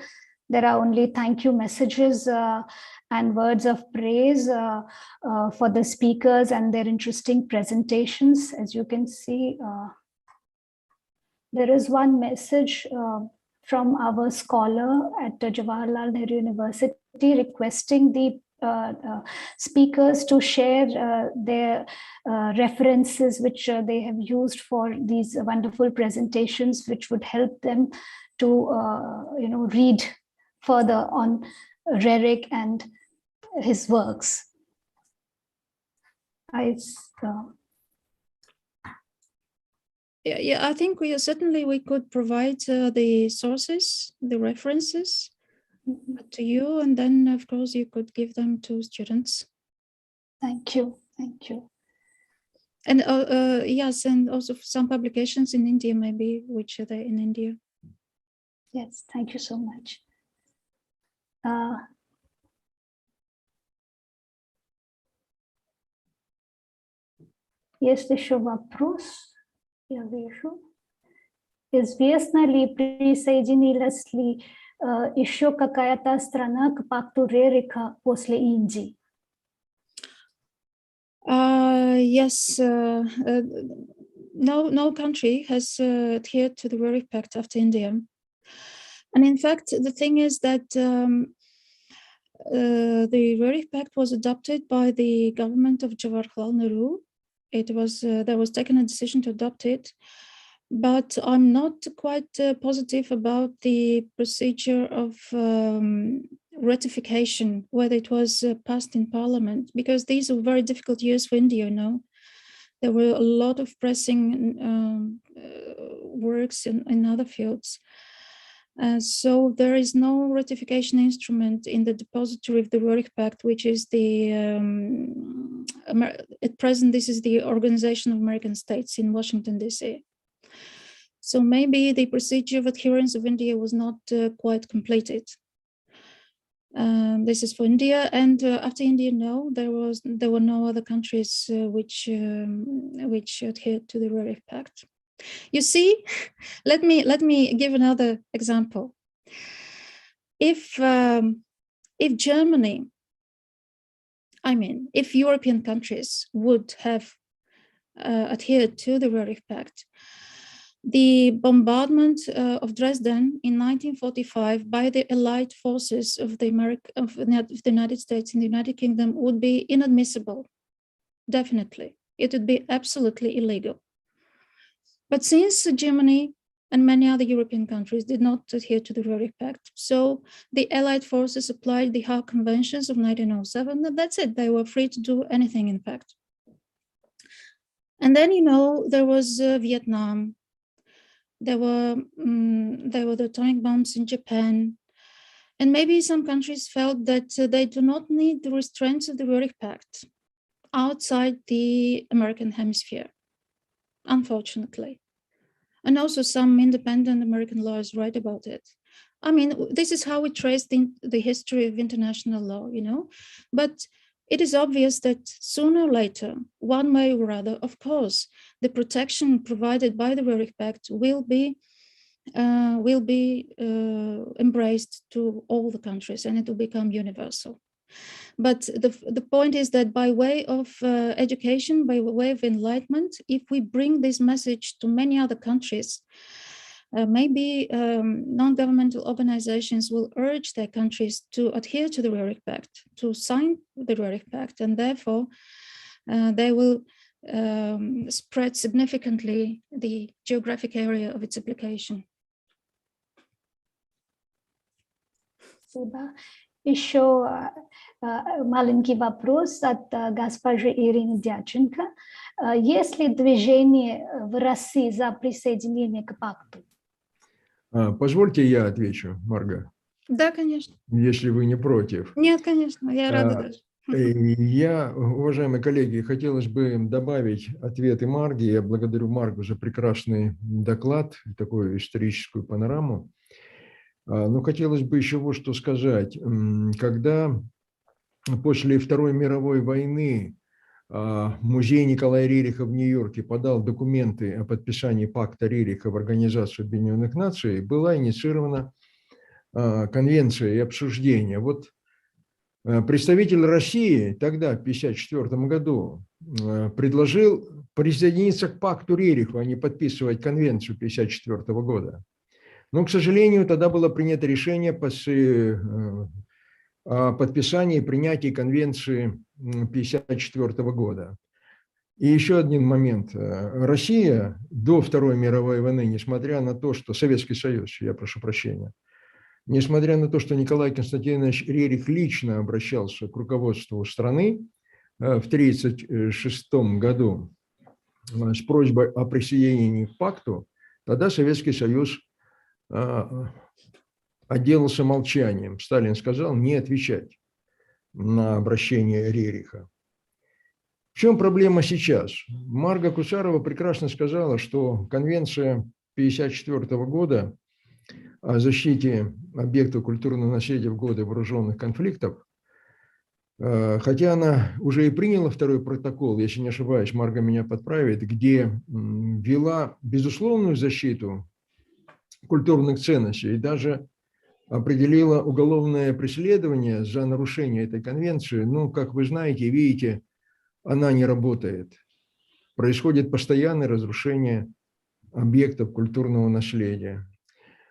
There are only thank you messages and words of praise for the speakers and their interesting presentations. As you can see, there is one message from our scholar at Jawaharlal Nehru University requesting the speakers to share their references which they have used for these wonderful presentations, which would help them to read further on Roerich and his works. I think we could provide the sources, the references to you, and then of course you could give them to students. Thank you. And yes, and also some publications in India, maybe, which are there in India. Yes, thank you so much. Есть еще вопрос? Я вижу. известно ли, присоединилась ли еще какая-то страна к пакту Рериха после Индии? Yes, no country has adhered to the Rerich Pact after India. And in fact, the thing is that the Rerich Pact was adopted by the government of Jawaharlal Nehru. There was taken a decision to adopt it, but I'm not quite positive about the procedure of ratification, whether it was passed in parliament, because these are very difficult years for India, you know. There were a lot of pressing works in other fields. So there is no ratification instrument in the depository of the Roerich Pact, which is the, at present, this is the Organization of American States in Washington, D.C. So maybe the procedure of adherence of India was not quite completed. This is for India, and after India, no, there were no other countries which adhered to the Rerich Pact. You see, let me give another example. If Germany, if European countries would have adhered to the Rerich Pact, the bombardment of Dresden in 1945 by the Allied forces of the United States and the United Kingdom would be inadmissible. Definitely, it would be absolutely illegal. But since Germany and many other European countries did not adhere to the Rerich Pact, so the Allied forces applied the Hague Conventions of 1907, and that's it. They were free to do anything, in fact. And then, you know, there was Vietnam. There were the atomic bombs in Japan. And maybe some countries felt that they do not need the restraints of the Rerich Pact outside the American hemisphere, unfortunately. And also some independent American lawyers write about it. I mean, this is how we trace the history of international law, you know, but it is obvious that sooner or later, one way or other, of course, the protection provided by the Rerich Pact will be embraced to all the countries, and it will become universal. But the point is that by way of education, by way of enlightenment, if we bring this message to many other countries, maybe non-governmental organizations will urge their countries to adhere to the Rerich Pact, to sign the Rerich Pact, and therefore they will spread significantly the geographic area of its application. Еще маленький вопрос от госпожи Ирины Дяченко. Есть ли движение в России за присоединение к пакту? Позвольте я отвечу, Марга. Да, конечно. Если вы не против. Нет, конечно, я рада даже. Я, уважаемые коллеги, хотелось бы добавить ответы Марги. Я благодарю Маргу за прекрасный доклад, такую историческую панораму. Но хотелось бы еще вот что сказать. Когда после Второй мировой войны музей Николая Рериха в Нью-Йорке подал документы о подписании пакта Рериха в Организацию Объединенных Наций, была инициирована конвенция и обсуждение. Вот представитель России тогда, в 1954 году, предложил присоединиться к пакту Рериха, а не подписывать конвенцию 1954 года. Но, к сожалению, тогда было принято решение о подписании и принятии конвенции 1954 года. И еще один момент. Россия до Второй мировой войны, несмотря на то, что Советский Союз, я прошу прощения, несмотря на то, что Николай Константинович Рерих лично обращался к руководству страны в 1936 году с просьбой о присоединении к пакту, тогда Советский Союз отделался молчанием. Сталин сказал не отвечать на обращение Рериха. В чем проблема сейчас? Марга Кусарова прекрасно сказала, что конвенция 1954 года о защите объектов культурного наследия в годы вооруженных конфликтов, хотя она уже и приняла второй протокол, если не ошибаюсь, Марга меня подправит, где ввела безусловную защиту культурных ценностей и даже определила уголовное преследование за нарушение этой конвенции. Но, как вы знаете и видите, она не работает. Происходит постоянное разрушение объектов культурного наследия.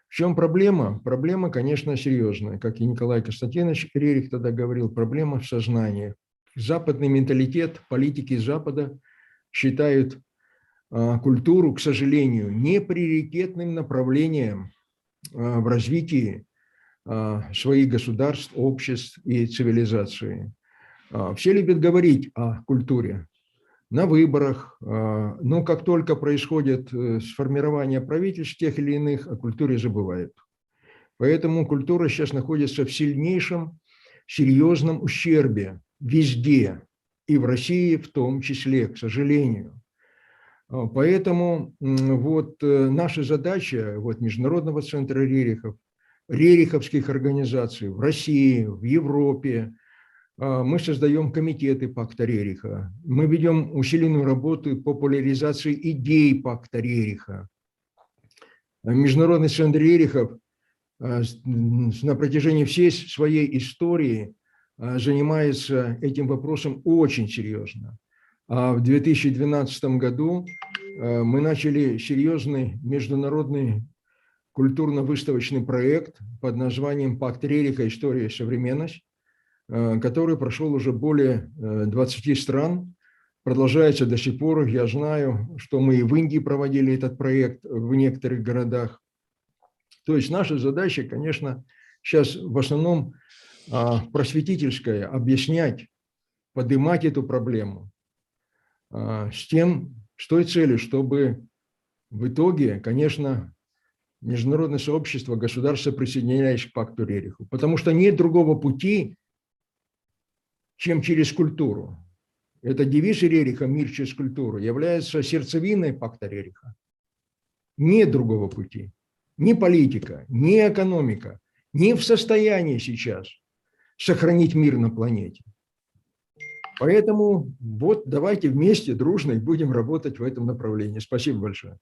В чем проблема? Проблема, конечно, серьезная. Как и Николай Константинович Рерих тогда говорил, проблема в сознании. Западный менталитет, политики Запада считают культуру, к сожалению, не приоритетным направлением в развитии своих государств, обществ и цивилизации. Все любят говорить о культуре на выборах, но как только происходит сформирование правительств тех или иных, о культуре забывают. Поэтому культура сейчас находится в сильнейшем, серьезном ущербе везде, и в России в том числе, к сожалению. Поэтому вот наша задача Международного центра Рерихов, рериховских организаций в России, в Европе, мы создаем комитеты пакта Рериха, мы ведем усиленную работу по популяризации идей пакта Рериха. Международный центр Рерихов на протяжении всей своей истории занимается этим вопросом очень серьезно. А в 2012 году мы начали серьезный международный культурно-выставочный проект под названием «Пакт Рериха. История и современность», который прошел уже более 20 стран, продолжается до сих пор. Я знаю, что мы и в Индии проводили этот проект в некоторых городах. То есть наша задача, конечно, сейчас в основном просветительская, объяснять, поднимать эту проблему с той целью, чтобы в итоге, конечно, международное сообщество, государства присоединялись к пакту Рерихов, потому что нет другого пути, чем через культуру. Это девиз Рериха «Мир через культуру» является сердцевиной пакта Рериха. Нет другого пути. Ни политика, ни экономика не в состоянии сейчас сохранить мир на планете. Поэтому вот давайте вместе, дружно, и будем работать в этом направлении. Спасибо большое.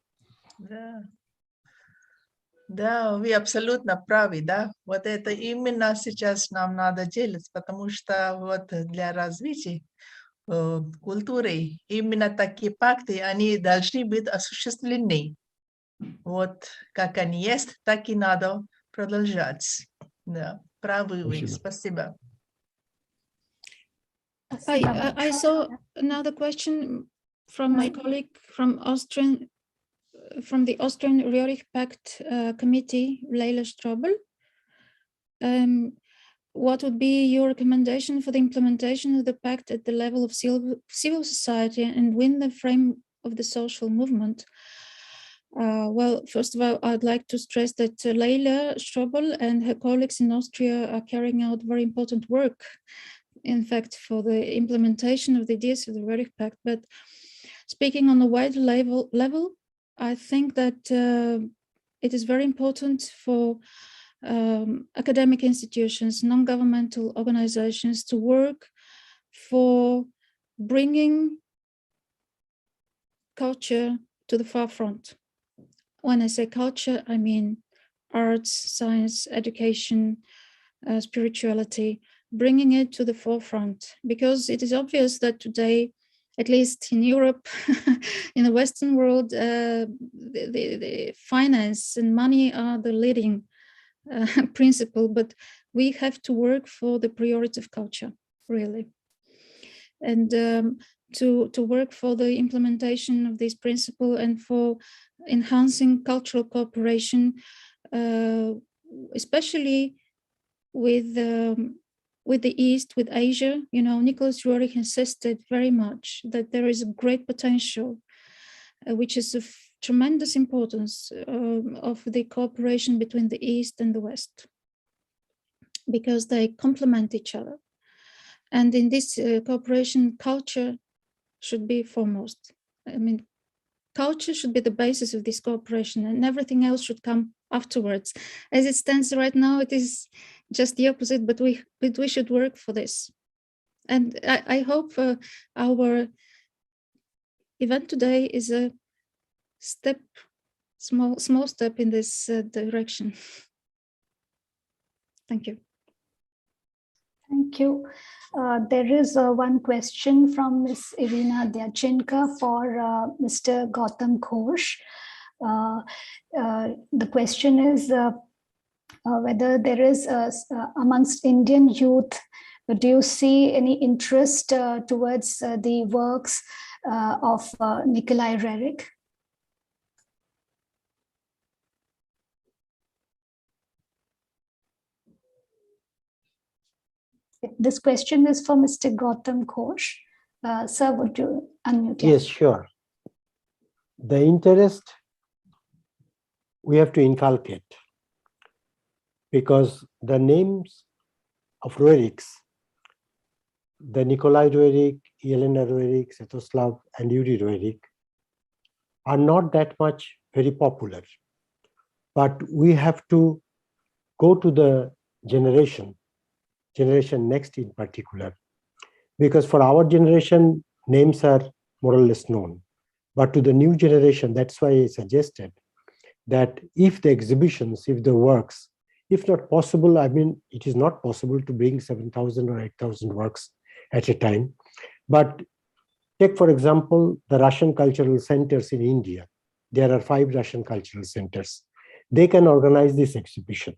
Да, вы абсолютно правы, да. Вот это именно сейчас нам надо делать, потому что вот для развития культуры именно такие пакты, они должны быть осуществлены. Вот как они есть, так и надо продолжать. Да, правы вы. Спасибо. I saw another question from my colleague from the Austrian Rerich Pact Committee, Leila Strobel. What would be your recommendation for the implementation of the pact at the level of civil society and within the frame of the social movement? Well, first of all, I'd like to stress that Leila Strobel and her colleagues in Austria are carrying out very important work, in fact, for the implementation of the ideas of the Rerich Pact. But speaking on a wider level, I think that it is very important for academic institutions, non-governmental organizations to work for bringing culture to the forefront. When I say culture, I mean arts, science, education, spirituality, bringing it to the forefront, because it is obvious that today, at least in Europe, in the Western world, the finance and money are the leading principle, but we have to work for the priority of culture, really. And to work for the implementation of this principle and for enhancing cultural cooperation, especially with the East, with Asia. You know, Nicholas Roerich insisted very much that there is a great potential, which is of tremendous importance of the cooperation between the East and the West, because they complement each other. And in this cooperation, culture should be foremost. I mean, culture should be the basis of this cooperation, and everything else should come afterwards. As it stands right now, it is just the opposite, but we should work for this. And I hope our event today is a step small step in this direction. Thank you. Thank you. There is one question from Ms. Irina Dyachenko for Mr. Gautam Ghosh. The question is whether there is amongst Indian youth, do you see any interest towards the works of Nikolai Roerich? This question is for Mr. Gautam Ghosh. Sir, would you unmute? Yes, sure. The interest we have to inculcate, because the names of Roerichs, the Nikolai Roerich, Elena Roerich, Svetoslav, and Yuri Roerich, are not that much very popular. But we have to go to the generation next in particular, because for our generation, names are more or less known. But to the new generation, that's why I suggested that if the exhibitions, if the works, if not possible, I mean, it is not possible to bring 7,000 or 8,000 works at a time. But take, for example, the Russian cultural centers in India. There are 5 Russian cultural centers. They can organize this exhibition.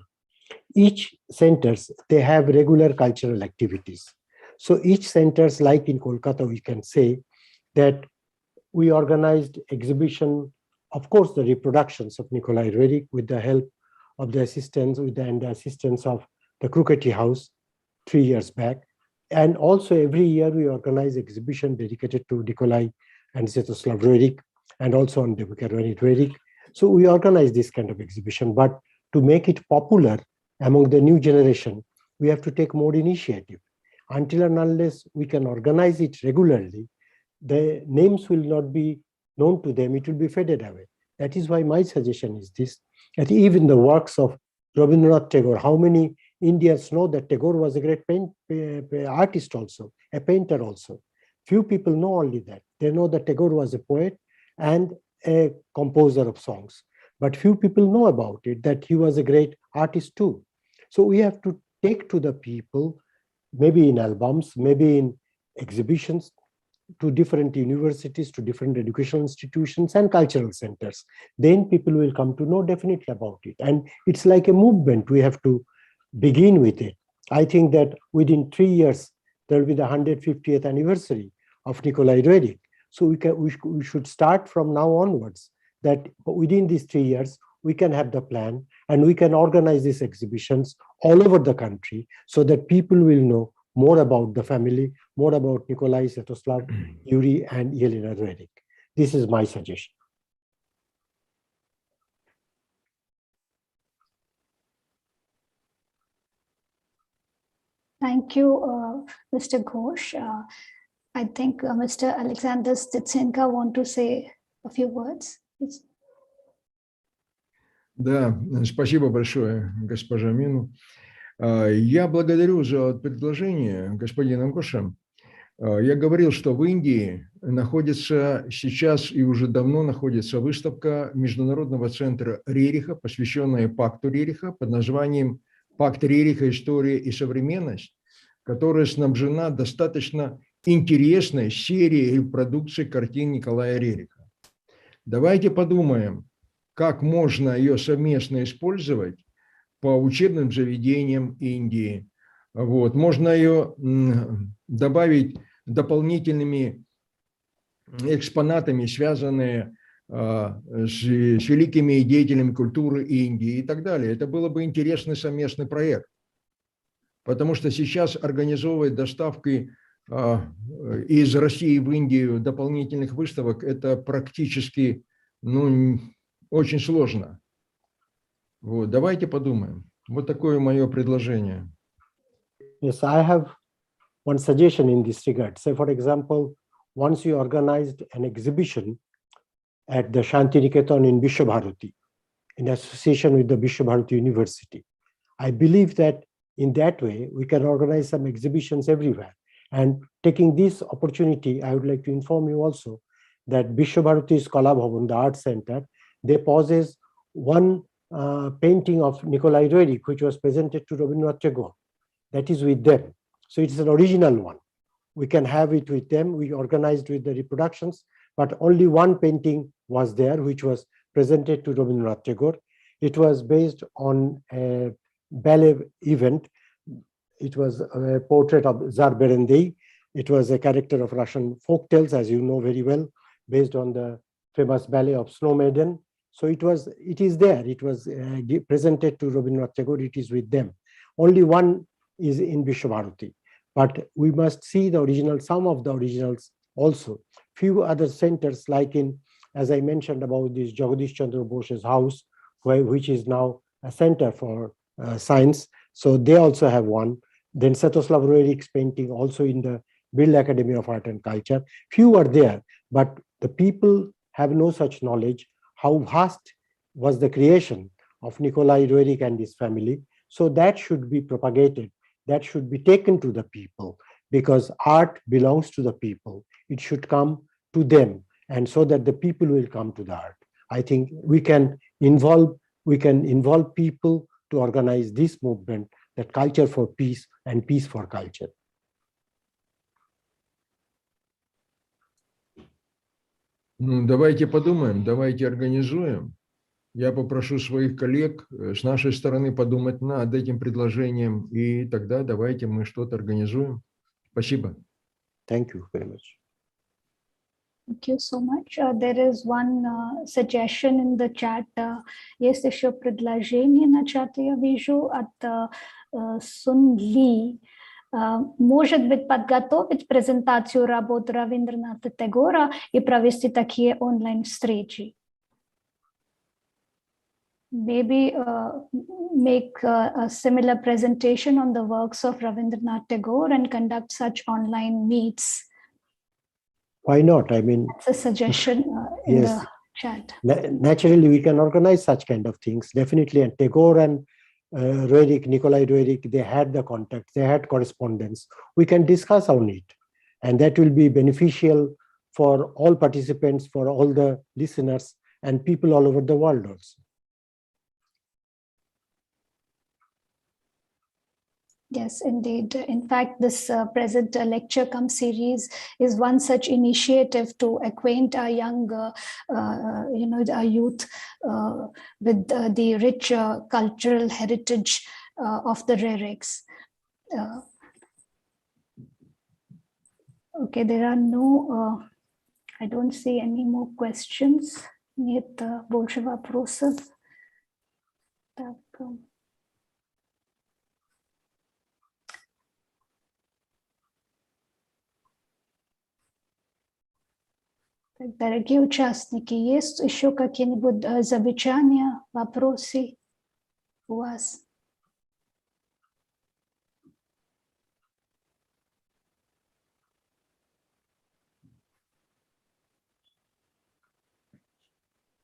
Each centers, they have regular cultural activities. So each centers, like in Kolkata, we can say that we organized exhibition, of course, the reproductions of Nikolai Roerich with the help of the assistance, and the assistance of the Kruketi House 3 years back. And also every year we organize exhibition dedicated to Nikolai and Svetoslav Roerich, and also on Devika Roerich. So we organize this kind of exhibition, but to make it popular among the new generation, we have to take more initiative. Until and unless we can organize it regularly, the names will not be known to them, it will be faded away. That is why my suggestion is this, that even the works of Rabindranath Tagore, how many Indians know that Tagore was a great artist also, a painter also. Few people know only that. They know that Tagore was a poet and a composer of songs. But few people know about it, that he was a great artist too. So we have to take to the people, maybe in albums, maybe in exhibitions, to different universities, to different educational institutions and cultural centers. Then people will come to know definitely about it. And it's like a movement. We have to begin with it. I think that within 3 years, there will be the 150th anniversary of Nikolai Roerich. So we should start from now onwards, that within these 3 years, we can have the plan and we can organize these exhibitions all over the country so that people will know more about the family, more about Nikolai, Svetoslav, Yuri, and Elena Roerich. This is my suggestion. Thank you, Mr. Ghosh. I think Mr. Alexander Stitsenko want to say a few words. Please. Да, спасибо большое, госпожа Мину. Я благодарю за предложение господина Гоша. Я говорил, что в Индии находится сейчас и уже давно находится выставка Международного Центра Рерихов, посвященная пакту Рериха под названием «Пакт Рериха. История и современность», которая снабжена достаточно интересной серией репродукций картин Николая Рериха. Давайте подумаем, как можно ее совместно использовать по учебным заведениям Индии. Вот. Можно ее добавить дополнительными экспонатами, связанные с великими деятелями культуры Индии и так далее. Это было бы интересный совместный проект, потому что сейчас организовывать доставки из России в Индию дополнительных выставок – это практически очень сложно. Вот, давайте подумаем. Вот такое мое предложение. Yes, I have one suggestion in this regard. Say, for example, once you organized an exhibition at the Shantiniketan in Vishwabharati, in association with the Vishwabharati University, I believe that in that way, we can organize some exhibitions everywhere. And taking this opportunity, I would like to inform you also that Vishwabharati's Kala Bhavan, the art center, they possess one painting of Nikolai Roerich, which was presented to Rabindranath Tagore. That is with them. So it's an original one. We can have it with them. We organized with the reproductions, but only one painting was there, which was presented to Rabindranath Tagore. It was based on a ballet event. It was a portrait of Tsar Berendei. It was a character of Russian folk tales, as you know very well, based on the famous ballet of Snow Maiden. So it is there. It was presented to Rabindranath Tagore. It is with them. Only one is in Vishwabharati. But we must see the original, some of the originals also. Few other centers, like in, as I mentioned about this Jagadish Chandra Bose's house, which is now a center for science. So they also have one. Then Sviatoslav Roerich's painting also in the Bild Academy of Art and Culture. Few are there, but the people have no such knowledge how vast was the creation of Nikolai Roerich and his family. So that should be propagated. That should be taken to the people, because art belongs to the people. It should come to them, and so that the people will come to the art. I think we can involve people to organize this movement, that culture for peace and peace for culture. Ну, давайте подумаем, давайте организуем. Я попрошу своих коллег с нашей стороны подумать над этим предложением, и тогда давайте мы что-то организуем. Спасибо. Thank you very much. Thank you so much. There is one suggestion in the chat. Есть еще предложение на чате, я вижу, от Сун Ли. Может быть, подготовить презентацию работы Равиндраната Тагора и провести такие онлайн-встречи. Maybe make a similar presentation on the works of Rabindranath Tagore and conduct such online meets. Why not? I mean, that's a suggestion in the chat. Naturally, we can organize such kind of things. Definitely, and Tagore and Roerich, Nikolai Roerich, they had the contacts, they had correspondence. We can discuss on it, and that will be beneficial for all participants, for all the listeners, and people all over the world also. Yes, indeed. In fact, this present lecture cum series is one such initiative to acquaint our young, our youth with the rich cultural heritage of the Roerichs. Okay, there are no, I don't see any more questions. Нет больше вопросов. Так. Дорогие участники, есть еще какие-нибудь замечания, вопросы у вас?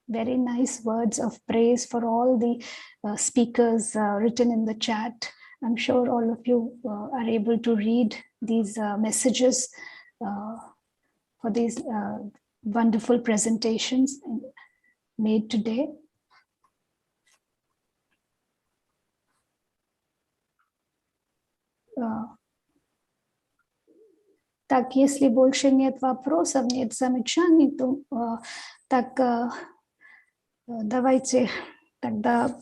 Very nice words of praise for all the speakers written in the chat. I'm sure all of you are able to read these messages for these wonderful presentations made today. Так, если больше нет вопросов, нет замечаний, то так давайте тогда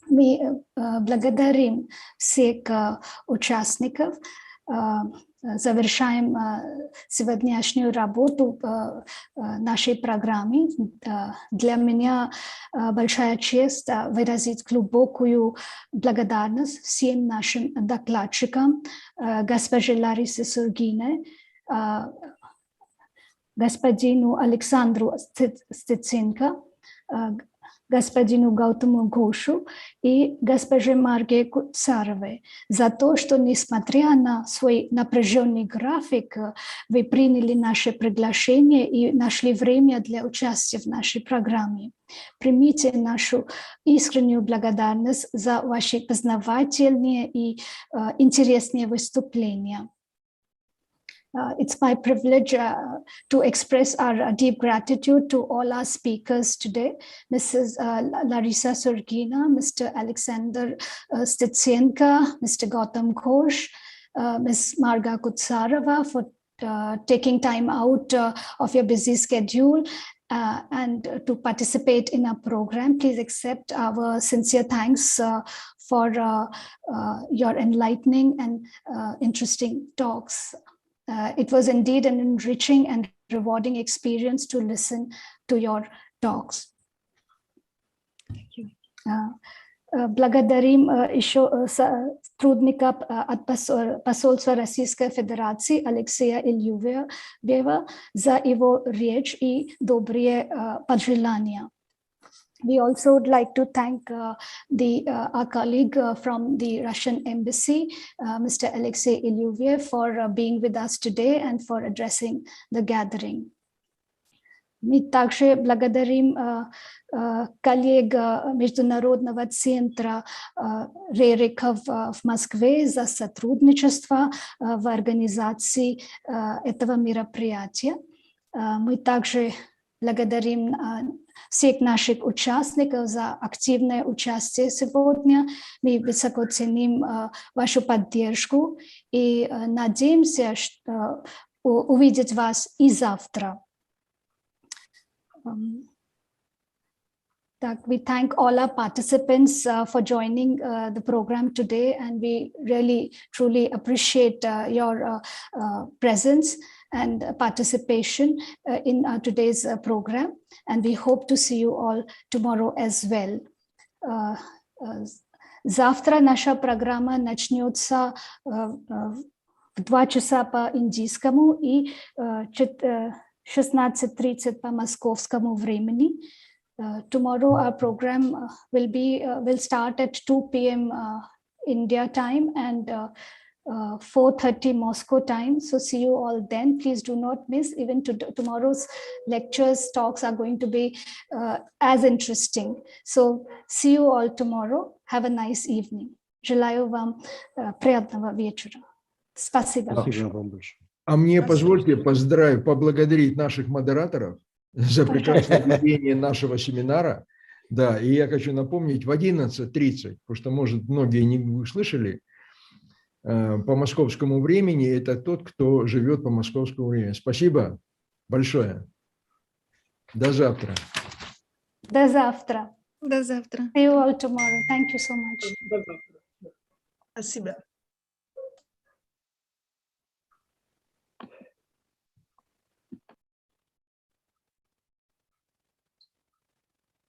мы благодарим всех участников. Завершаем сегодняшнюю работу нашей программы. Для меня большая честь выразить глубокую благодарность всем нашим докладчикам, госпоже Ларисе Сургине, господину Александру Стеценко, господину Гаутаму Гошу и госпоже Марге Куцаровой за то, что, несмотря на свой напряженный график, вы приняли наше приглашение и нашли время для участия в нашей программе. Примите нашу искреннюю благодарность за ваши познавательные и интересные выступления. It's my privilege to express our deep gratitude to all our speakers today, Mrs. Larisa Surgina, Mr. Alexander Stitsenka, Mr. Gautam Ghosh, Ms. Marga Kutsarova for taking time out of your busy schedule and to participate in our program. Please accept our sincere thanks for your enlightening and interesting talks. It was indeed an enriching and rewarding experience to listen to your talks. Thank you. Благодарим еще сотрудника от посольства Российской Федерации Алексея Ильювеева за его речь и добрые пожелания. We also would like to thank our colleague from the Russian Embassy, Mr. Alexei Ilyuviev, for being with us today and for addressing the gathering. Мы также благодарим коллег Международного Центра Рерихов в Москве за сотрудничество в организации этого мероприятия. Мы также благодарим всех наших участников за активное участие сегодня. Мы высоко ценим вашу поддержку и надеемся увидеть вас и завтра. We thank all our participants for joining the program today, and we really truly appreciate your presence and participation in today's program, and we hope to see you all tomorrow as well. Завтра наша программа начнется в 2 часа по индийскому и 16:30 по московскому времени. Tomorrow our program will start at 2 p.m. India time and 4:30 Moscow time. So see you all then. Please do not miss. Even tomorrow's lectures, talks are going to be as interesting. So see you all tomorrow. Have a nice evening. Желаю вам приятного вечера. Спасибо. Спасибо вам большое. А мне позвольте поблагодарить наших модераторов за прекрасное ведение нашего семинара. Да, и я хочу напомнить, в 11:30, потому что, может, многие не слышали, по московскому времени, это тот, кто живет по московскому времени. Спасибо большое. До завтра. До завтра. До завтра. See you all tomorrow. Thank you so much. Спасибо.